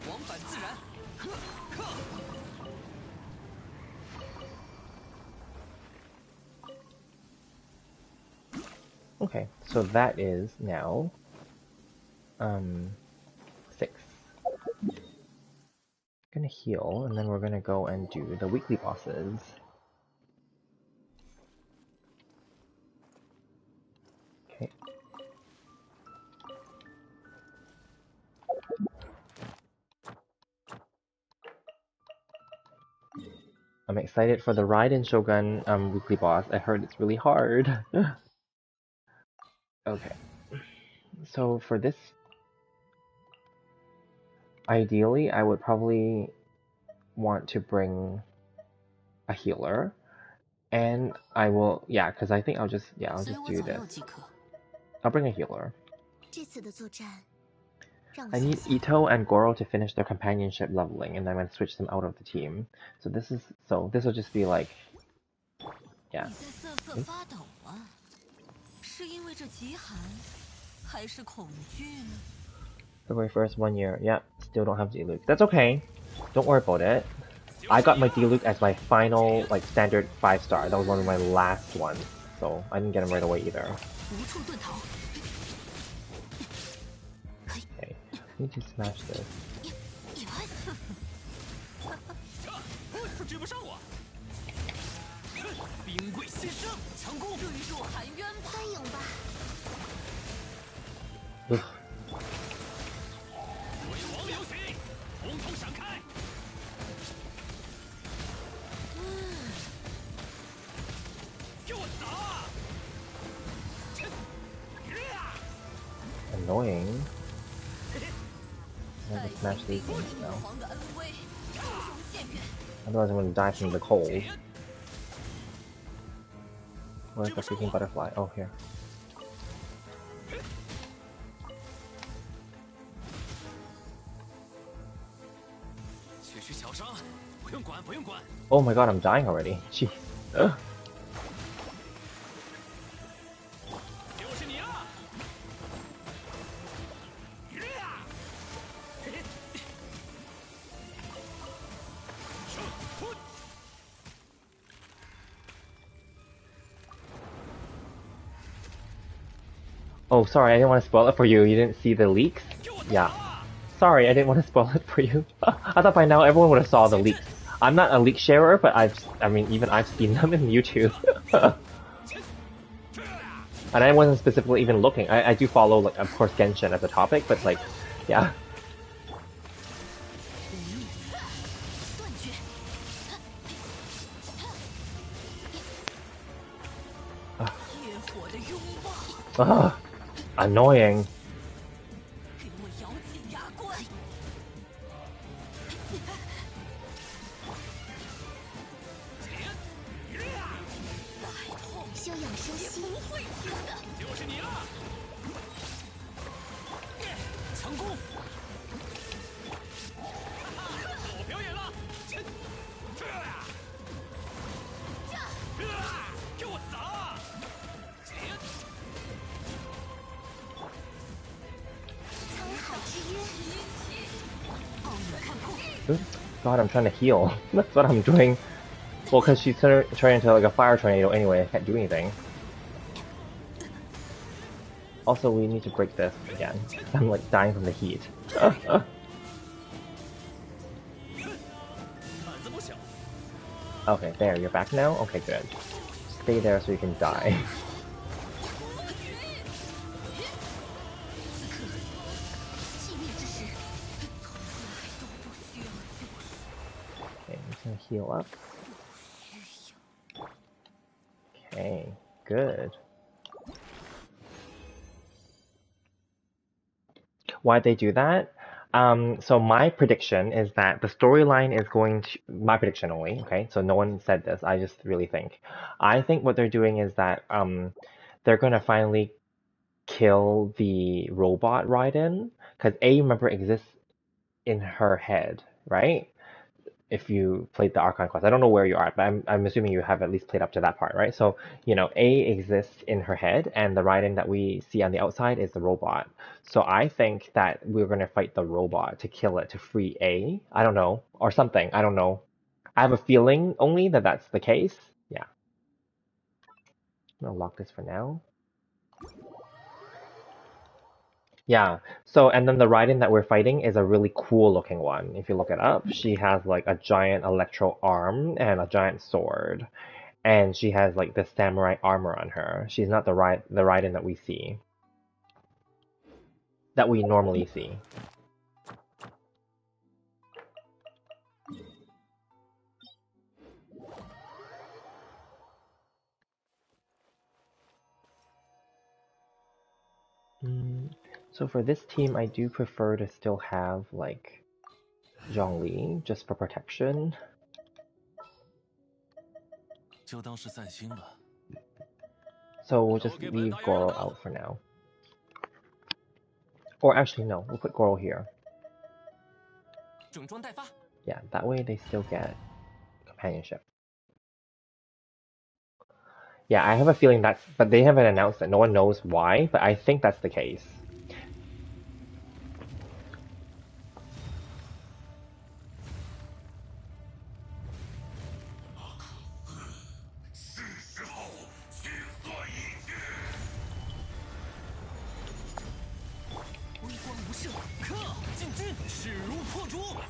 往返自然。 Okay, so that is now 6. Gonna heal, and then we're gonna go and do the weekly bosses. Okay. I'm excited for the Raiden Shogun weekly boss. I heard it's really hard. Okay. So for this, ideally, I would probably want to bring a healer, and I will, yeah, because I think I'll just do this. I'll bring a healer. I need Ito and Goro to finish their companionship leveling, and then I'm gonna switch them out of the team. So this will just be like, yeah. February 1st, 1 year. Yeah, still don't have Diluc. That's okay. Don't worry about it. I got my Diluc as my final, like, standard 5-star. That was one of my last ones. So I didn't get him right away either. Okay, I need to smash this. 追不上我！冰柜先生，强攻！坠入寒渊，翻涌吧！为王流行，统统闪开！给我砸！Annoying. I have to smash these things now. Otherwise I'm gonna die from the cold. Where's the freaking butterfly? Oh, here. Oh my god, I'm dying already. Jeez. Oh, sorry, I didn't want to spoil it for you. You didn't see the leaks? Yeah. Sorry, I didn't want to spoil it for you. I thought by now everyone would have saw the leaks. I'm not a leak sharer, but even I've seen them in YouTube. And I wasn't specifically even looking. I do follow, like, of course, Genshin as a topic, but, like, yeah. Ugh. Annoying. God, I'm trying to heal. That's what I'm doing. Well, because she's turning into like a fire tornado anyway, I can't do anything. Also, we need to break this again. I'm like dying from the heat. Okay, there, you're back now? Okay, good. Stay there so you can die. Okay, I'm just gonna heal up. Okay, good. Why'd they do that? So my prediction is that the storyline is going to, my prediction only, okay? So no one said this, I just really think. I think what they're doing is that they're gonna finally kill the robot Raiden, because A, remember, exists in her head, right? If you played the Archon quest. I don't know where you are, but I'm assuming you have at least played up to that part, right? So, you know, A exists in her head, and the Raiden that we see on the outside is the robot. So I think that we're going to fight the robot to kill it to free A. I don't know. Or something. I don't know. I have a feeling only that that's the case. Yeah. I'm going to lock this for now. Yeah. So, and then the Raiden that we're fighting is a really cool looking one. If you look it up, she has like a giant electro arm and a giant sword. And she has like the samurai armor on her. She's not the Raiden that we see. That we normally see. So for this team, I do prefer to still have like Zhongli, just for protection. 就当是散心了。 So we'll just leave Goro out for now. Or actually, no, we'll put Goro here. 整装待发。 Yeah, that way they still get companionship. Yeah, I have a feeling that's, but they haven't announced it. No one knows why, but I think that's the case.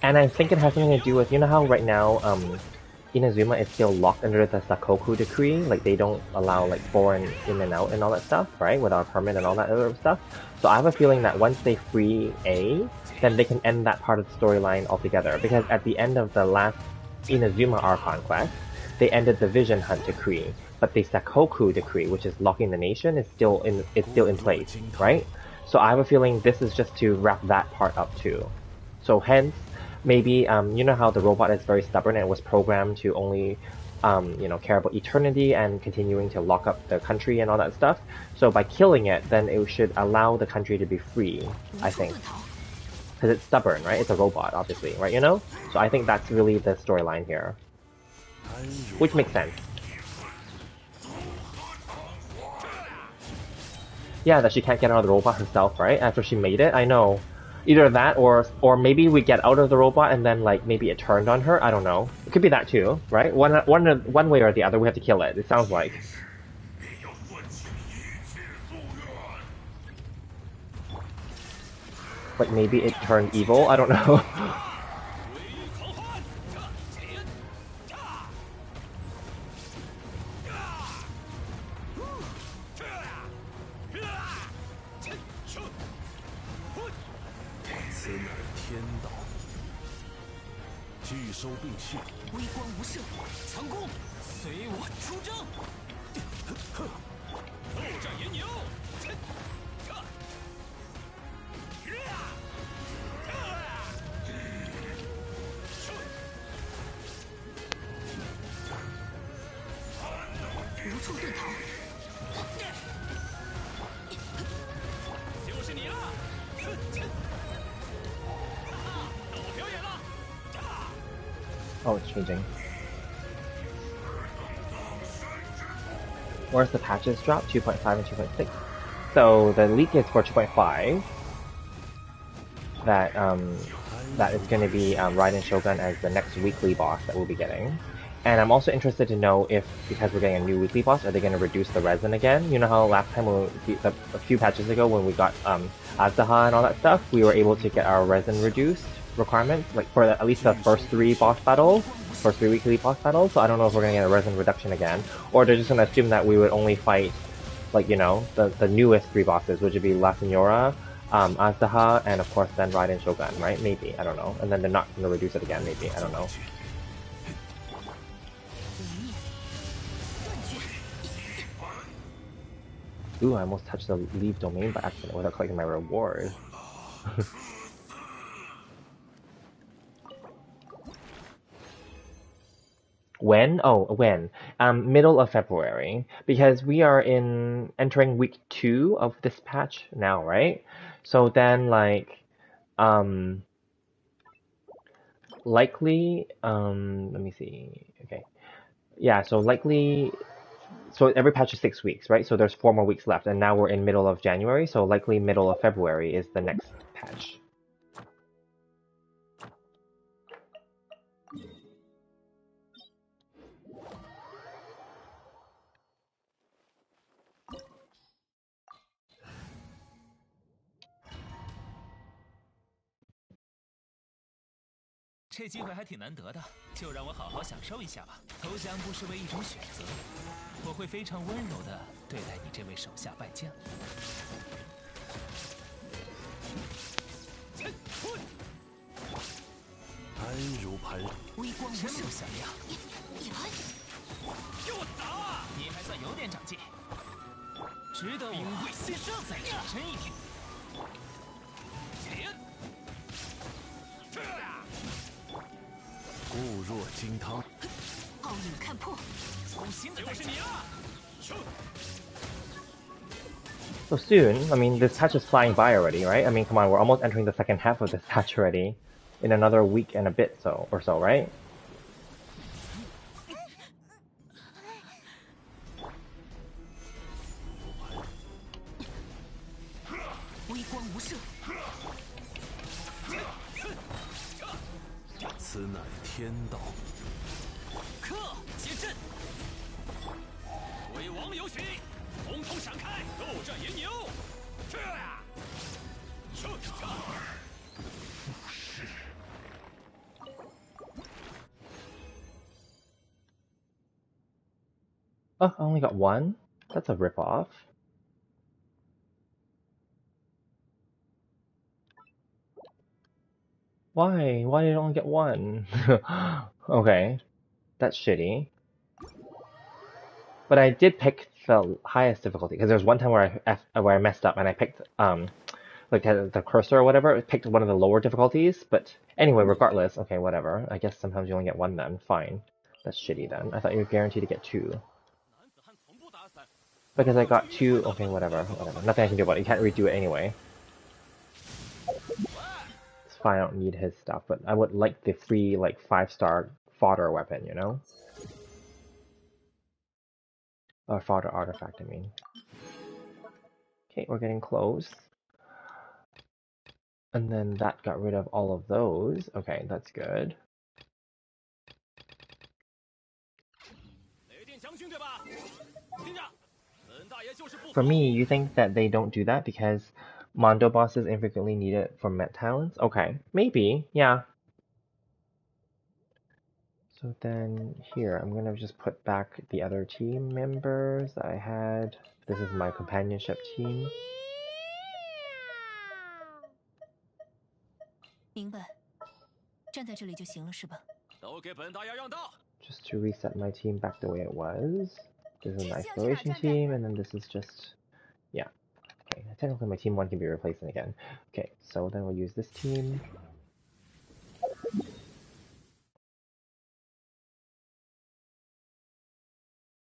And I think it has something to do with, you know how right now, Inazuma is still locked under the Sakoku decree, like they don't allow like foreign in and out and all that stuff, right? Without a permit and all that other stuff. So I have a feeling that once they free A, then they can end that part of the storyline altogether. Because at the end of the last Inazuma Archon quest, they ended the Vision Hunt decree, but the Sakoku decree, which is locking the nation, is still in place, right? So I have a feeling this is just to wrap that part up too. So hence, maybe, you know how the robot is very stubborn and was programmed to only, you know, care about eternity and continuing to lock up the country and all that stuff. So by killing it, then it should allow the country to be free, I think. Because it's stubborn, right? It's a robot, obviously, right, you know? So I think that's really the storyline here. Which makes sense. Yeah, that she can't get out of the robot herself, right? After she made it, I know. Either that, or maybe we get out of the robot and then like maybe it turned on her. I don't know. It could be that too, right? One way or the other, we have to kill it. It sounds like. Like maybe it turned evil. I don't know. Oh, it's changing. Where's the patches drop? 2.5 and 2.6. So the leak is for 2.5. That is going to be Raiden Shogun as the next weekly boss that we'll be getting. And I'm also interested to know if, because we're getting a new weekly boss, are they going to reduce the resin again? You know how last time, a few patches ago when we got Azaha and all that stuff, we were able to get our resin reduced requirements, like for at least the first 3 boss battles, first 3 weekly boss battles. So I don't know if we're gonna get a resin reduction again, or they're just gonna assume that we would only fight, like the newest 3 bosses, which would be La Senora, Azdaha, and of course then Raiden Shogun, right? Maybe, I don't know. And then they're not gonna reduce it again, maybe, I don't know. Ooh, I almost touched the leave domain by accident without collecting my reward. When? Oh, when? Middle of February, because we are entering week 2 of this patch now, right? So then, like, likely, let me see. Okay, yeah. So likely, so every patch is 6 weeks, right? So there's 4 more weeks left, and now we're in middle of January. So likely middle of February is the next patch.这机会还挺难得的，就让我好好享受一下吧。投降不失为一种选择，我会非常温柔的对待你这位手下败将。安如磐石，微光无真射不像样。给我砸啊！你还算有点长进，值得我再认真一点。固若金汤。奥影看破，粗心的就是你了。 So soon, I mean, this patch is flying by already, right? I mean, come on, we're almost entering the second half of this patch already. In another week and a bit or so, right? 微光无射，此乃天道。克接阵，鬼王有许，红通闪开，斗战银牛。Oh, I only got one? That's a ripoff. Why? Why did I only get one? Okay, that's shitty. But I did pick the highest difficulty, because there's one time where I messed up and I picked like the cursor or whatever, it picked one of the lower difficulties, but anyway, regardless, okay, whatever. I guess sometimes you only get one then, fine. That's shitty then. I thought you were guaranteed to get 2. Because I got 2, okay, whatever. Nothing I can do about it, you can't redo it anyway. It's fine, I don't need his stuff, but I would like the free, like, 5-star fodder weapon, you know? Or fodder artifact, I mean. Okay, we're getting close. And then that got rid of all of those. Okay, that's good. For me, you think that they don't do that because Mondo bosses infrequently need it for Met talents? Okay, maybe, yeah. So then here, I'm gonna just put back the other team members that I had. This is my companionship team. 明白，站在这里就行了是吧？都给本大爷让道。 Just to reset my team back the way it was. This is my exploration team, and then this is just, yeah. Okay, technically my team 1 can be replaced again. Okay, so then we'll use this team.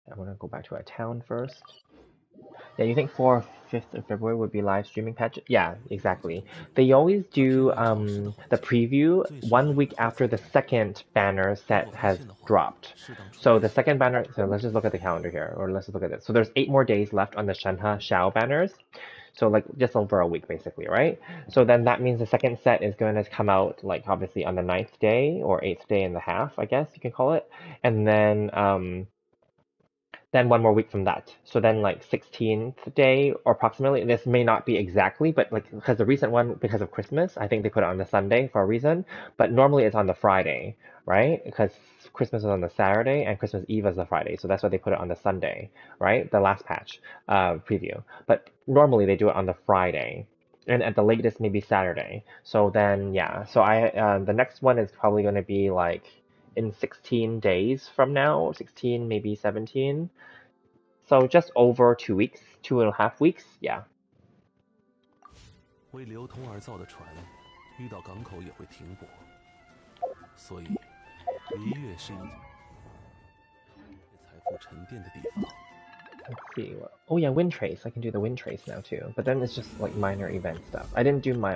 I'm gonna go back to our town first. Yeah, you think 5th of February would be live streaming patch? Yeah, exactly. They always do the preview 1 week after the second banner set has dropped. So the second banner, so let's just look at the calendar here, or let's just look at this. So there's 8 more days left on the Shenhe Xiao banners. So like just over a week basically, right? So then that means the second set is going to come out like obviously on the 9th day or 8th day and a half, I guess you can call it. And then then 1 more week from that. So then like 16th day or approximately, this may not be exactly, but like because the recent one, because of Christmas, I think they put it on the Sunday for a reason, but normally it's on the Friday, right? Because Christmas is on the Saturday and Christmas Eve is the Friday. So that's why they put it on the Sunday, right? The last patch preview. But normally they do it on the Friday. And at the latest, maybe Saturday. So then, yeah. So the next one is probably going to be like in 16 days from now, 16, maybe 17. So just over 2 weeks, 2.5 weeks, yeah. 为流通而造的船，遇到港口也会停泊，所以离月是一财富沉淀的地方。 Let's see. Oh yeah, wind trace. I can do the wind trace now too. But then it's just like minor event stuff. I didn't do my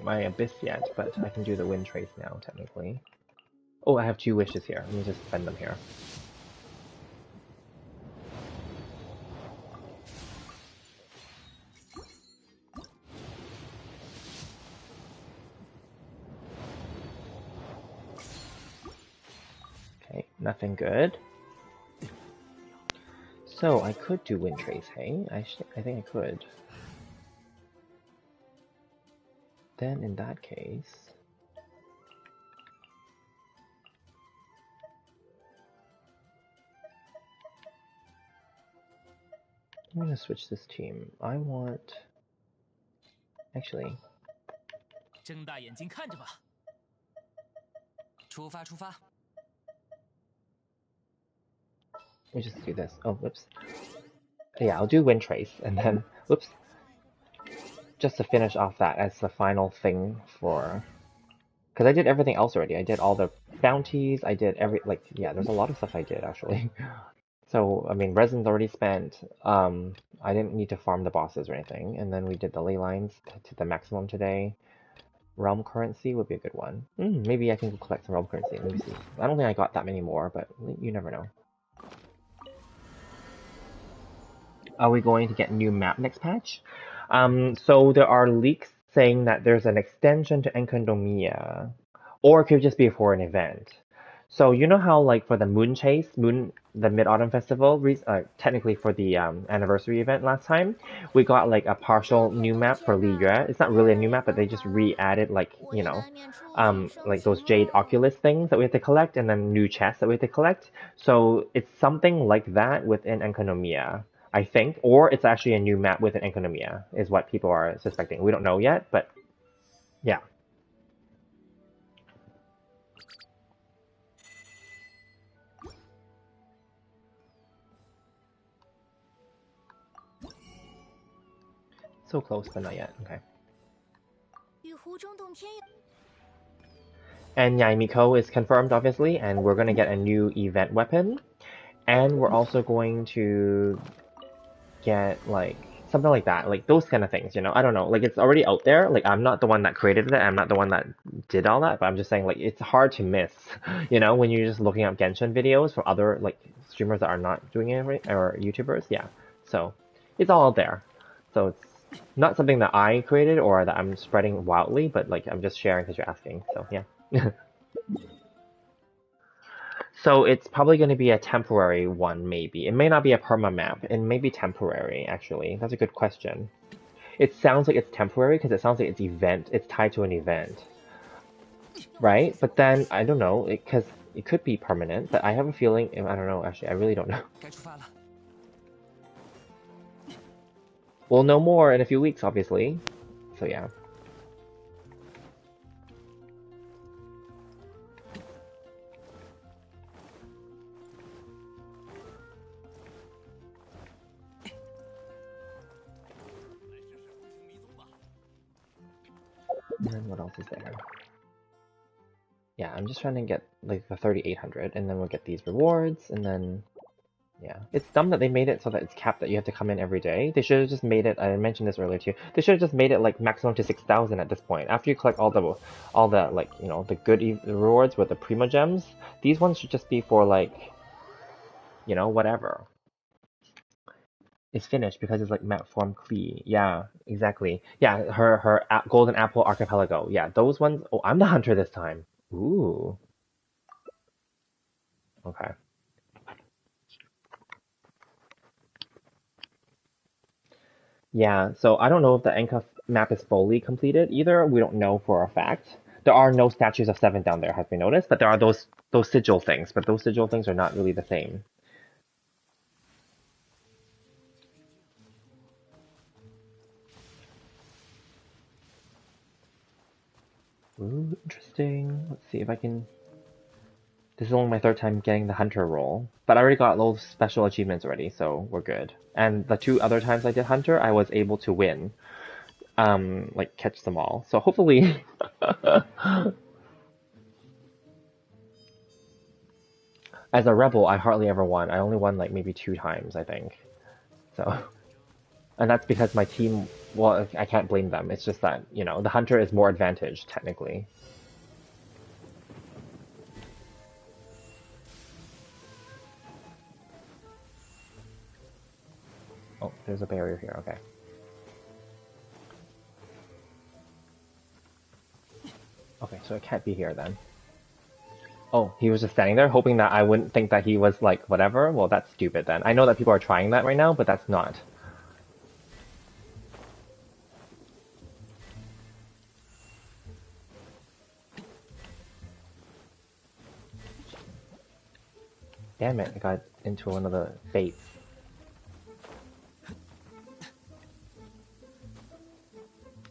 my abyss yet, but I can do the wind trace now technically. Oh, I have 2 wishes here. Let me just spend them here. Okay, nothing good. So I could do wind trace, hey? I think I could. Then in that case, I'm gonna switch this team. I want, actually, 睁大眼睛看着吧。出发，出发。 let me just do this. Oh, whoops. Yeah, I'll do wind trace and then, whoops. Just to finish off that as the final thing for, because I did everything else already. I did all the bounties. I did yeah, there's a lot of stuff I did actually. So, I mean, resin's already spent. I didn't need to farm the bosses or anything. And then we did the ley lines to the maximum today. Realm currency would be a good one. Maybe I can go collect some realm currency. Let me see. I don't think I got that many more, but you never know. Are we going to get new map next patch? So there are leaks saying that there's an extension to Encandomia, or it could just be for an event. So you know how like for the the Mid-Autumn Festival, technically for the anniversary event last time, we got like a partial new map for Li Yue. It's not really a new map, but they just re-added like, like those Jade Oculus things that we have to collect, and then new chests that we have to collect. So it's something like that within Encandomia, I think, or it's actually a new map within Encandomia, is what people are suspecting. We don't know yet, but yeah. So close, but not yet. Okay. And Yaimiko is confirmed, obviously, and we're going to get a new event weapon. And we're also going to get, like, something like that. Like, those kind of things, I don't know. Like, it's already out there. Like, I'm not the one that created it. I'm not the one that did all that. But I'm just saying, like, it's hard to miss, when you're just looking up Genshin videos from other, like, streamers that are not doing it, or YouTubers. Yeah. So, it's all out there. So, it's not something that I created or that I'm spreading wildly, but like I'm just sharing because you're asking. So yeah. So it's probably going to be a temporary one, maybe. It may not be a perma map. It may be temporary, actually. That's a good question. It sounds like it's temporary because it sounds like it's tied to an event, right? But then I don't know, because it could be permanent. But I have a feeling. I don't know. Actually, I really don't know. We'll know more in a few weeks, obviously. So yeah. And then what else is there? Yeah, I'm just trying to get like the 3,800, and then we'll get these rewards, and then yeah. It's dumb that they made it so that it's capped that you have to come in every day. They should have just made it, I mentioned this earlier too, they should have just made it like maximum to 6,000 at this point. After you collect all the like, the good rewards with the Primo Gems, these ones should just be for like, whatever. It's finished because it's like map form Klee. Yeah, exactly. Yeah, her Golden Apple Archipelago. Yeah, those ones. Oh, I'm the hunter this time. Ooh. Okay. Yeah, so I don't know if the Enka map is fully completed either. We don't know for a fact. There are no statues of seven down there, has been noticed, but there are those sigil things, but those sigil things are not really the same. Ooh, interesting. Let's see if I can. This is only my third time getting the hunter role, but I already got those special achievements already, so we're good. And the two other times I did hunter, I was able to win, like catch them all. So hopefully, as a rebel, I hardly ever won. I only won like maybe two times, I think. So, and that's because my team. Well, I can't blame them. It's just that the hunter is more advantaged technically. Oh, there's a barrier here. Okay. Okay, so it can't be here then. Oh, he was just standing there hoping that I wouldn't think that he was like whatever. Well, that's stupid then. I know that people are trying that right now, but that's not. Damn it, I got into one of the fates.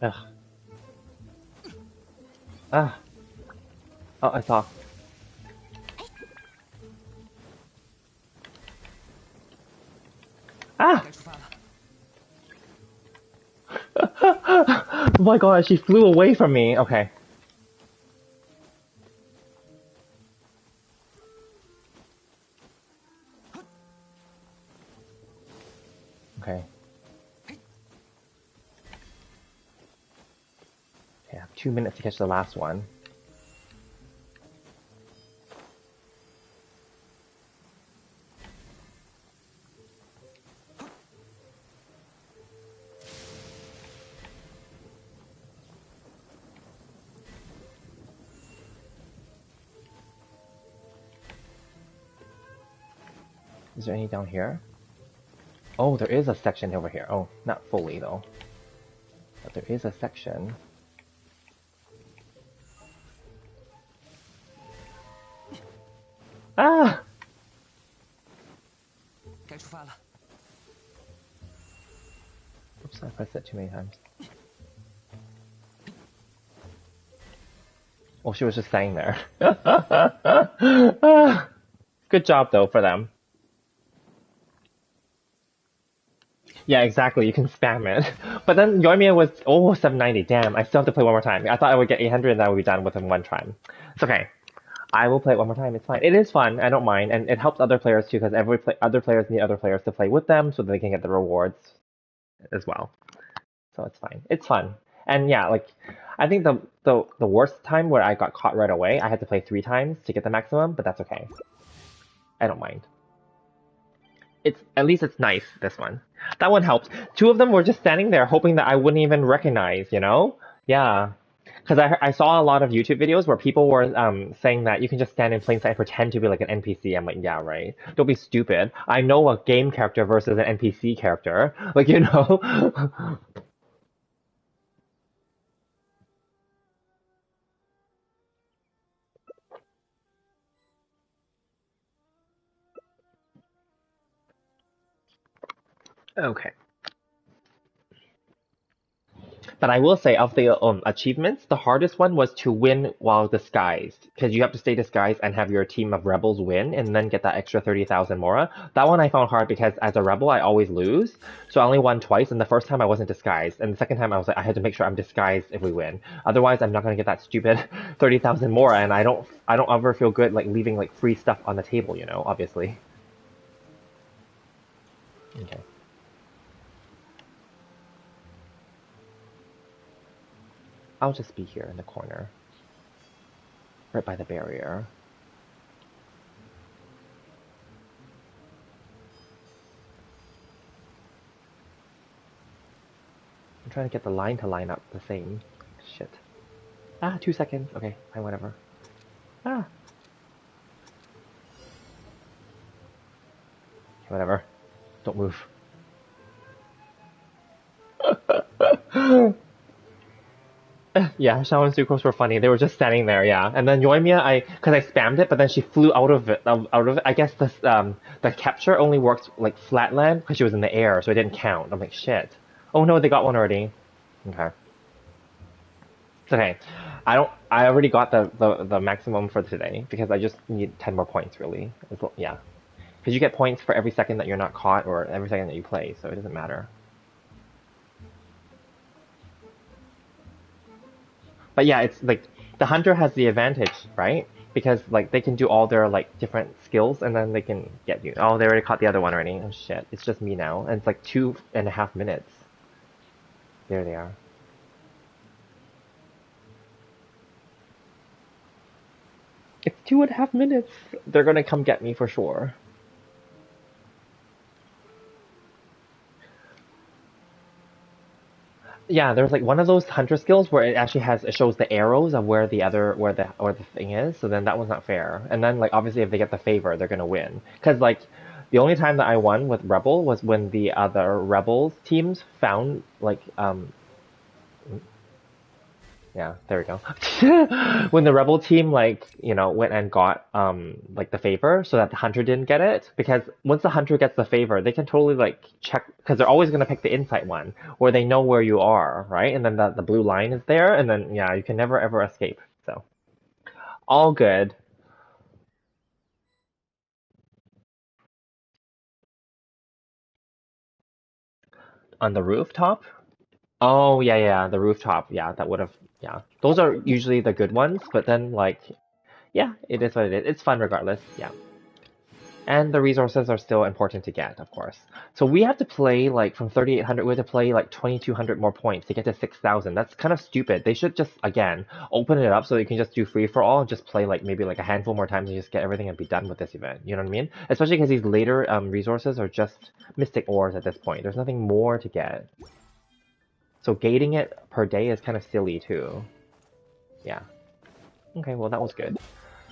Ugh. Ah. Oh, I saw. Ah! 该出发了。Oh my god, she flew away from me. Okay. Okay. Okay, I have 2 minutes to catch the last one. Is there any down here? Oh, there is a section over here. Oh, not fully though. But there is a section. Ah! 该出发了。Oops, I pressed it too many times. Oh, she was just staying there. Good job though for them. Yeah, exactly. You can spam it. But then Yoimiya was 790. Damn, I still have to play one more time. I thought I would get 800 and I would be done within one time. It's okay. I will play it one more time. It's fine. It is fun. I don't mind, and it helps other players too because other players need other players to play with them so that they can get the rewards as well. So it's fine. It's fun. And yeah, like I think the worst time where I got caught right away, I had to play 3 times to get the maximum, but that's okay. I don't mind. It's at least it's nice, this one. That one helped. Two of them were just standing there hoping that I wouldn't even recognize. Yeah. Because I saw a lot of YouTube videos where people were saying that you can just stand in plain sight and pretend to be like an NPC. I'm like, yeah, right. Don't be stupid. I know a game character versus an NPC character. Like. Okay. But I will say, of the achievements, the hardest one was to win while disguised, because you have to stay disguised and have your team of rebels win, and then get that extra 30,000 mora. That one I found hard because as a rebel, I always lose, so I only won twice. And the first time I wasn't disguised, and the second time I was like, I had to make sure I'm disguised if we win. Otherwise, I'm not gonna get that stupid 30,000 mora, and I don't ever feel good like leaving like free stuff on the table, obviously. Okay. I'll just be here in the corner, right by the barrier. I'm trying to get the line to line up the same. Shit. 2 seconds. Okay, fine, whatever. Ah. Okay, whatever. Don't move. Yeah, Xiao and Sucrose were funny. They were just standing there, yeah. And then Yoimiya, because I spammed it, but then she flew out of it. Out of it. I guess the capture only worked like flatland because she was in the air, so it didn't count. I'm like, shit. Oh no, they got one already. Okay, it's okay. I already got the maximum for today because I just need 10 more points really. Yeah, because you get points for every second that you're not caught or every second that you play, so it doesn't matter. But yeah, it's like the hunter has the advantage, right? Because like they can do all their like different skills and then they can get you. Oh, they already caught the other one already. Oh shit, it's just me now, and it's like 2.5 minutes. There they are. It's 2.5 minutes. They're gonna come get me for sure. Yeah, there's like one of those hunter skills where it shows the arrows of where the thing is. So then that was not fair. And then like obviously if they get the favor, they're gonna win. Cause like the only time that I won with Rebel was when the other Rebels teams found like yeah, there we go. When the rebel team like, went and got like the favor so that the hunter didn't get it because once the hunter gets the favor, they can totally like check because they're always going to pick the insight one where they know where you are, right? And then the blue line is there and then yeah, you can never ever escape. So, all good. On the rooftop? Oh, yeah, yeah, the rooftop. Yeah, that would have yeah. Those are usually the good ones, but then like yeah, it is what it is. It's fun regardless. Yeah. And the resources are still important to get, of course. So we have to play like from 3,800, we have to play like 2,200 more points to get to 6,000. That's kind of stupid. They should just, again, open it up so you can just do free for all and just play like maybe like a handful more times and just get everything and be done with this event. You know what I mean? Especially because these later resources are just mystic ores at this point. There's nothing more to get. So gating it per day is kind of silly too. Yeah. Okay, well that was good.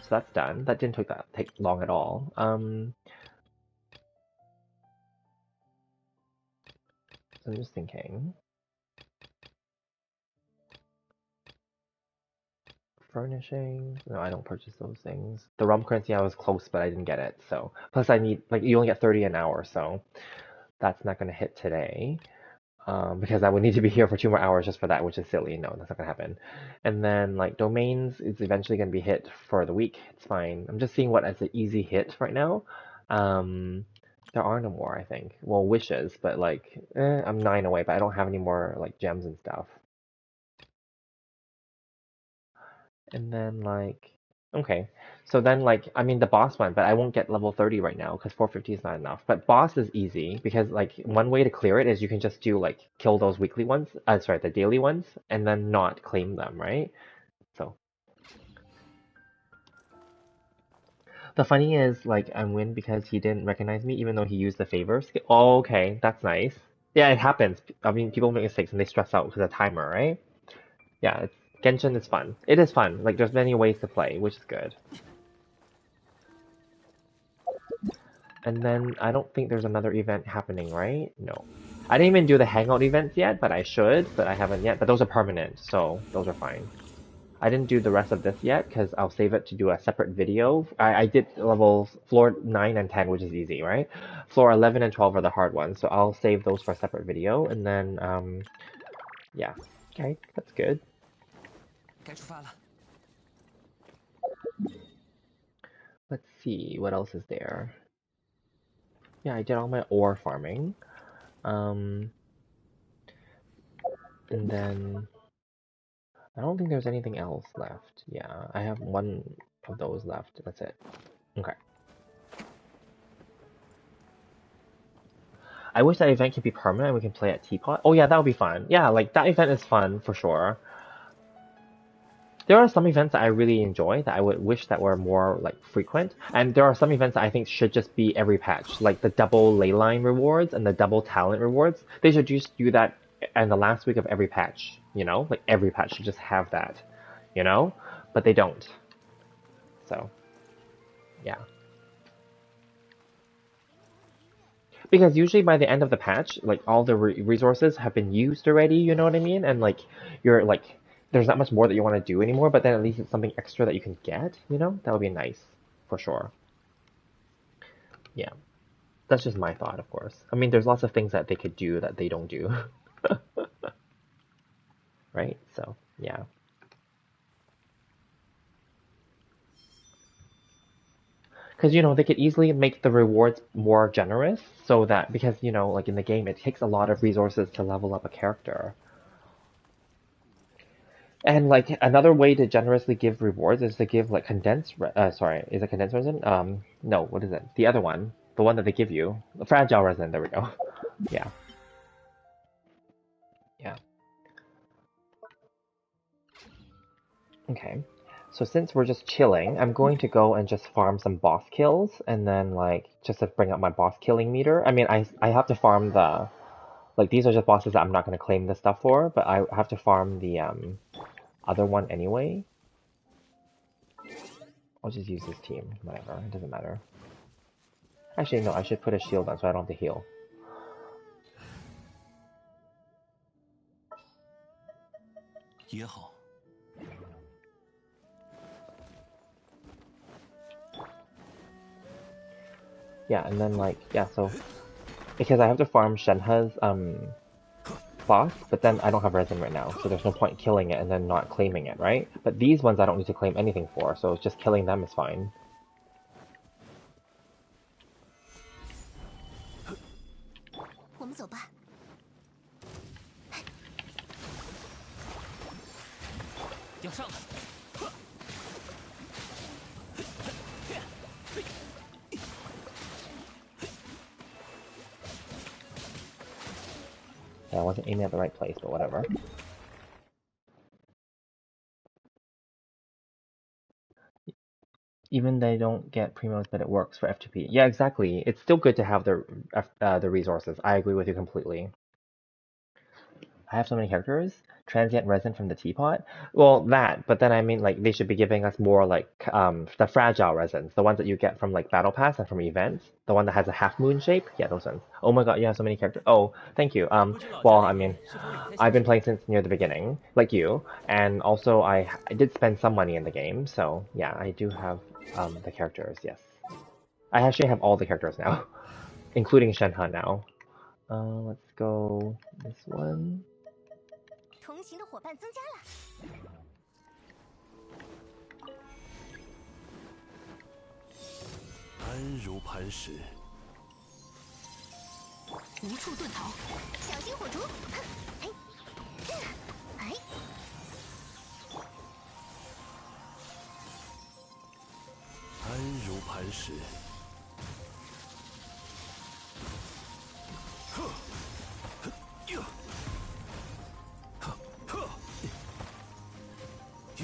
So that's done. That didn't take long at all. So I'm just thinking. Furnishings. No, I don't purchase those things. The rum currency I was close, but I didn't get it. So plus I need like you only get 30 an hour, so that's not gonna hit today. Because I would need to be here for 2 more hours just for that, which is silly. No, that's not gonna happen. And then like domains is eventually gonna be hit for the week. It's fine. I'm just seeing what is an easy hit right now. Um, there are no more, I think. Well, wishes, but like, I'm 9 away, but I don't have any more like gems and stuff. And then like, okay. So then like, I mean the boss one, but I won't get level 30 right now because 450 is not enough. But boss is easy because like one way to clear it is you can just do like kill those weekly ones, sorry, the daily ones, and then not claim them, right? So the funny is like I win because he didn't recognize me even though he used the favor skill. Oh, okay, that's nice. Yeah, it happens. I mean, people make mistakes and they stress out because of the timer, right? Yeah, Genshin is fun. It is fun. Like there's many ways to play, which is good. And then I don't think there's another event happening, right? No. I didn't even do the hangout events yet, but I should, but I haven't yet. But those are permanent, so those are fine. I didn't do the rest of this yet because I'll save it to do a separate video. I did levels floor 9 and 10, which is easy, right? Floor 11 and 12 are the hard ones, so I'll save those for a separate video. And then, yeah. Okay, that's good. 该出发了。Let's see, what else is there? Yeah, I did all my ore farming. And then I don't think there's anything else left. Yeah, I have one of those left. That's it. Okay. I wish that event could be permanent and we can play at Teapot. Oh yeah, that would be fun. Yeah, like that event is fun for sure. There are some events that I really enjoy that I would wish that were more like frequent. And there are some events that I think should just be every patch, like the double leyline rewards and the double talent rewards. They should just do that in the last week of every patch, Like every patch should just have that, But they don't. So, yeah. Because usually by the end of the patch, like all the resources have been used already, you know what I mean? And like you're like there's not much more that you want to do anymore, but then at least it's something extra that you can get, you know? That would be nice, for sure. Yeah. That's just my thought, of course. I mean, there's lots of things that they could do that they don't do. Right? So, yeah. Because, you know, they could easily make the rewards more generous so that, because, you know, like in the game, it takes a lot of resources to level up a character. And, like, another way to generously give rewards is to give, like, sorry, is it condensed resin? No, what is it? The other one. The one that they give you. The fragile resin, there we go. Yeah. Yeah. Okay. So since we're just chilling, I'm going to go and just farm some boss kills, and then, like, just to bring up my boss killing meter. I mean, I have to farm the... Like, these are just bosses that I'm not going to claim this stuff for, but I have to farm the, other one anyway. I'll just use this team. Whatever. It doesn't matter. Actually, no, I should put a shield on so I don't have to heal. Yeah, and then, like, yeah, so... Because I have to farm Shenhe's, boss, but then I don't have resin right now, so there's no point killing it and then not claiming it, right? But these ones I don't need to claim anything for, so just killing them is fine. Yeah, I wasn't aiming at the right place, but whatever. Even they don't get primos, but it works for F2P. Yeah, exactly. It's still good to have the resources. I agree with you completely. I have so many characters. Transient resin from the teapot. Well, that, but then I mean, like, they should be giving us more, like, the fragile resins, the ones that you get from, like, Battle Pass and from events. The one that has a half moon shape. Yeah, those ones. Oh my god, you have so many characters. Oh, thank you. Well, I mean, I've been playing since near the beginning, like you, and also I did spend some money in the game, so yeah, I do have the characters. Yes, I actually have all the characters now, including Shenhe now. Let's go this one.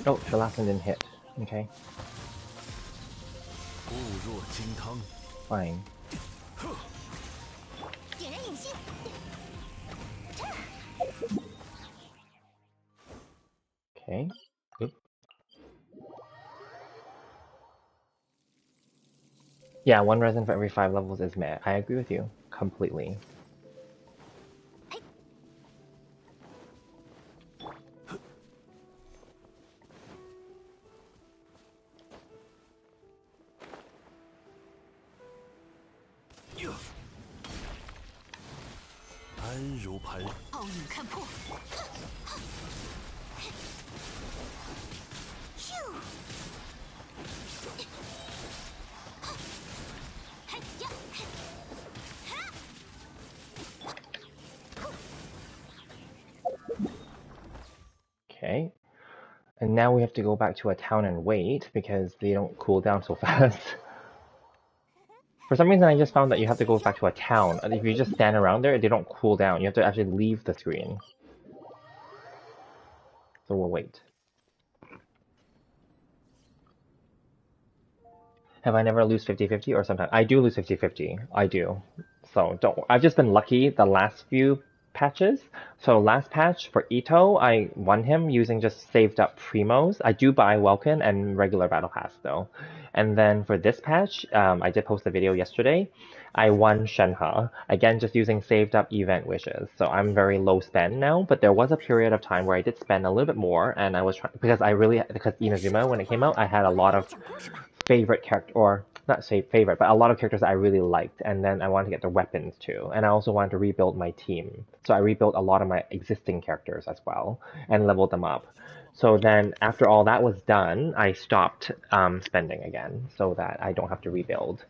Oh, the last one didn't hit. Okay. Fine. Okay. Oop. Yeah, one resin for every 5 levels is meh. I agree with you completely. Okay. And now we have to go back to a town and wait because they don't cool down so fast. For some reason I just found that you have to go back to a town. And if you just stand around there, they don't cool down. You have to actually leave the screen. So we'll wait. Have I never lose 50-50 or sometimes? I do lose 50-50. I do. So don't. I've just been lucky the last few patches. So last patch for Ito, I won him using just saved up primos. I do buy Welkin and regular Battle Pass though. And then for this patch, I did post a video yesterday. I won Shenhe, again just using saved up event wishes. So I'm very low spend now, but there was a period of time where I did spend a little bit more, and I was trying, because Inazuma, when it came out, I had a lot of favorite character, or not say favorite, but a lot of characters that I really liked, and then I wanted to get their weapons too, and I also wanted to rebuild my team. So I rebuilt a lot of my existing characters as well, and leveled them up. So then after all that was done, I stopped spending again, so that I don't have to rebuild.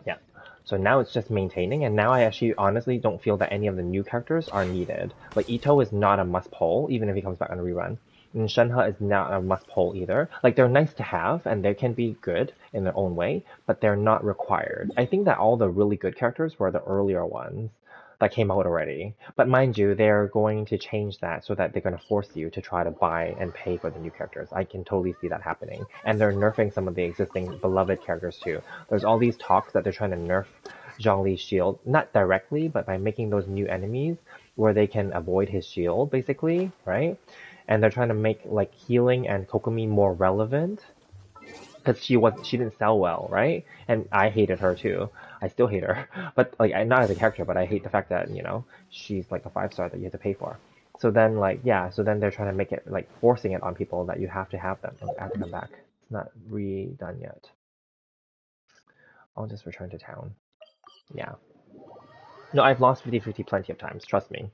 Yeah. So now it's just maintaining, and now I actually honestly don't feel that any of the new characters are needed. Like Ito is not a must pull, even if he comes back on a rerun. And Shenhe is not a must pull either. Like they're nice to have, and they can be good in their own way, but they're not required. I think that all the really good characters were the earlier ones that came out already. But mind you, they're going to change that so that they're going to force you to try to buy and pay for the new characters. I can totally see that happening. And they're nerfing some of the existing beloved characters too. There's all these talks that they're trying to nerf Zhongli's shield, not directly, but by making those new enemies where they can avoid his shield, basically, right? And they're trying to make like healing and Kokomi more relevant, because she didn't sell well, right? And I hated her too. I still hate her, but like not as a character, but I hate the fact that she's like a 5-star that you have to pay for. So then so then they're trying to make it like forcing it on people that you have to have them and have to come back. It's not redone yet. I'll just return to town. Yeah. No, I've lost 50-50 plenty of times. Trust me.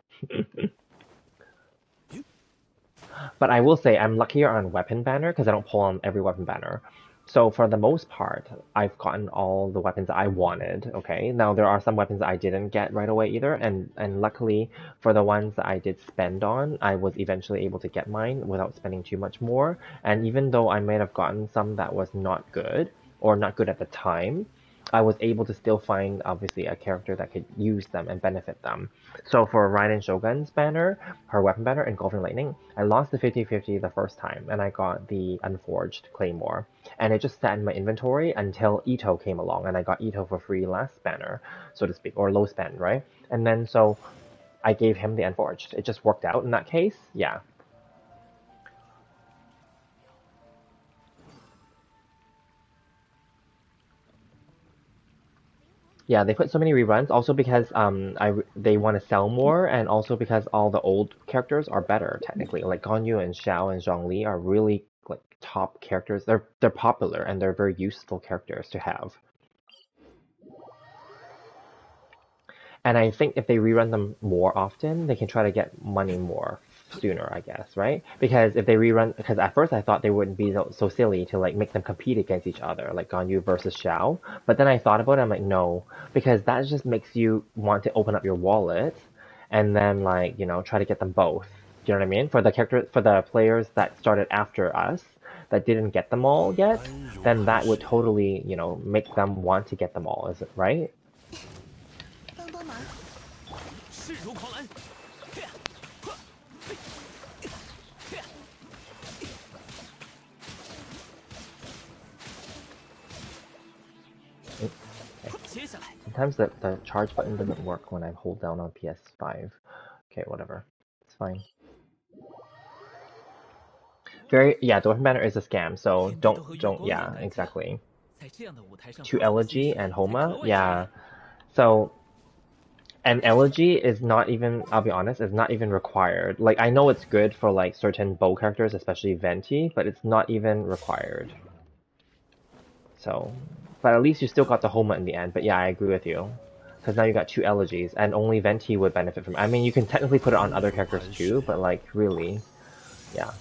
But I will say I'm luckier on weapon banner because I don't pull on every weapon banner. So for the most part, I've gotten all the weapons I wanted, okay? Now there are some weapons I didn't get right away either, and luckily for the ones that I did spend on, I was eventually able to get mine without spending too much more. And even though I may have gotten some that was not good, or not good at the time, I was able to still find, obviously, a character that could use them and benefit them. So for Raiden Shogun's banner, her weapon banner, Engulfing Lightning, I lost the 50-50 the first time, and I got the Unforged Claymore. And it just sat in my inventory until Ito came along, and I got Ito for free last banner, so to speak, or low spend, right? And then so I gave him the Unforged. It just worked out in that case, yeah. Yeah, they put so many reruns also because they want to sell more, and also because all the old characters are better technically. Like Ganyu and Xiao and Zhongli are really like top characters. They're popular and they're very useful characters to have. And I think if they rerun them more often, they can try to get money more sooner, I guess, right? Because if they rerun, because at first I thought they wouldn't be so silly to like make them compete against each other, like Ganyu versus Xiao. But then I thought about it, I'm like, no, because that just makes you want to open up your wallet and then like, try to get them both. Do you know what I mean? For the players that started after us, that didn't get them all yet, then that would totally, make them want to get them all, is it right? Sometimes the charge button doesn't work when I hold down on PS5. Okay, whatever. It's fine. The weapon banner is a scam, so yeah, exactly. To Elegy and Homa, yeah. So, and Elegy is not even, I'll be honest, is not even required. Like, I know it's good for like certain bow characters, especially Venti, but it's not even required. So, but at least you still got the Homa in the end. But yeah, I agree with you. Because now you got 2 elegies, and only Venti would benefit from it. I mean, you can technically put it on other characters too, but like, really, yeah.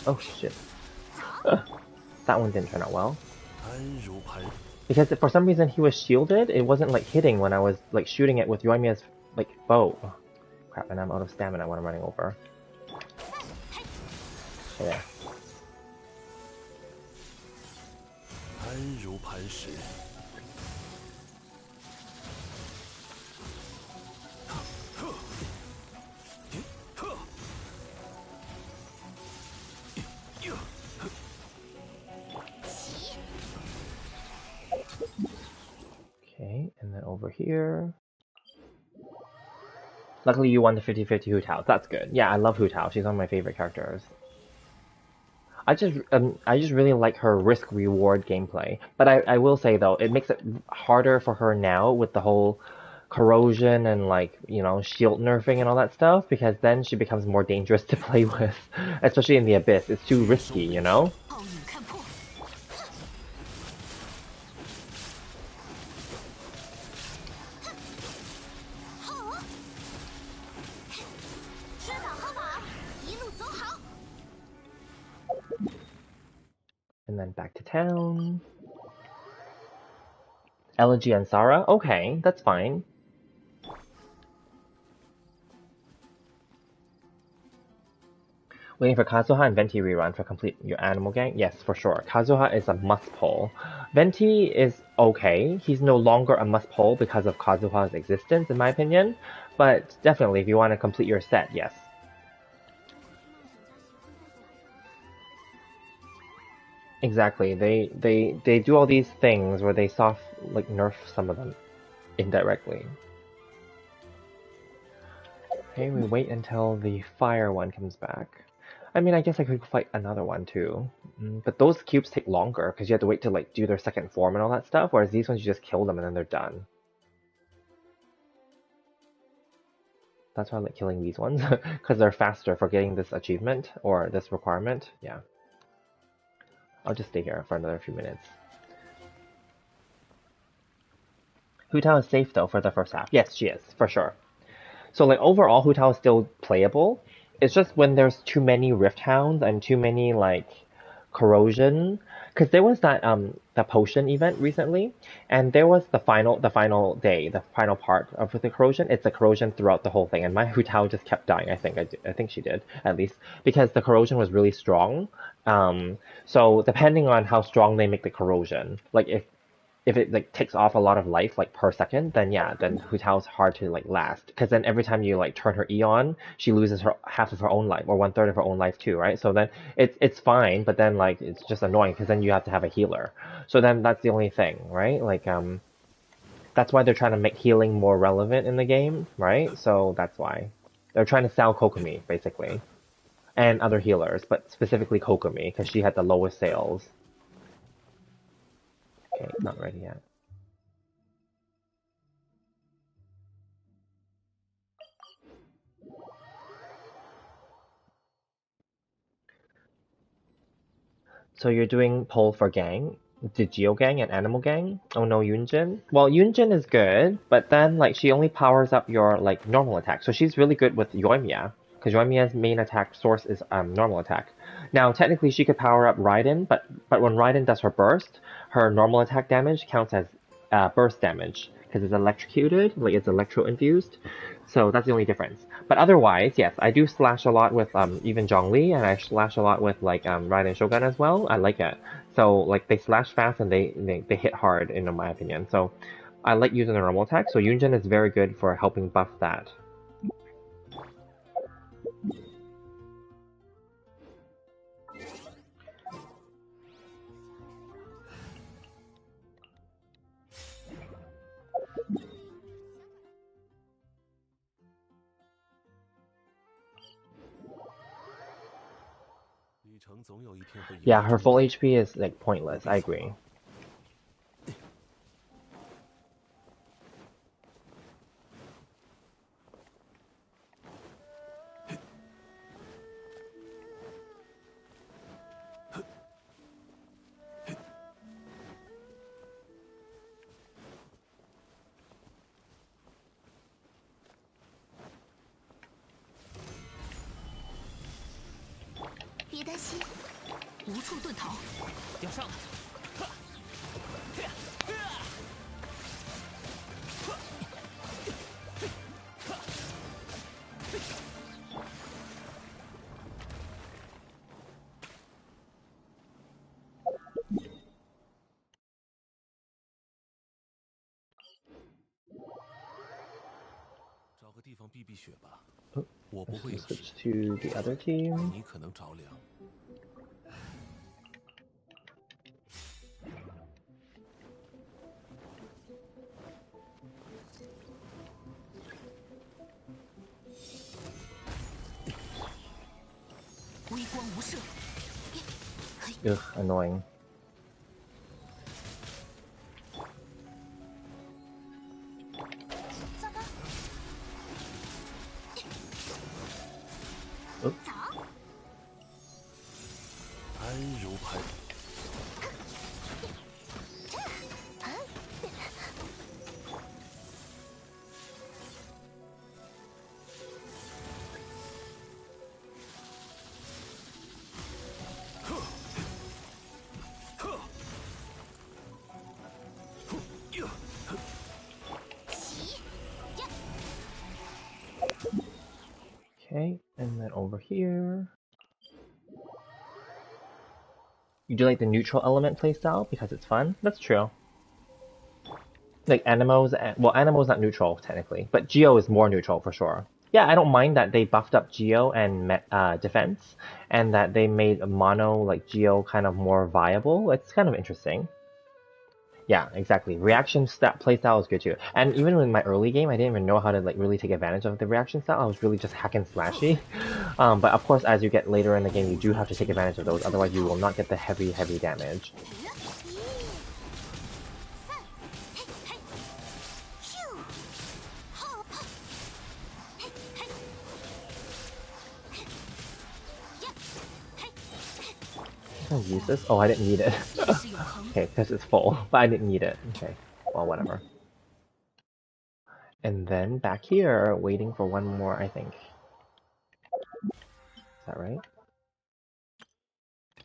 Oh shit. That one didn't turn out well. Because for some reason he was shielded, it wasn't like hitting when I was like shooting it with Yoimiya's like bow. Oh, crap, and I'm out of stamina when I'm running over. Yeah. Okay, and then over here. Luckily, you won the 50-50 Hu Tao. That's good. Yeah, I love Hu Tao. She's one of my favorite characters. I just really like her risk reward gameplay. But I will say though, it makes it harder for her now with the whole corrosion and like, you know, shield nerfing and all that stuff, because then she becomes more dangerous to play with, especially in the abyss. It's too risky, you know? 暴影看破，好，吃饱喝饱，一路走好。And then back to town. Elegy and Sarah? Okay, that's fine. Waiting for Kazuha and Venti rerun for complete your animal gang? Yes, for sure. Kazuha is a must pull. Venti is okay. He's no longer a must pull because of Kazuha's existence, in my opinion. But definitely, if you want to complete your set, yes. Exactly. They do all these things where they soft like nerf some of them indirectly. Okay, we wait until the fire one comes back. I mean, I guess I could fight another one too. But those cubes take longer because you have to wait to like do their second form and all that stuff, whereas these ones you just kill them and then they're done. That's why I like killing these ones, because they're faster for getting this achievement or this requirement. Yeah. I'll just stay here for another few minutes. Hu Tao is safe though for the first half. Yes, she is, for sure. So like overall, Hu Tao is still playable. It's just when there's too many Rift Hounds and too many like corrosion, because there was that the potion event recently, and there was the final day, the final part of the corrosion. It's a corrosion throughout the whole thing, and my Hu Tao just kept dying. I think she did at least because the corrosion was really strong. So depending on how strong they make the corrosion, like if it like takes off a lot of life like per second, then yeah, then Hu Tao's hard to like last. Because then every time you like turn her E on, she loses her half of her own life or 1/3 of her own life too, right? So then it's fine, but then like it's just annoying because then you have to have a healer. So then that's the only thing, right? Like that's why they're trying to make healing more relevant in the game, right? So that's why they're trying to sell Kokomi basically and other healers, but specifically Kokomi because she had the lowest sales. Okay, not ready yet. So you're doing poll for gang? The Geo gang and Animal gang? Oh no, Yunjin? Well, Yunjin is good, but then like she only powers up your like normal attack. So she's really good with Yoimiya, because Yoimiya's main attack source is normal attack. Now technically she could power up Raiden, but when Raiden does her burst, her normal attack damage counts as burst damage because it's electrocuted, like it's electro infused. So that's the only difference. But otherwise, yes, I do slash a lot with even Zhongli, and I slash a lot with like Raiden Shogun as well. I like it. So like they slash fast and they hit hard in my opinion. So I like using the normal attack. So Yunjin is very good for helping buff that. Yeah, her full HP is like pointless. I agree. Switch to the other team. Ugh, annoying. Oops. 安如排。Okay, and then over here. You do like the neutral element playstyle because it's fun? That's true. Like Animo's, well, Animo's not neutral technically, but Geo is more neutral for sure. Yeah, I don't mind that they buffed up Geo and defense, and that they made mono like Geo kind of more viable. It's kind of interesting. Yeah, exactly. Reaction playstyle is good too. And even in my early game, I didn't even know how to like really take advantage of the reaction style. I was really just hack and slashy. But of course, as you get later in the game, you do have to take advantage of those. Otherwise, you will not get the heavy damage. Can I use this? Oh, I didn't need it. Okay, because it's full, but I didn't need it. Okay, well, whatever. And then back here, waiting for one more, I think. Is that right?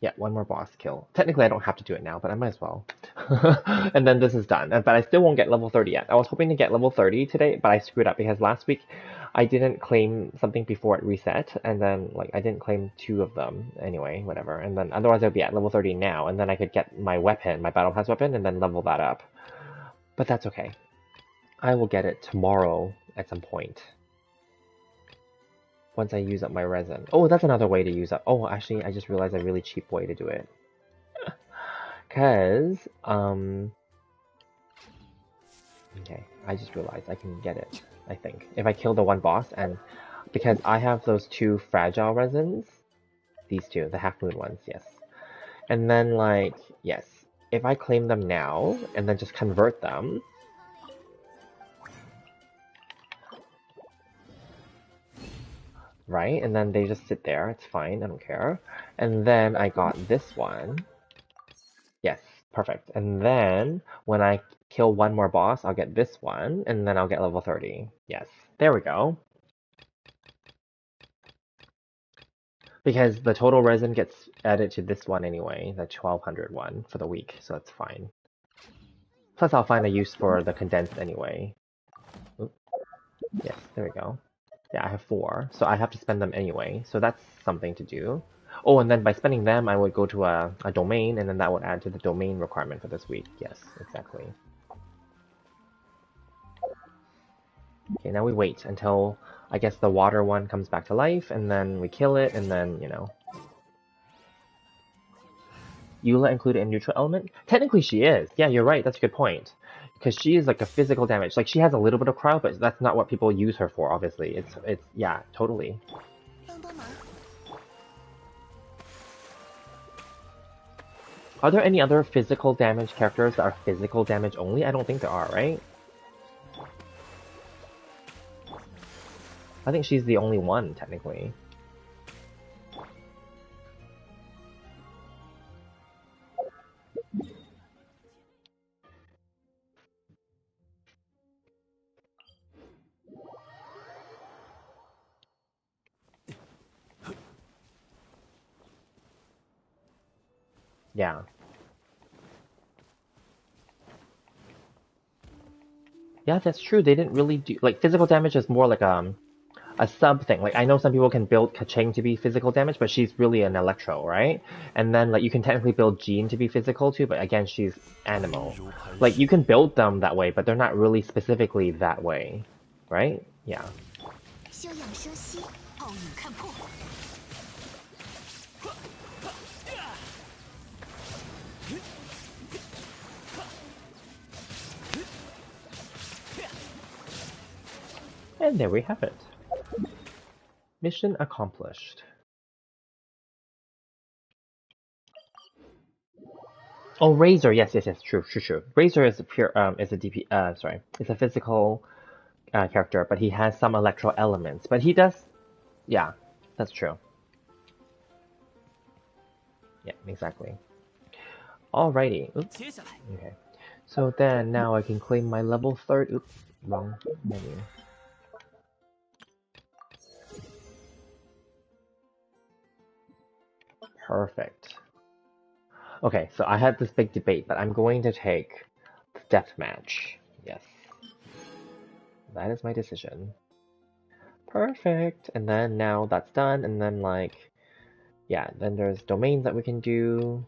Yeah, one more boss kill. Technically, I don't have to do it now, but I might as well. And then this is done. But I still won't get level 30 yet. I was hoping to get level 30 today, but I screwed up because last week I didn't claim something before it reset, and then like I didn't claim 2 of them. Anyway, whatever. And then otherwise I'd be at level 30 now, and then I could get my weapon, my battle pass weapon, and then level that up. But that's okay. I will get it tomorrow at some point. Once I use up my resin. Oh, that's another way to use up. Oh, actually, I just realized a really cheap way to do it. Cause, okay, I just realized I can get it, I think. If I kill the one boss, and because I have those 2 fragile resins, these 2, the half moon ones, yes. And then like, yes, if I claim them now, and then just convert them, right? And then they just sit there, it's fine, I don't care. And then I got this one. Yes, perfect. And then when I kill one more boss, I'll get this one, and then I'll get level 30. Yes, there we go. Because the total resin gets added to this one anyway, the 1200 one for the week, so it's fine. Plus I'll find a use for the condensed anyway. Oop. Yes, there we go. Yeah, I have 4, so I have to spend them anyway, so that's something to do. Oh, and then by spending them, I would go to a domain, and then that would add to the domain requirement for this week. Yes, exactly. Okay, now we wait until, I guess, the water one comes back to life, and then we kill it, and then, you know. Eula included in neutral element? Technically she is. Yeah, you're right, that's a good point. Because she is like a physical damage. Like, she has a little bit of crowd, but that's not what people use her for, obviously. It's yeah, totally. Are there any other physical damage characters that are physical damage only? I don't think there are, right? I think she's the only one, technically. Yeah. Yeah, that's true. They didn't really do... Like, physical damage is more like a sub thing. Like, I know some people can build Kaching to be physical damage, but she's really an Electro, right? And then, like, you can technically build Jean to be physical too, but again, she's Animal. Like, you can build them that way, but they're not really specifically that way, right? Yeah. And there we have it. Mission accomplished. Oh, Razor, yes, true. Razor is a pure, is a DP, sorry, it's a physical character, but he has some electro elements. But he does, yeah, that's true. Yeah, exactly. Alrighty. Oops. 接下来， Okay. So then now I can claim my level 30. Oops, wrong menu. Perfect. Okay, so I had this big debate, but I'm going to take the deathmatch. Yes. That is my decision. Perfect. And then now that's done, and then like, yeah, then there's domains that we can do.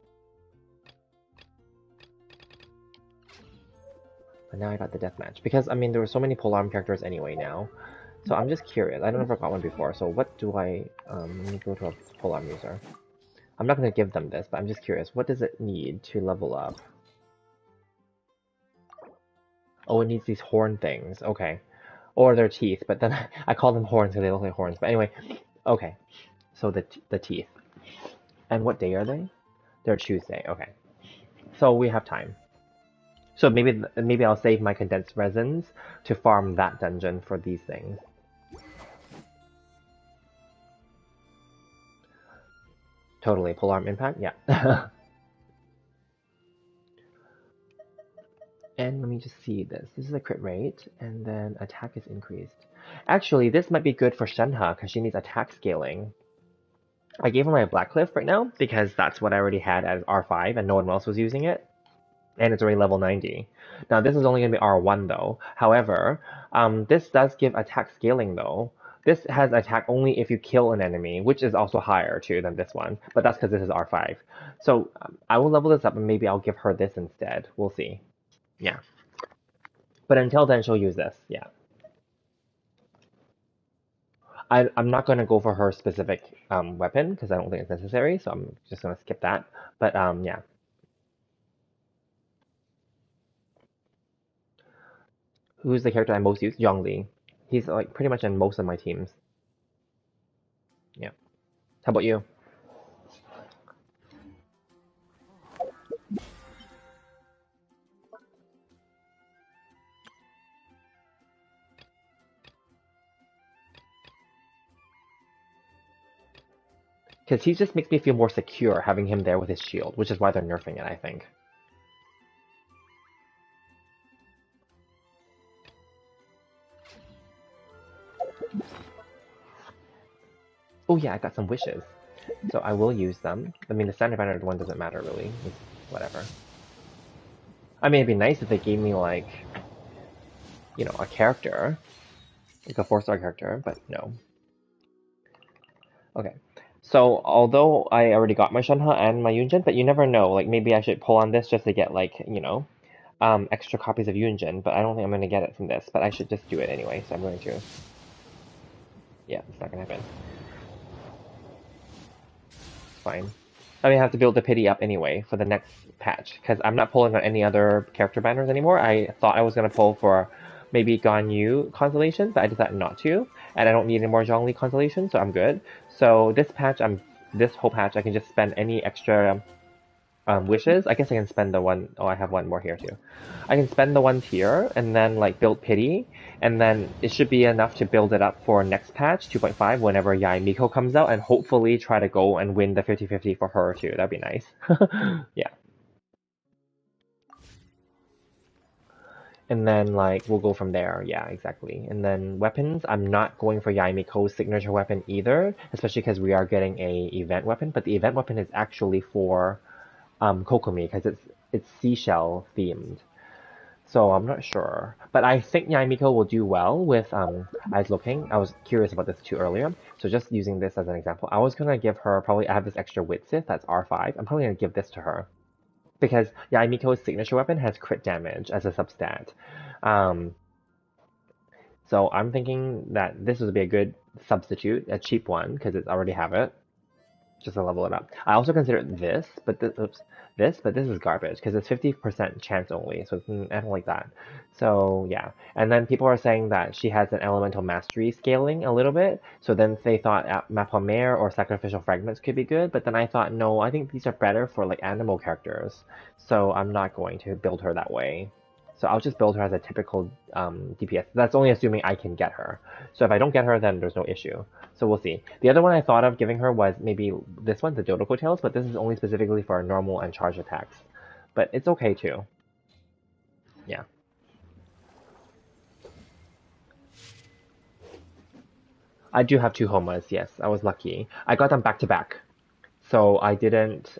But now I got the deathmatch. Because, I mean, there were so many polearm characters anyway now. So I'm just curious. I never got one before, so what do I... let me go to a polearm user. I'm not going to give them this, but I'm just curious. What does it need to level up? Oh, it needs these horn things. Okay. Or their teeth, but then I call them horns because they look like horns. But anyway, okay. So the teeth. And what day are they? They're Tuesday. Okay. So we have time. So maybe I'll save my condensed resins to farm that dungeon for these things. Totally. Polearm impact? Yeah. And let me just see this. This is a crit rate, and then attack is increased. Actually, this might be good for Shenhe, because she needs attack scaling. I gave her my Blackcliff right now, because that's what I already had as R5, and no one else was using it. And it's already level 90. Now, this is only going to be R1, though. However, this does give attack scaling, though. This has attack only if you kill an enemy, which is also higher, too, than this one. But that's because this is R5. So, I will level this up, and maybe I'll give her this instead. We'll see. Yeah. But until then, she'll use this. Yeah. I'm not going to go for her specific weapon because I don't think it's necessary, so I'm just going to skip that. But yeah. Who's the character I most use? Zhongli. He's like pretty much in most of my teams. Yeah. How about you? Because he just makes me feel more secure having him there with his shield, which is why they're nerfing it, I think. Oh yeah, I got some wishes. So I will use them. I mean, the standard banner one doesn't matter, really. It's whatever. I mean, it'd be nice if they gave me, like, you know, a character. Like a 4-star character, but no. Okay. So, although I already got my Shenhe and my Yunjin, but you never know. Like, maybe I should pull on this just to get, like, you know, extra copies of Yunjin, but I don't think I'm going to get it from this. But I should just do it anyway, so I'm going to. Yeah, it's not going to happen. Fine. I may have to build the pity up anyway for the next patch, because I'm not pulling on any other character banners anymore. I thought I was going to pull for maybe Ganyu constellation, but I decided not to, and I don't need any more Zhongli constellation, so I'm good. So this patch, this whole patch, I can just spend any extra wishes. I guess I can spend the one, oh, I have one more here too. I can spend the ones here, and then like build pity, and then it should be enough to build it up for next patch, 2.5, whenever Yae Miko comes out, and hopefully try to go and win the 50-50 for her too. That'd be nice. Yeah. And then, like, we'll go from there. Yeah, exactly. And then weapons, I'm not going for Yae Miko's signature weapon either, especially because we are getting a event weapon, but the event weapon is actually for Kokomi, because it's seashell themed. So I'm not sure. But I think Yaimiko will do well with Eyes Looking. I was curious about this too earlier. So just using this as an example, I was gonna give her probably I have this extra Wit Sith, that's R5. I'm probably gonna give this to her. Because Yaimiko's signature weapon has crit damage as a substat. So I'm thinking that this would be a good substitute, a cheap one, because it already have it. just to level it up. I also considered this, but this is garbage because it's 50% chance only, so I don't like that. So yeah, and then people are saying that she has an elemental mastery scaling a little bit, so then they thought Mapamare or sacrificial fragments could be good, but then I thought no, I think these are better for like animal characters, so I'm not going to build her that way. So I'll just build her as a typical DPS. That's only assuming I can get her. So if I don't get her, then there's no issue. So we'll see. The other one I thought of giving her was maybe this one, the Dodo Tails, but this is only specifically for normal and charge attacks. But it's okay too. Yeah. I do have two Homas, yes. I was lucky. I got them back to back. So I didn't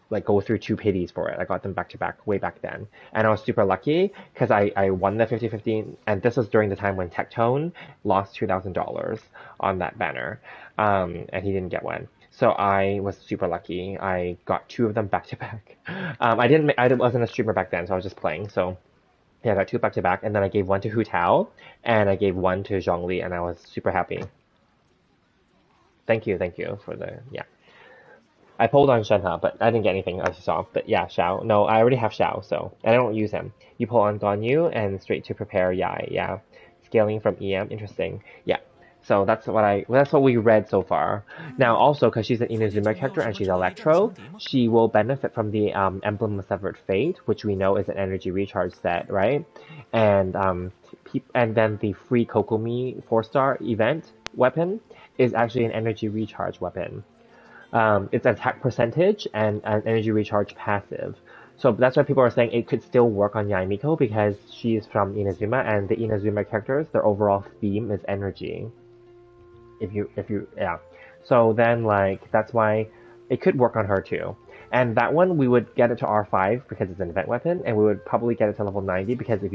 like go through two pities for it. I got them back to back way back then. And I was super lucky because I won the 50-50, and this was during the time when Tectone lost $2,000 on that banner. And he didn't get one. So I was super lucky. I got two of them back to back. I wasn't a streamer back then, so I was just playing. So yeah, I got two back to back, and then I gave one to Hu Tao, and I gave one to Zhongli, and I was super happy. Thank you for the, yeah. I pulled on Shenhe, but I didn't get anything as you saw. But yeah, Xiao. No, I already have Xiao, so and I don't use him. You pull on Ganyu and straight to prepare Yai. Yeah, scaling from EM. Interesting. Yeah. So that's what we read so far. Now also because she's an Inazuma character and she's Electro, she will benefit from the Emblem of Severed Fate, which we know is an energy recharge set, right? And and then the free Kokomi 4-star event weapon is actually an energy recharge weapon. It's attack percentage and an energy recharge passive. So that's why people are saying it could still work on Yaimiko because she is from Inazuma and the Inazuma characters, their overall theme is energy. Yeah. So then like that's why it could work on her too. And that one we would get it to R5 because it's an event weapon, and we would probably get it to level 90 because if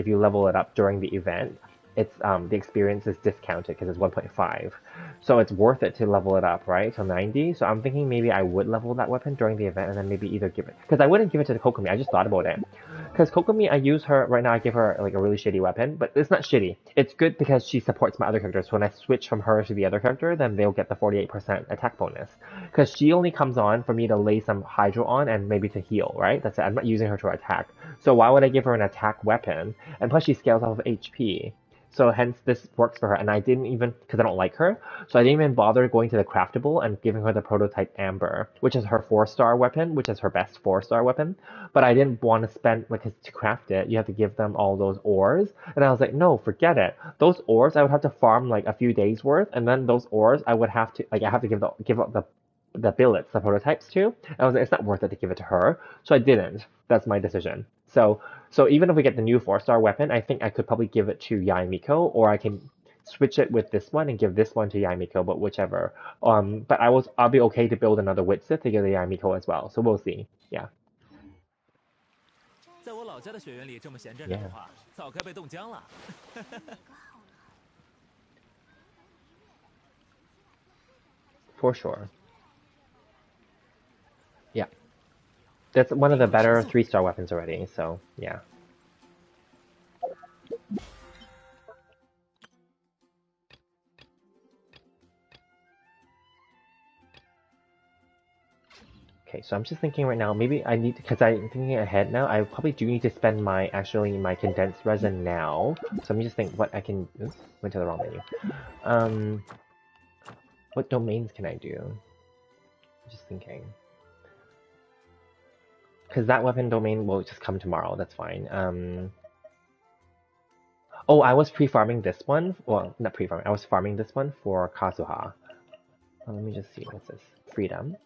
you level it up during the event, it's the experience is discounted because it's 1.5. So it's worth it to level it up, right? To 90. So I'm thinking maybe I would level that weapon during the event and then maybe either give it, because I wouldn't give it to the Kokomi. I just thought about it. Because Kokomi, I use her right now. I give her like a really shitty weapon, but it's not shitty. It's good because she supports my other characters. So when I switch from her to the other character, then they'll get the 48% attack bonus. Because she only comes on for me to lay some Hydro on and maybe to heal, right? That's it. I'm not using her to attack. So why would I give her an attack weapon? And plus she scales off of HP. So hence this works for her, and I didn't even, because I don't like her, so I didn't even bother going to the craftable and giving her the prototype Amber, which is her 4-star weapon, which is her best 4-star weapon. But I didn't want to spend, like, to craft it, you have to give them all those ores, and I was like, no, forget it. Those ores I would have to farm like a few days worth, and then those ores I would have to, like, I have to give up the billets, the prototypes too. I was like, it's not worth it to give it to her, so I didn't. That's my decision. So even if we get the new 4-star weapon, I think I could probably give it to Yaimiko, or I can switch it with this one and give this one to Yaimiko, but whichever. But I'll be okay to build another Witsit to give the Yaimiko as well. So we'll see. Yeah. 在我老家的雪原里这么闲站着 Yeah. 的话，早该被冻僵了。For sure. Yeah. That's one of the better 3-star weapons already, so yeah. Okay, so I'm just thinking right now, maybe I need to, because I'm thinking ahead now, I probably do need to spend my condensed resin now. So I'm just thinking what I can, oops, went to the wrong menu. What domains can I do? I'm just thinking. Because that weapon domain will just come tomorrow, that's fine. Oh, I was pre-farming this one. Well, not pre-farming, I was farming this one for Kazuha. Let me just see, what's this? Freedom.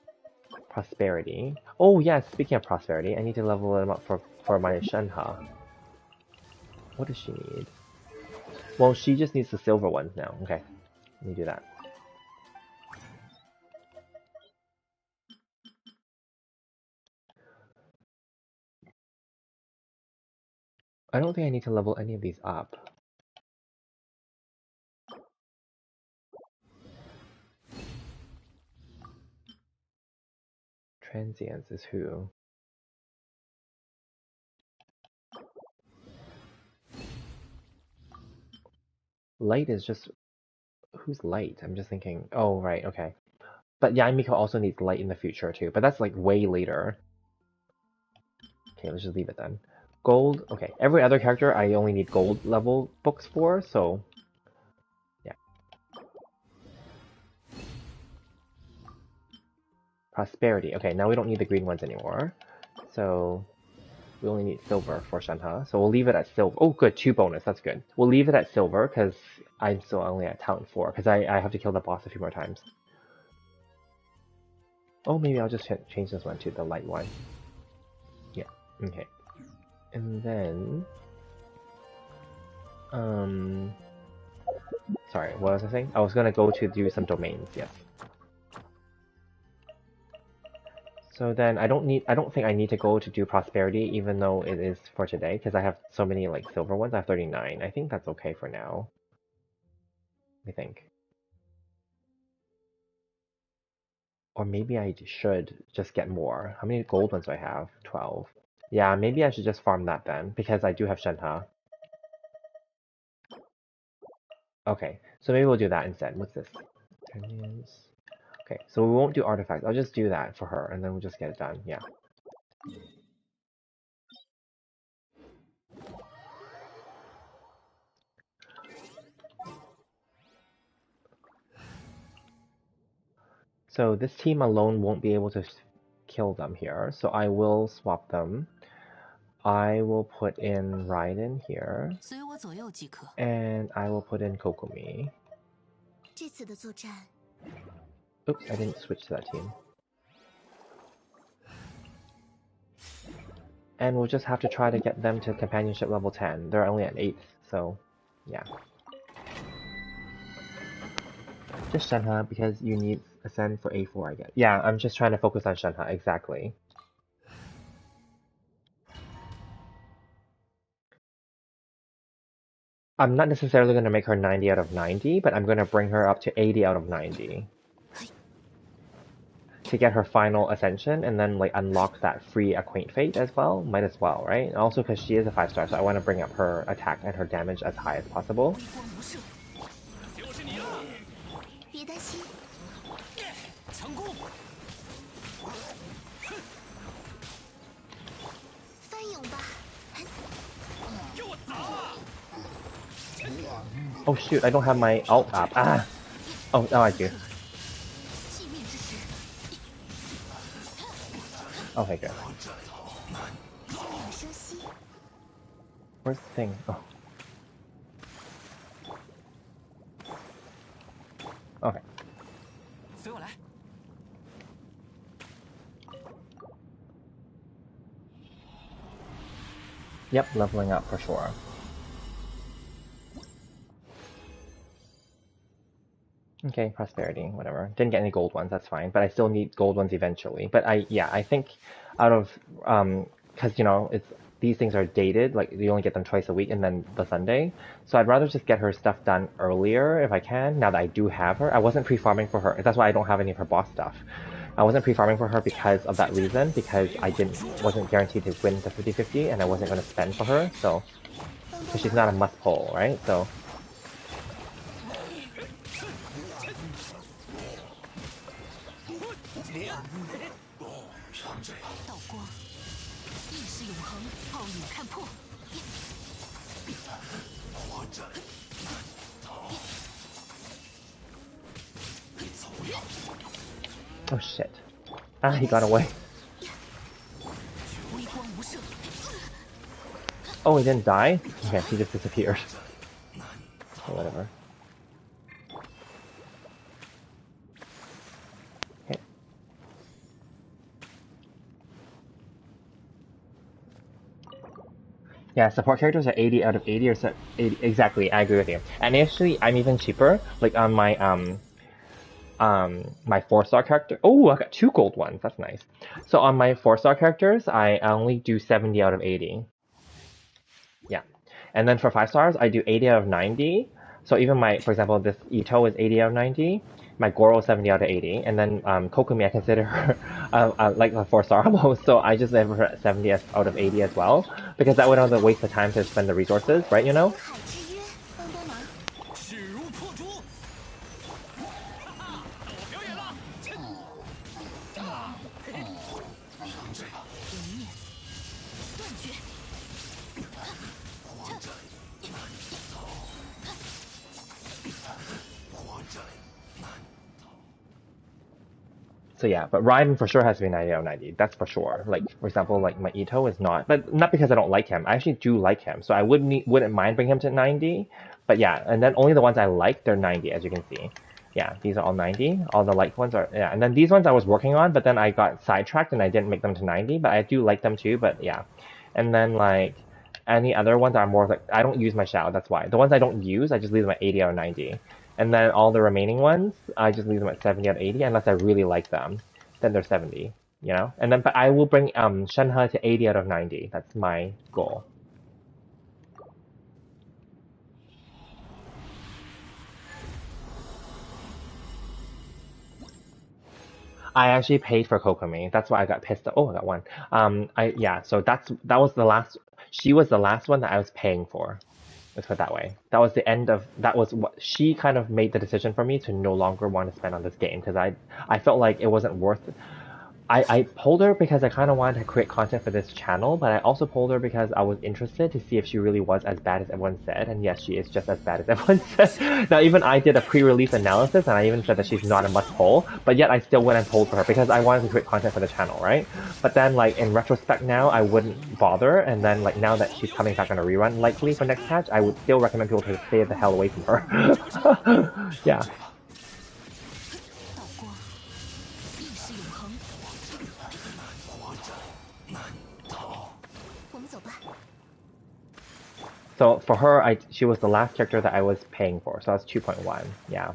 Prosperity. Oh yes, speaking of prosperity, I need to level them up for my Shenhe. What does she need? Well, she just needs the silver ones now. Okay, let me do that. I don't think I need to level any of these up. Transience is who? Light is just... Who's light? I'm just thinking... Oh, right, okay. But yeah, Miko also needs light in the future too, but that's like way later. Okay, let's just leave it then. Gold, okay. Every other character I only need gold level books for, so yeah. Prosperity, okay, now we don't need the green ones anymore. So we only need silver for Shenhe, so we'll leave it at silver. Oh good, 2 bonus, that's good. We'll leave it at silver, because I'm still only at talent 4, because I have to kill the boss a few more times. Oh, maybe I'll just change this one to the light one. Yeah, okay. And then... Sorry, what was I saying? I was gonna go to do some domains, yes. So then I don't think I need to go to do prosperity, even though it is for today, because I have so many like silver ones. I have 39. I think that's okay for now. I think. Or maybe I should just get more. How many gold ones do I have? 12. Yeah, maybe I should just farm that then, because I do have Shenhe. Okay, so maybe we'll do that instead. What's this? Okay, so we won't do artifacts. I'll just do that for her, and then we'll just get it done. Yeah. So this team alone won't be able to kill them here, so I will swap them. I will put in Raiden here, and I will put in Kokumi. Oops, I didn't switch to that team. And we'll just have to try to get them to companionship level 10. They're only at 8th, so yeah. Just Shenhe, because you need Ascend for A4, I guess. Yeah, I'm just trying to focus on Shenhe, exactly. I'm not necessarily going to make her 90 out of 90, but I'm going to bring her up to 80 out of 90. To get her final ascension, and then like unlock that free Acquaint Fate as well. Might as well, right? Also because she is a 5-star, so I want to bring up her attack and her damage as high as possible. Oh shoot, I don't have my alt up. Ah! Oh, now I do. Okay, good. Where's the thing? Oh. Okay. Yep, leveling up for sure. Okay, prosperity, whatever. Didn't get any gold ones, that's fine. But I still need gold ones eventually. But I think out of, because, you know, these things are dated, like, you only get them twice a week and then the Sunday. So I'd rather just get her stuff done earlier if I can, now that I do have her. I wasn't pre-farming for her. That's why I don't have any of her boss stuff. I wasn't pre-farming for her because of that reason, because I wasn't guaranteed to win the 50-50 and I wasn't going to spend for her, so... Because she's not a must-pull, right? So... Oh shit. Ah, he got away. Oh, he didn't die? Okay, he just disappeared. Or whatever. Okay. Yeah, support characters are 80 out of 80 or 80. Exactly, I agree with you. And actually, I'm even cheaper. Like on my my 4-star character. Oh, I got 2 gold ones. That's nice. So on my 4-star characters, I only do 70 out of 80. Yeah. And then for 5 stars, I do 80 out of 90. So even my, for example, this Ito is 80 out of 90. My Goro is 70 out of 80. And then Kokumi, I consider her like a 4-star almost. So I just level her at 70 out of 80 as well. Because that would not waste the time to spend the resources, right, you know? So yeah, but Raiden for sure has to be 90 out of 90. That's for sure. Like, for example, like my Ito is not, but not because I don't like him. I actually do like him, so I wouldn't mind bringing him to 90. But yeah, and then only the ones I like, they're 90, as you can see. Yeah, these are all 90. All the liked ones are, yeah. And then these ones I was working on, but then I got sidetracked and I didn't make them to 90, but I do like them too, but yeah. And then like, any other ones are more like, I don't use my Shao, that's why. The ones I don't use, I just leave them at 80 out of 90. And then all the remaining ones, I just leave them at 70 out of 80 unless I really like them. Then they're 70, you know? And then, but I will bring Shenhe to 80 out of 90. That's my goal. I actually paid for Kokomi. That's why I got pissed. Oh, I got one. Yeah. So that was the last. She was the last one that I was paying for. Let's put it that way. That was the end of. That was what she kind of made the decision for me to no longer want to spend on this game because I felt like it wasn't worth. I pulled her because I kind of wanted to create content for this channel, but I also pulled her because I was interested to see if she really was as bad as everyone said, and yes, she is just as bad as everyone said. Now, even I did a pre-release analysis, and I even said that she's not a must-pull, but yet I still went and pulled for her because I wanted to create content for the channel, right? But then, like, in retrospect now, I wouldn't bother, and then, like, now that she's coming back on a rerun, likely for next patch, I would still recommend people to stay the hell away from her. Yeah. 道光，意识永恒。我们走吧。 So for her, she was the last character that I was paying for, so that's 2.1, yeah.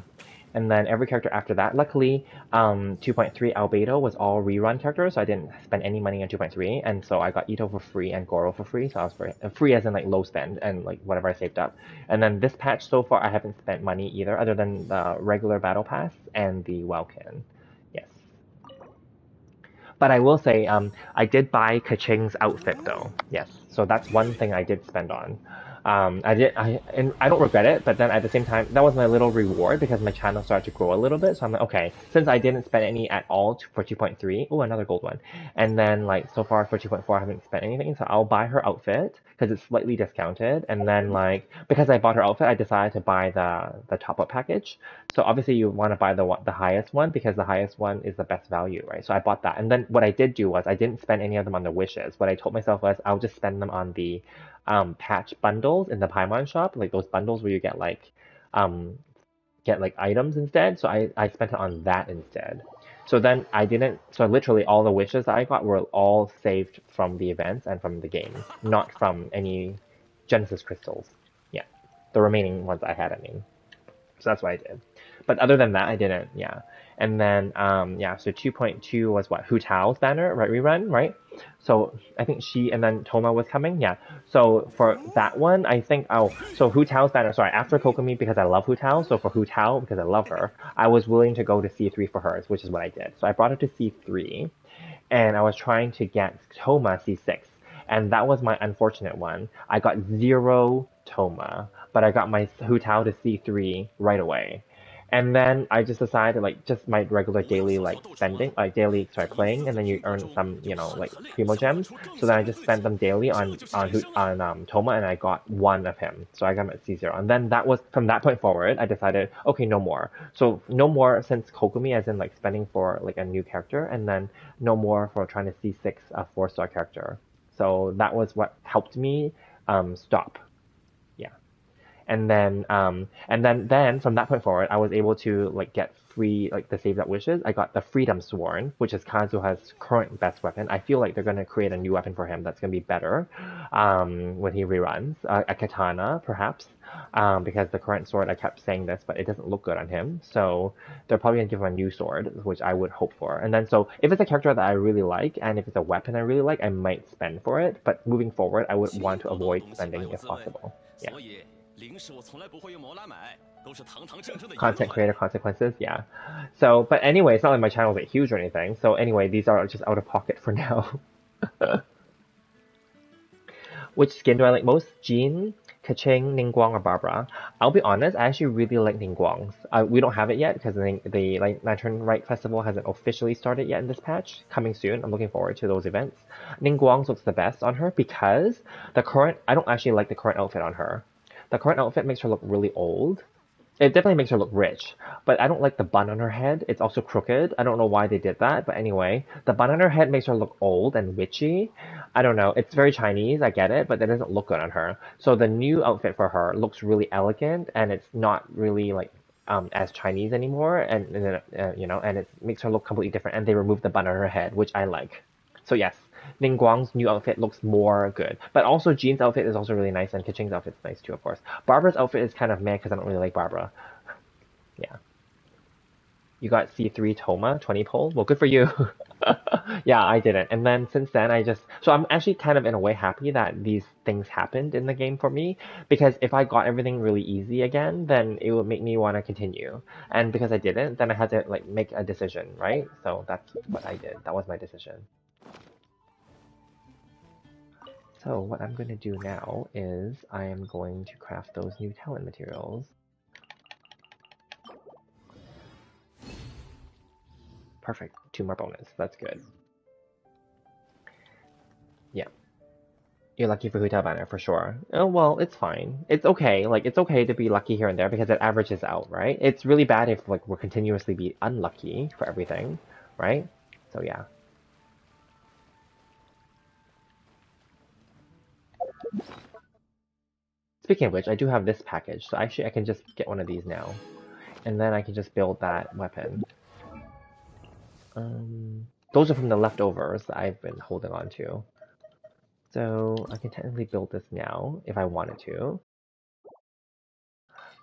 And then every character after that, luckily, 2.3 Albedo was all rerun characters, so I didn't spend any money on 2.3, and so I got Ito for free and Goro for free, so I was free as in like low spend and like whatever I saved up. And then this patch so far, I haven't spent money either, other than the regular battle pass and the Welkin. Yes. But I will say, I did buy Kaching's outfit though. Yes, so that's one thing I did spend on. And I don't regret it, but then at the same time, that was my little reward because my channel started to grow a little bit. So I'm like, okay, since I didn't spend any at all for 2.3, oh, another gold one. And then like so far for 2.4, I haven't spent anything. So I'll buy her outfit because it's slightly discounted. And then like, because I bought her outfit, I decided to buy the top up package. So obviously you want to buy the highest one because the highest one is the best value, right? So I bought that. And then what I did do was I didn't spend any of them on the wishes. What I told myself was I'll just spend them on the patch bundles in the Paimon shop, like those bundles where you get like items instead. So I spent it on that instead. So then so literally all the wishes that I got were all saved from the events and from the game, not from any Genesis crystals. Yeah, the remaining ones I had, I mean. So that's what I did. But other than that, I didn't, yeah. And then, yeah, so 2.2 was what? Hu Tao's banner, right? Rerun, right? So I think and then Toma was coming, yeah. So for that one, I think, so Hu Tao's banner, sorry, after Kokomi because I love Hu Tao, so for Hu Tao, because I love her, I was willing to go to C3 for hers, which is what I did. So I brought it to C3, and I was trying to get Toma C6. And that was my unfortunate one. I got 0 Toma, but I got my Hu Tao to C3 right away. And then I just decided, like, just my regular daily, like, spending, like, daily, playing, and then you earn some, you know, like, Primo Gems. So then I just spent them daily on Toma, and I got 1 of him. So I got him at C0. And then from that point forward, I decided, okay, no more. So no more since Kokomi, as in, like, spending for, like, a new character, and then no more for trying to C6 a 4-star character. So that was what helped me stop. And then from that point forward, I was able to like get free, like the saved up wishes. I got the Freedom Sworn, which is Kazuha's current best weapon. I feel like they're gonna create a new weapon for him that's gonna be better when he reruns. A katana, perhaps, because the current sword, I kept saying this, but it doesn't look good on him. So they're probably gonna give him a new sword, which I would hope for. And then so if it's a character that I really like, and if it's a weapon I really like, I might spend for it. But moving forward, I would want to avoid spending if possible. Yeah. Content creator consequences, yeah. So, but anyway, it's not like my channel is huge or anything. So anyway, these are just out of pocket for now. Which skin do I like most? Jean, Kaching, Ningguang, or Barbara? I'll be honest, I actually really like Ningguang's. We don't have it yet because the Lantern Rite Festival hasn't officially started yet in this patch. Coming soon. I'm looking forward to those events. Ningguang's looks the best on her because I don't actually like the current outfit on her. The current outfit makes her look really old. It definitely makes her look rich, but I don't like the bun on her head. It's also crooked. I don't know why they did that, but anyway, the bun on her head makes her look old and witchy. I don't know. It's very Chinese, I get it, but that doesn't look good on her. So the new outfit for her looks really elegant, and it's not really like as Chinese anymore, and it makes her look completely different. And they removed the bun on her head, which I like. So yes, Ningguang's new outfit looks more good. But also Jean's outfit is also really nice, and Kaching's outfit is nice too, of course. Barbara's outfit is kind of meh because I don't really like Barbara. Yeah. You got C3 Toma, 20 pull? Well, good for you. Yeah, I didn't. And then since then, so I'm actually kind of in a way happy that these things happened in the game for me, because if I got everything really easy again, then it would make me want to continue. And because I didn't, then I had to like make a decision, right? So that's what I did. That was my decision. So what I'm going to do now is I am going to craft those new talent materials. Perfect. 2 more bonus. That's good. Yeah. You're lucky for Huta Banner for sure. Oh, well, it's fine. It's okay. Like, it's okay to be lucky here and there because it averages out, right? It's really bad if, like, we're continuously be unlucky for everything, right? So, yeah. Speaking of which, I do have this package, so actually I can just get one of these now. And then I can just build that weapon. Those are from the leftovers that I've been holding on to. So I can technically build this now if I wanted to.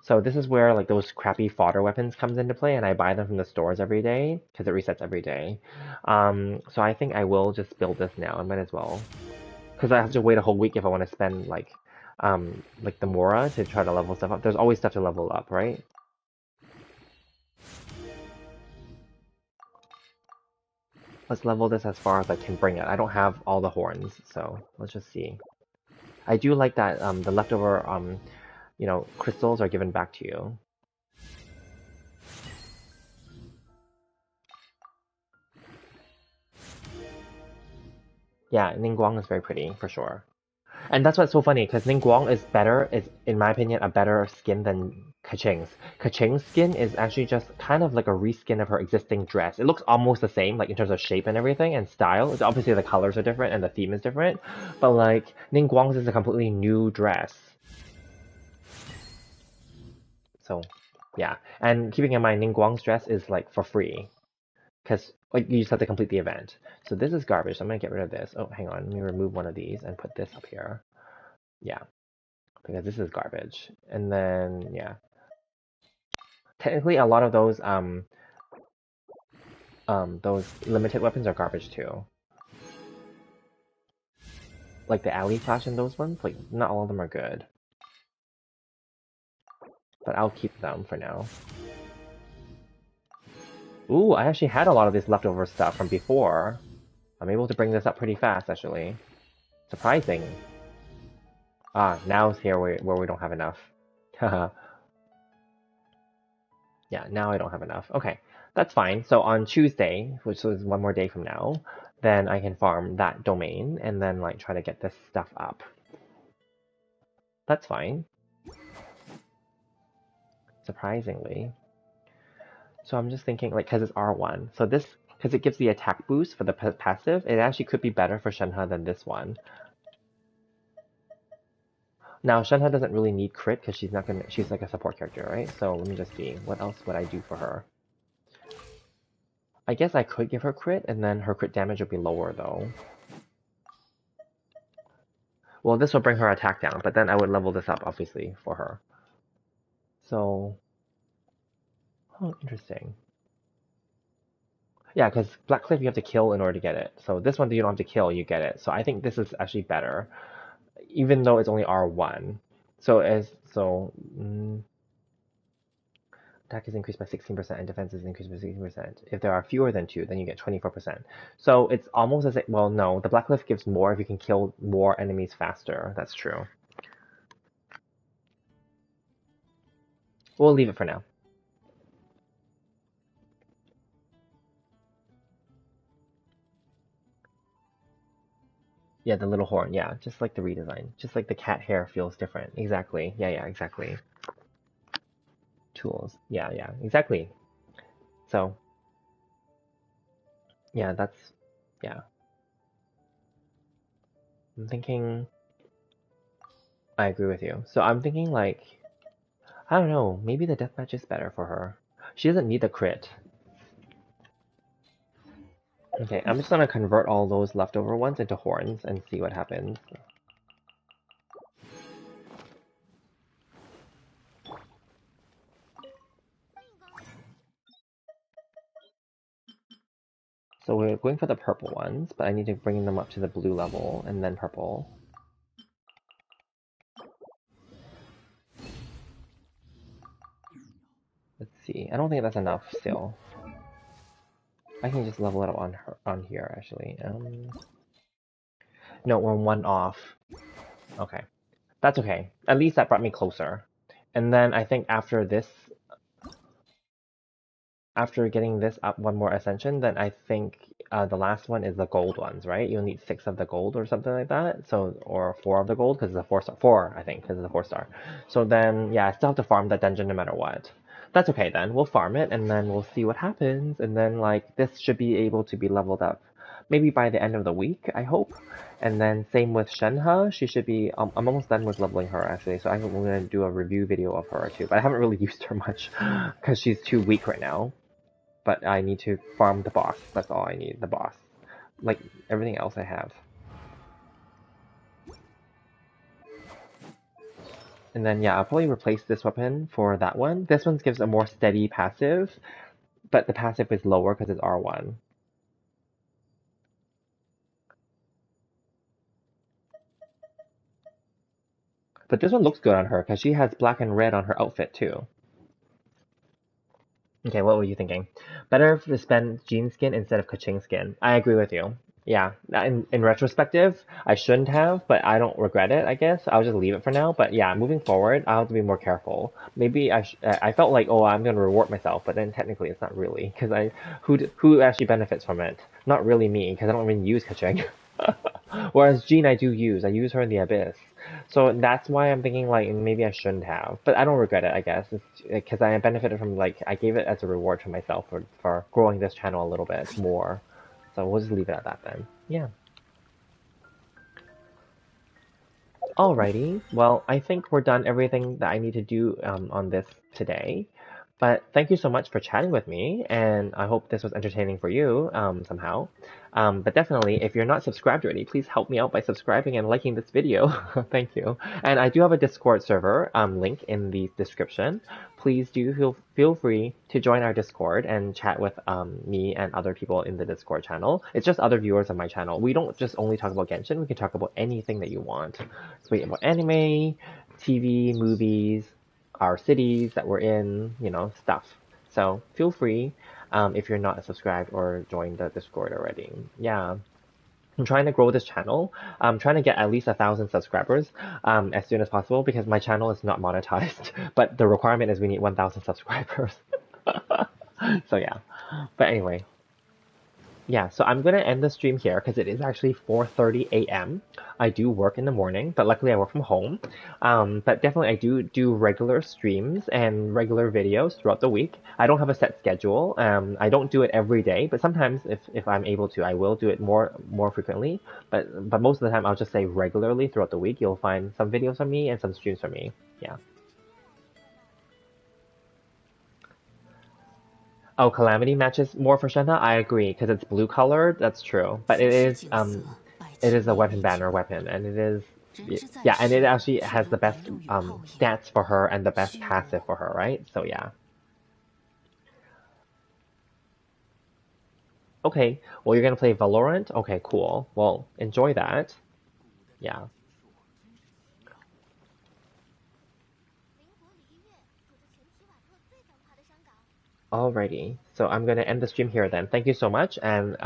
So this is where like those crappy fodder weapons comes into play, and I buy them from the stores every day because it resets every day. So I think I will just build this now. I might as well, because I have to wait a whole week if I want to spend like the Mora to try to level stuff up. There's always stuff to level up, right? Let's level this as far as I can bring it. I don't have all the horns, so let's just see. I do like that the leftover crystals are given back to you. Yeah, Ningguang is very pretty, for sure. And that's what's so funny, because Ningguang is, in my opinion, a better skin than Kaching's. Kaching's skin is actually just kind of like a reskin of her existing dress. It looks almost the same, like in terms of shape and everything, and style. It's obviously the colors are different and the theme is different, but like, Ningguang's is a completely new dress. So, yeah. And keeping in mind, Ningguang's dress is like for free. Because like you just have to complete the event. So this is garbage. So I'm gonna get rid of this. Oh, hang on. Let me remove one of these and put this up here. Yeah, because this is garbage. And then yeah, technically a lot of those limited weapons are garbage too. Like the alley flash and those ones. Like not all of them are good. But I'll keep them for now. Ooh, I actually had a lot of this leftover stuff from before. I'm able to bring this up pretty fast, actually. Surprising. Ah, now it's here where we don't have enough. Haha. Yeah, now I don't have enough. Okay, that's fine. So on Tuesday, which is one more day from now, then I can farm that domain and then like try to get this stuff up. That's fine. Surprisingly. So I'm just thinking, like, because it's R1. So this, because it gives the attack boost for the passive, it actually could be better for Shenhe than this one. Now, Shenhe doesn't really need crit because she's like a support character, right? So let me just see. What else would I do for her? I guess I could give her crit, and then her crit damage would be lower, though. Well, this will bring her attack down, but then I would level this up, obviously, for her. So... oh, interesting. Yeah, because Black Cliff you have to kill in order to get it. So this one you don't have to kill, you get it. So I think this is actually better, even though it's only R1. So attack is increased by 16% and defense is increased by 16%. If there are fewer than 2, then you get 24%. So it's almost as if, well, no, the Black Cliff gives more if you can kill more enemies faster. That's true. We'll leave it for now. Yeah, the little horn. Yeah, just like the redesign. Just like the cat hair feels different. Exactly. Yeah, exactly. tools. Yeah, exactly. So, yeah, yeah. I'm thinking, I agree with you. So I'm thinking like, I don't know, maybe the deathmatch is better for her. She doesn't need the crit. Okay, I'm just gonna convert all those leftover ones into horns and see what happens. So we're going for the purple ones, but I need to bring them up to the blue level and then purple. Let's see. I don't think that's enough still. I can just level it up on here actually. No, we're one off. Okay. That's okay. At least that brought me closer. And then I think after this, after getting this up one more ascension, then I think the last one is the gold ones, right? You'll need 6 of the gold or something like that. So, or 4 of the gold because it's a 4-star. 4, I think, because it's a 4-star. So then, yeah, I still have to farm that dungeon no matter what. That's okay then. We'll farm it and then we'll see what happens. And then like this should be able to be leveled up maybe by the end of the week, I hope. And then same with Shenhe, she should be, I'm almost done with leveling her actually, so I'm going to do a review video of her too, but I haven't really used her much because she's too weak right now. But I need to farm the boss, that's all I need, the boss. Like, everything else I have. And then yeah, I'll probably replace this weapon for that one. This one gives a more steady passive, but the passive is lower because it's R1. But this one looks good on her because she has black and red on her outfit too. Okay, what were you thinking? Better to spend Jean skin instead of Kaching skin. I agree with you. Yeah, in retrospective, I shouldn't have, but I don't regret it, I guess. I'll just leave it for now. But yeah, moving forward, I'll have to be more careful. Maybe I felt like, oh, I'm going to reward myself, but then technically it's not really. Because who actually benefits from it? Not really me, because I don't even use Kaching. Whereas Jean, I do use. I use her in the Abyss. So that's why I'm thinking like maybe I shouldn't have, but I don't regret it. I guess because I benefited from like I gave it as a reward to myself for growing this channel a little bit more. So we'll just leave it at that then. Yeah. Alrighty. Well, I think we're done everything that I need to do on this today. But thank you so much for chatting with me, and I hope this was entertaining for you somehow. But definitely, if you're not subscribed already, please help me out by subscribing and liking this video. Thank you. And I do have a Discord server link in the description. Please do feel free to join our Discord and chat with me and other people in the Discord channel. It's just other viewers of my channel. We don't just only talk about Genshin. We can talk about anything that you want. So we about anime, TV, movies, our cities that we're in, you know, stuff. So feel free if you're not subscribed or joined the Discord already. Yeah. I'm trying to grow this channel. I'm trying to get at least 1,000 subscribers as soon as possible because my channel is not monetized. But the requirement is we need 1,000 subscribers. So yeah. But anyway. Yeah, so I'm going to end the stream here because it is actually 4:30 a.m. I do work in the morning, but luckily I work from home. But definitely I do regular streams and regular videos throughout the week. I don't have a set schedule. I don't do it every day, but sometimes if I'm able to, I will do it more frequently. But most of the time I'll just say regularly throughout the week. You'll find some videos from me and some streams from me. Yeah. Oh, Calamity matches more for Shenhe? I agree, because it's blue colored, that's true. But it is a weapon banner weapon, and it is, yeah, and it actually has the best stats for her and the best passive for her, right? So yeah. Okay, well you're gonna play Valorant? Okay, cool. Well, enjoy that. Yeah. Alrighty, so I'm gonna end the stream here then. Thank you so much, and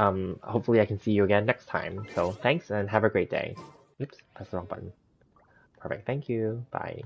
hopefully I can see you again next time. So thanks, and have a great day. Oops, press the wrong button. Perfect, thank you, bye.